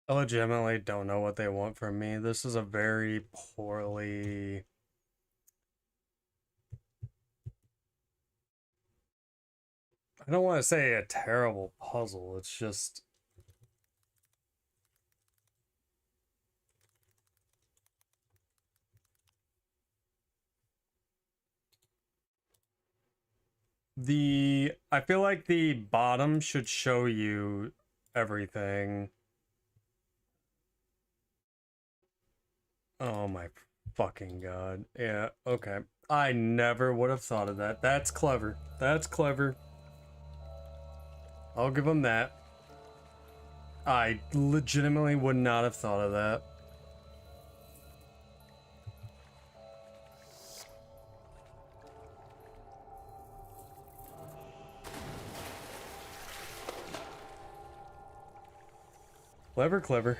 I legitimately don't know what they want from me. This is a very poorly... I don't want to say a terrible puzzle, it's just... I feel like the bottom should show you everything. Oh my fucking god. Yeah, okay. I never would have thought of that. That's clever. That's clever. I'll give them that. I legitimately would not have thought of that. Clever, clever.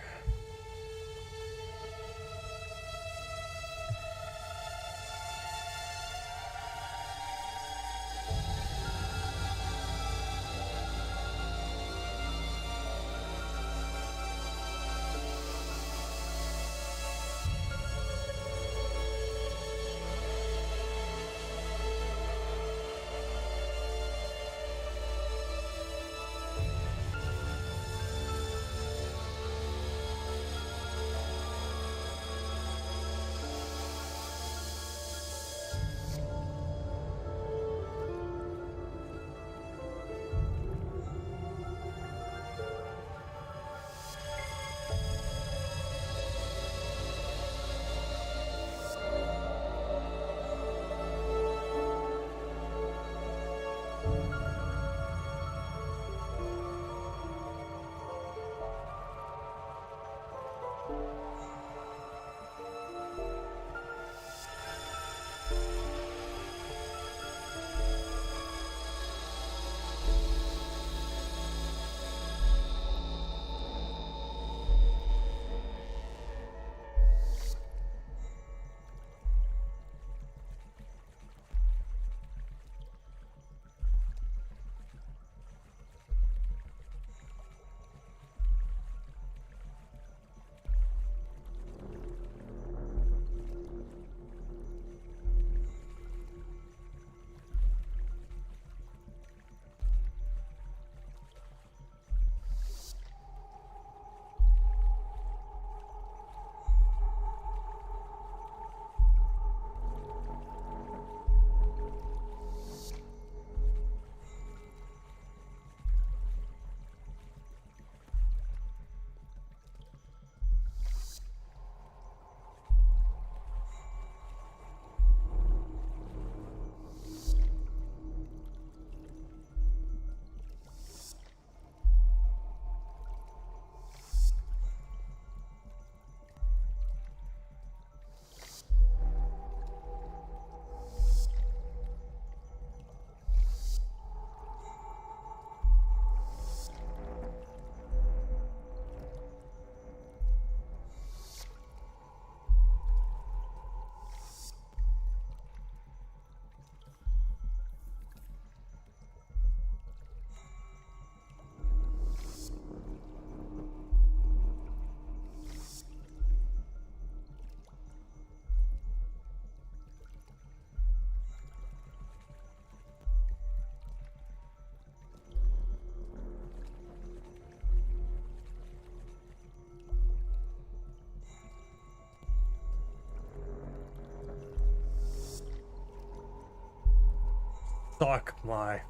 Suck my...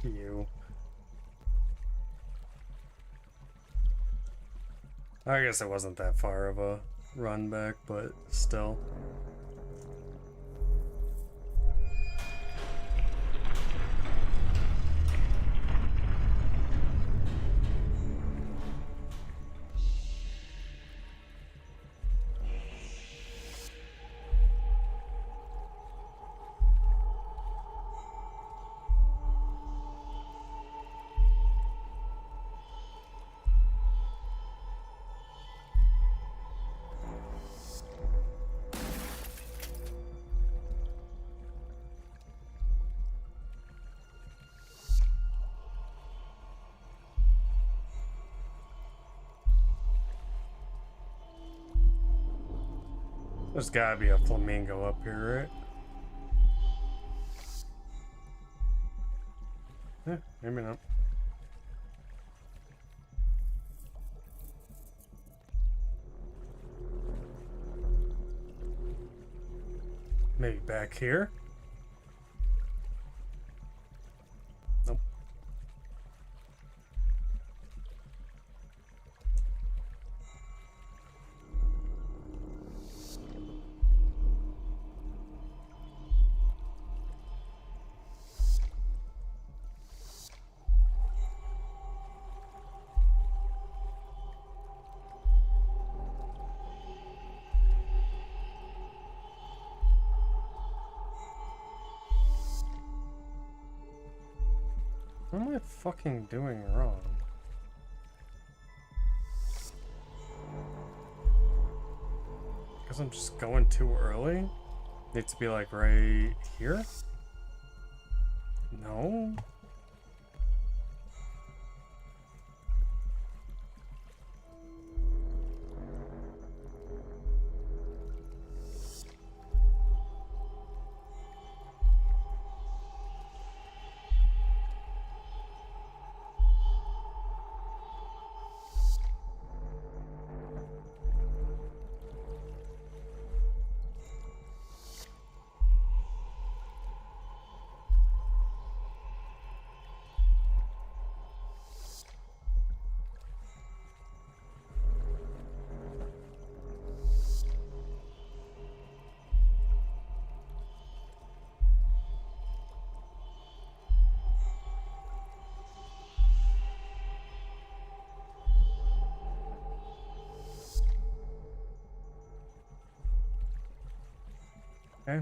You. I guess it wasn't that far of a run back, but still. There's gotta be a flamingo up here, right? Maybe not. Maybe back here? Nope. What am I fucking doing wrong? Because I'm just going too early? Needs to be like right here? No? Okay.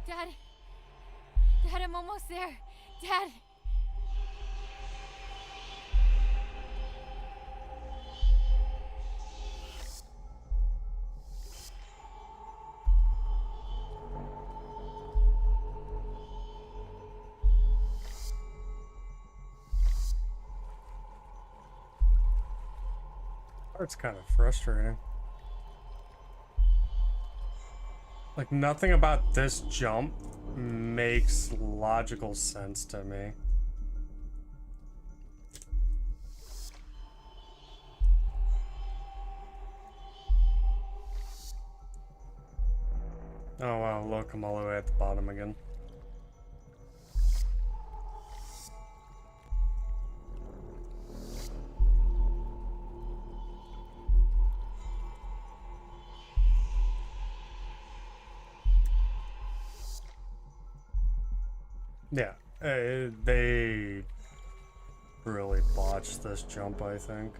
Dad! Dad, I'm almost there! Dad! It's kind of frustrating. Like, nothing about this jump makes logical sense to me. Oh wow, look, I'm all the way at the bottom again. Yeah, they really botched this jump, I think.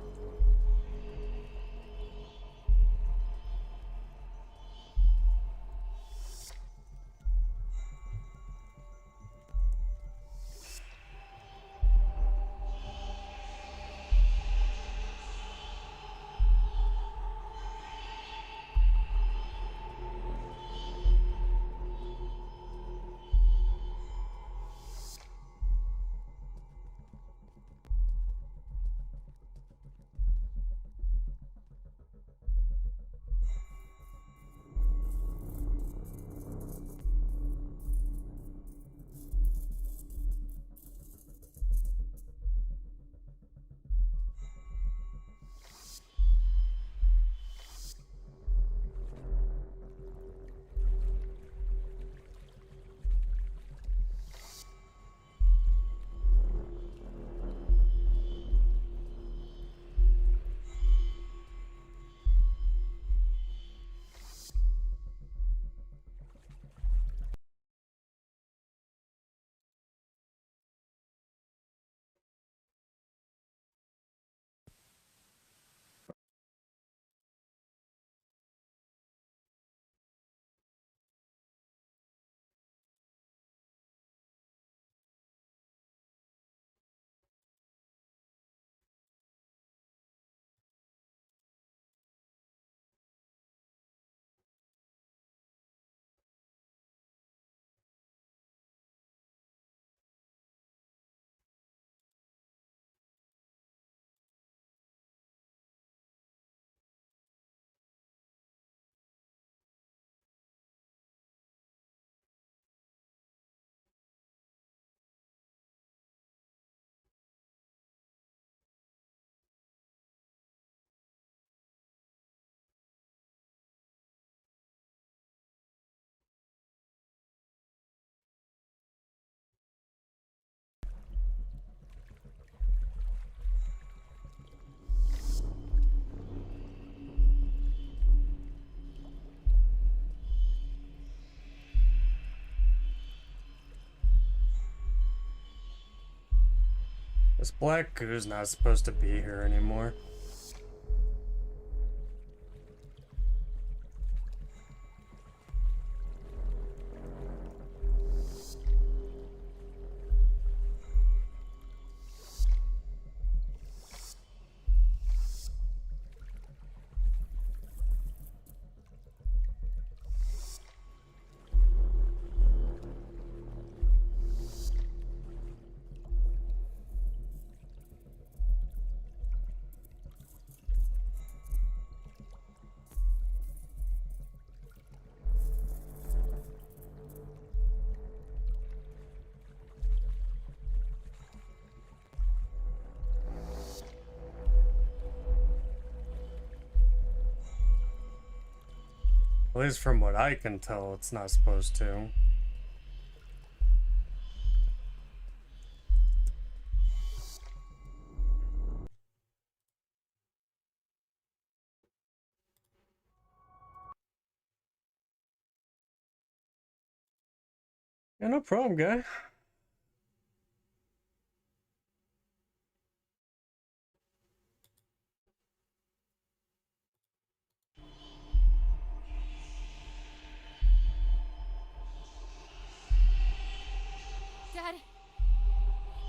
This black goo's not supposed to be here anymore. At least from what I can tell, it's not supposed to. Yeah, no problem, guy. Dad!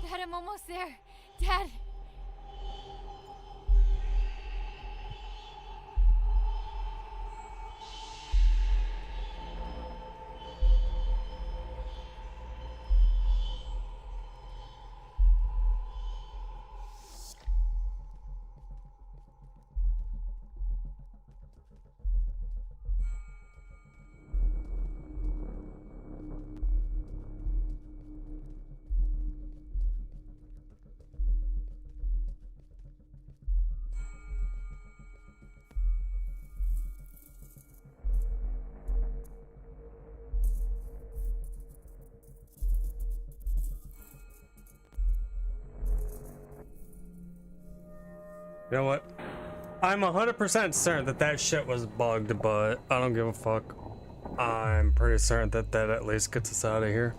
Dad, I'm almost there! Dad! You know what? I'm 100% certain that that shit was bugged, but I don't give a fuck. I'm pretty certain that that at least gets us out of here.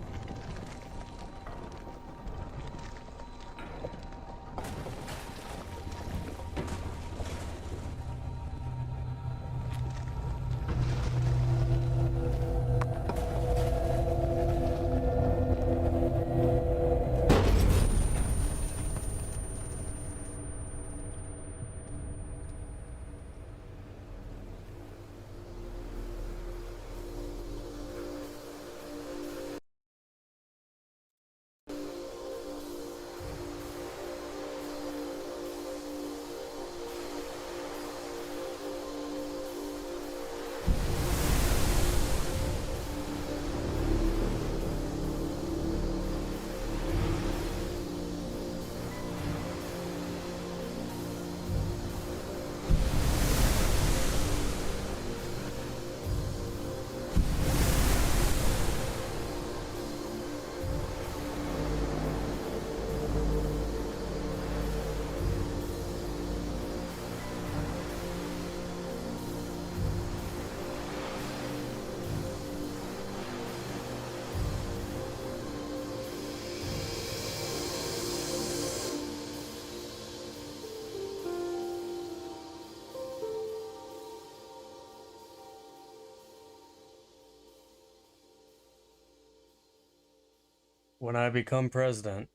When I become president,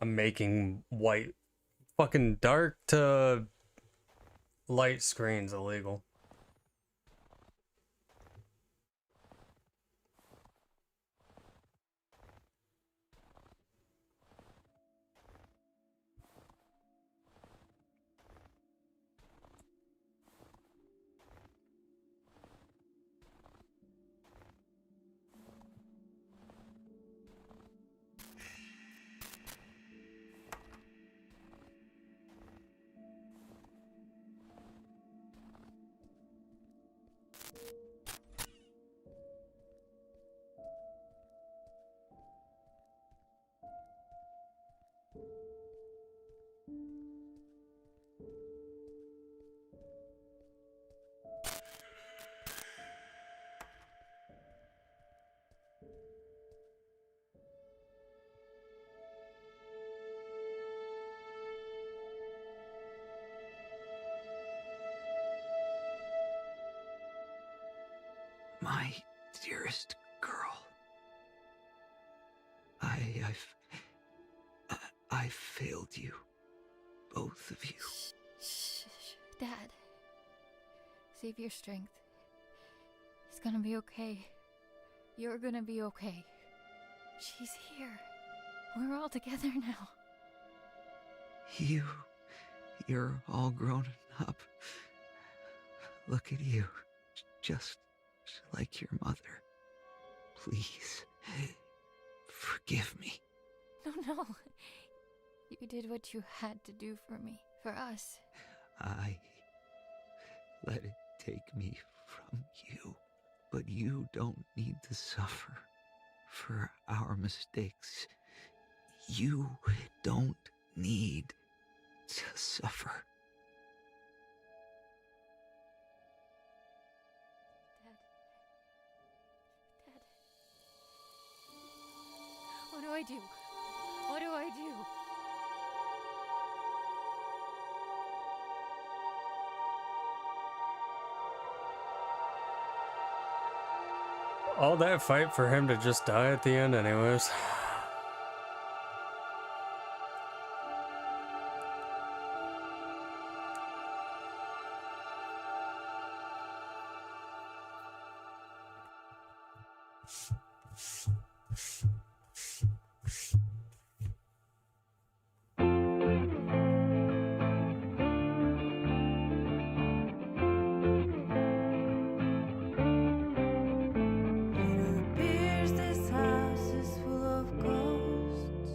I'm making white, fucking dark to light screens illegal. My dearest girl. I've failed you. Both of you. Shh, Dad. Save your strength. It's gonna be okay. You're gonna be okay. She's here. We're all together now. You're all grown up. Look at you. Just like your mother. Please, forgive me. No. You did what you had to do for me. For us. I let it take me from you. But you don't need to suffer for our mistakes. You don't need to suffer. Dad. What do I do? What do I do? All that fight for him to just die at the end anyways. Appears this house is full of ghosts.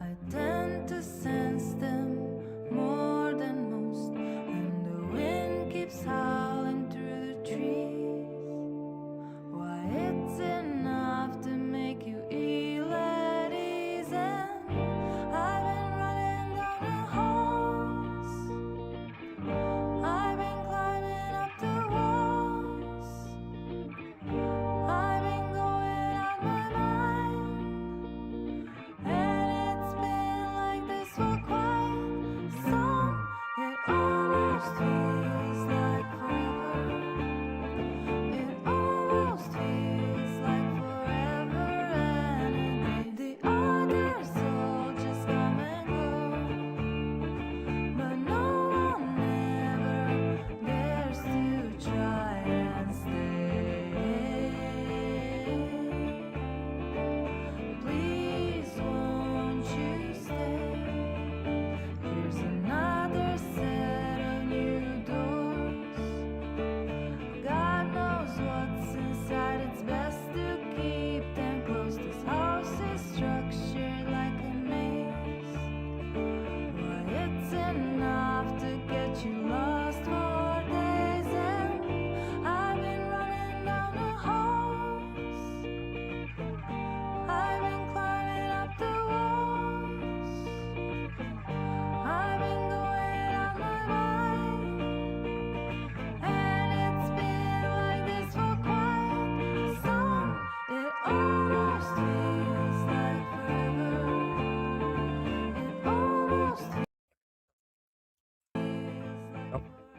I tend to sense them more than most, and the wind keeps howling through the trees. Why, it's enough to make you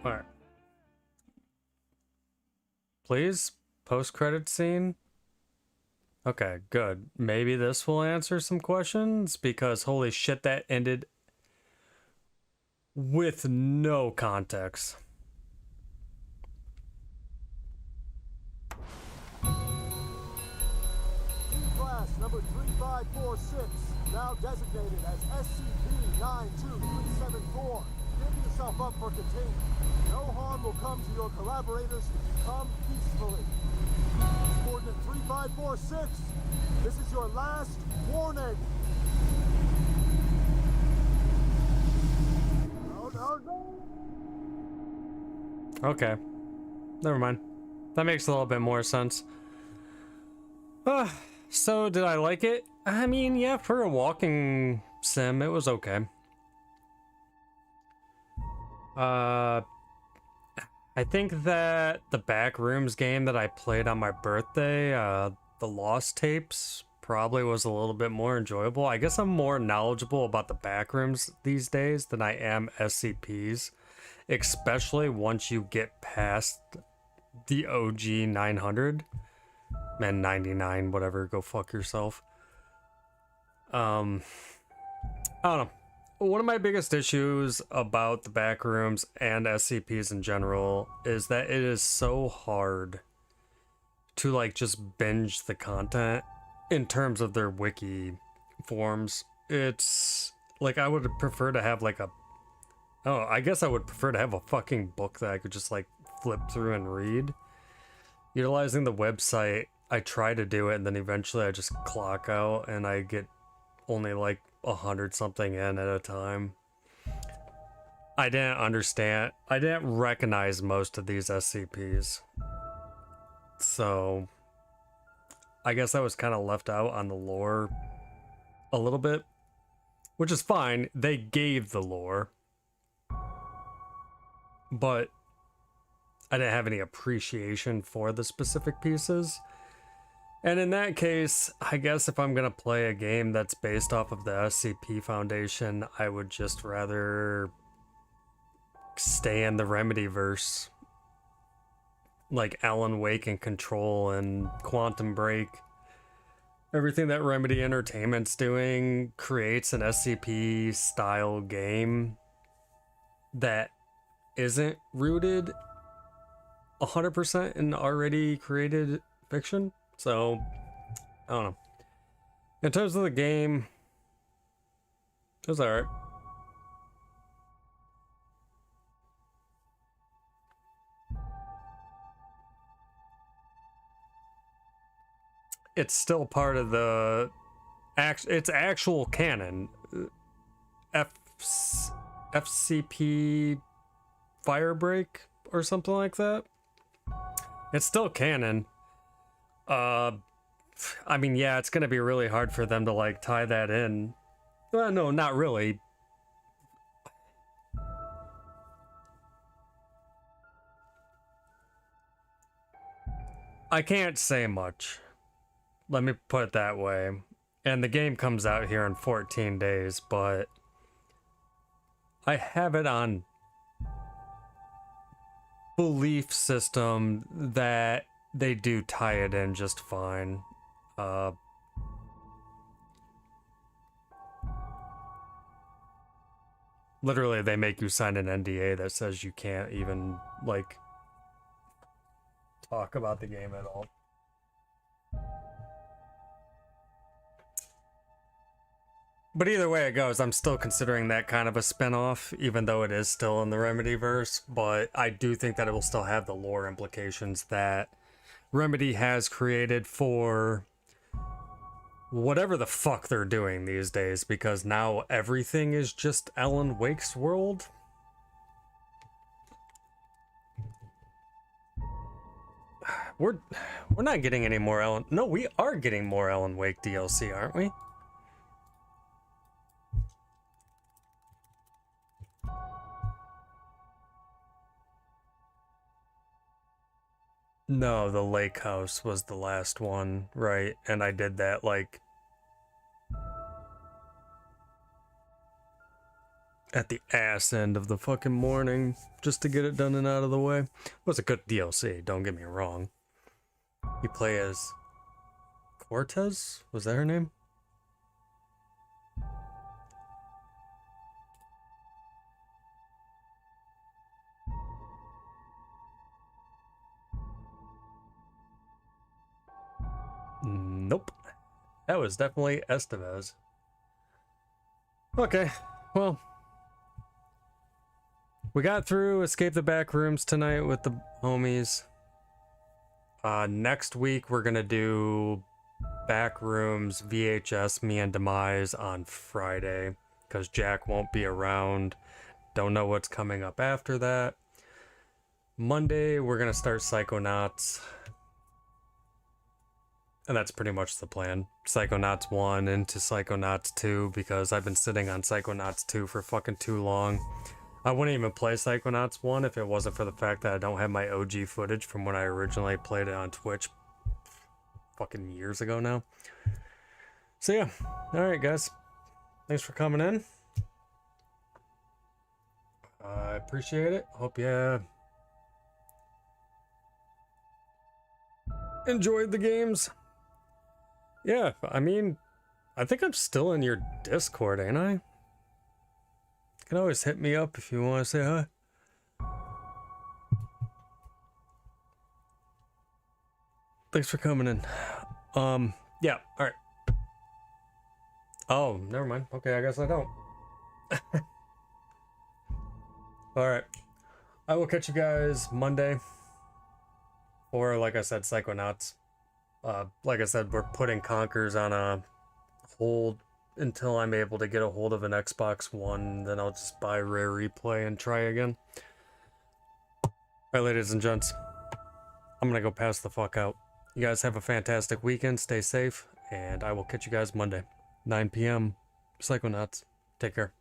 Alright. Please? Post-credit scene? Okay, good. Maybe this will answer some questions, because holy shit, that ended with no context. Class number 3546, now designated as SCP-92374. Give yourself up for containment. No harm will come to your collaborators if you come peacefully. Coordinate 3546, this is your last warning. No. Okay. Never mind. That makes a little bit more sense. So did I like it? I mean, yeah, for a walking sim, it was okay. I think that the Backrooms game that I played on my birthday, the Lost Tapes, probably was a little bit more enjoyable. I guess I'm more knowledgeable about the Backrooms these days than I am SCPs, especially once you get past the OG 900 and 99, whatever, go fuck yourself. I don't know. One of my biggest issues about the Backrooms and SCPs in general is that it is so hard to like just binge the content in terms of their wiki forms. It's like I would prefer to have like I guess I would prefer to have a fucking book that I could just like flip through and read. Utilizing the website, I try to do it and then eventually I just clock out and I get only like 100 something in at a time. I didn't recognize most of these SCPs. So I guess I was kind of left out on the lore a little bit, which is fine. They gave the lore, but I didn't have any appreciation for the specific pieces. And in that case, I guess if I'm gonna play a game that's based off of the SCP Foundation, I would just rather stay in the Remedyverse. Like Alan Wake and Control and Quantum Break. Everything that Remedy Entertainment's doing creates an SCP style game that isn't rooted 100% in already created fiction. So, I don't know. In terms of the game, it was alright. It's still part of the it's actual canon. FCP Firebreak or something like that. It's still canon. I mean, yeah, it's gonna be really hard for them to like tie that in. Well, no, not really. I can't say much. Let me put it that way. And the game comes out here in 14 days, but I have it on belief system that they do tie it in just fine. Literally, they make you sign an NDA that says you can't even, like, talk about the game at all. But either way it goes, I'm still considering that kind of a spin-off, even though it is still in the Remedy-verse, but I do think that it will still have the lore implications that Remedy has created for whatever the fuck they're doing these days, because now everything is just Alan Wake's world. We're not getting any more Alan... No, we are getting more Alan Wake DLC, aren't we? No, the lake house was the last one, right? And I did that, like, at the ass end of the fucking morning, just to get it done and out of the way. It was a good DLC, don't get me wrong. You play as Cortez? Was that her name? Nope. That was definitely Estevez. Okay, well. We got through Escape the Backrooms tonight with the homies. Next week we're gonna do Backrooms VHS Me and Demise on Friday, because Jack won't be around. Don't know what's coming up after that. Monday we're gonna start Psychonauts. And that's pretty much the plan. Psychonauts 1 into Psychonauts 2, because I've been sitting on Psychonauts 2 for fucking too long. I wouldn't even play Psychonauts 1 if it wasn't for the fact that I don't have my OG footage from when I originally played it on Twitch fucking years ago now. So yeah, alright guys. Thanks for coming in. I appreciate it. Hope you enjoyed the games. Yeah, I mean, I think I'm still in your Discord, ain't I? You can always hit me up if you want to say hi. Thanks for coming in. Yeah, alright. Oh, never mind. Okay, I guess I don't. Alright. I will catch you guys Monday. Or, like I said, Psychonauts. Like I said, we're putting Conkers on a hold until I'm able to get a hold of an Xbox One. Then I'll just buy Rare Replay and try again. Alright, ladies and gents. I'm gonna go pass the fuck out. You guys have a fantastic weekend. Stay safe. And I will catch you guys Monday. 9 p.m. Psychonauts. Take care.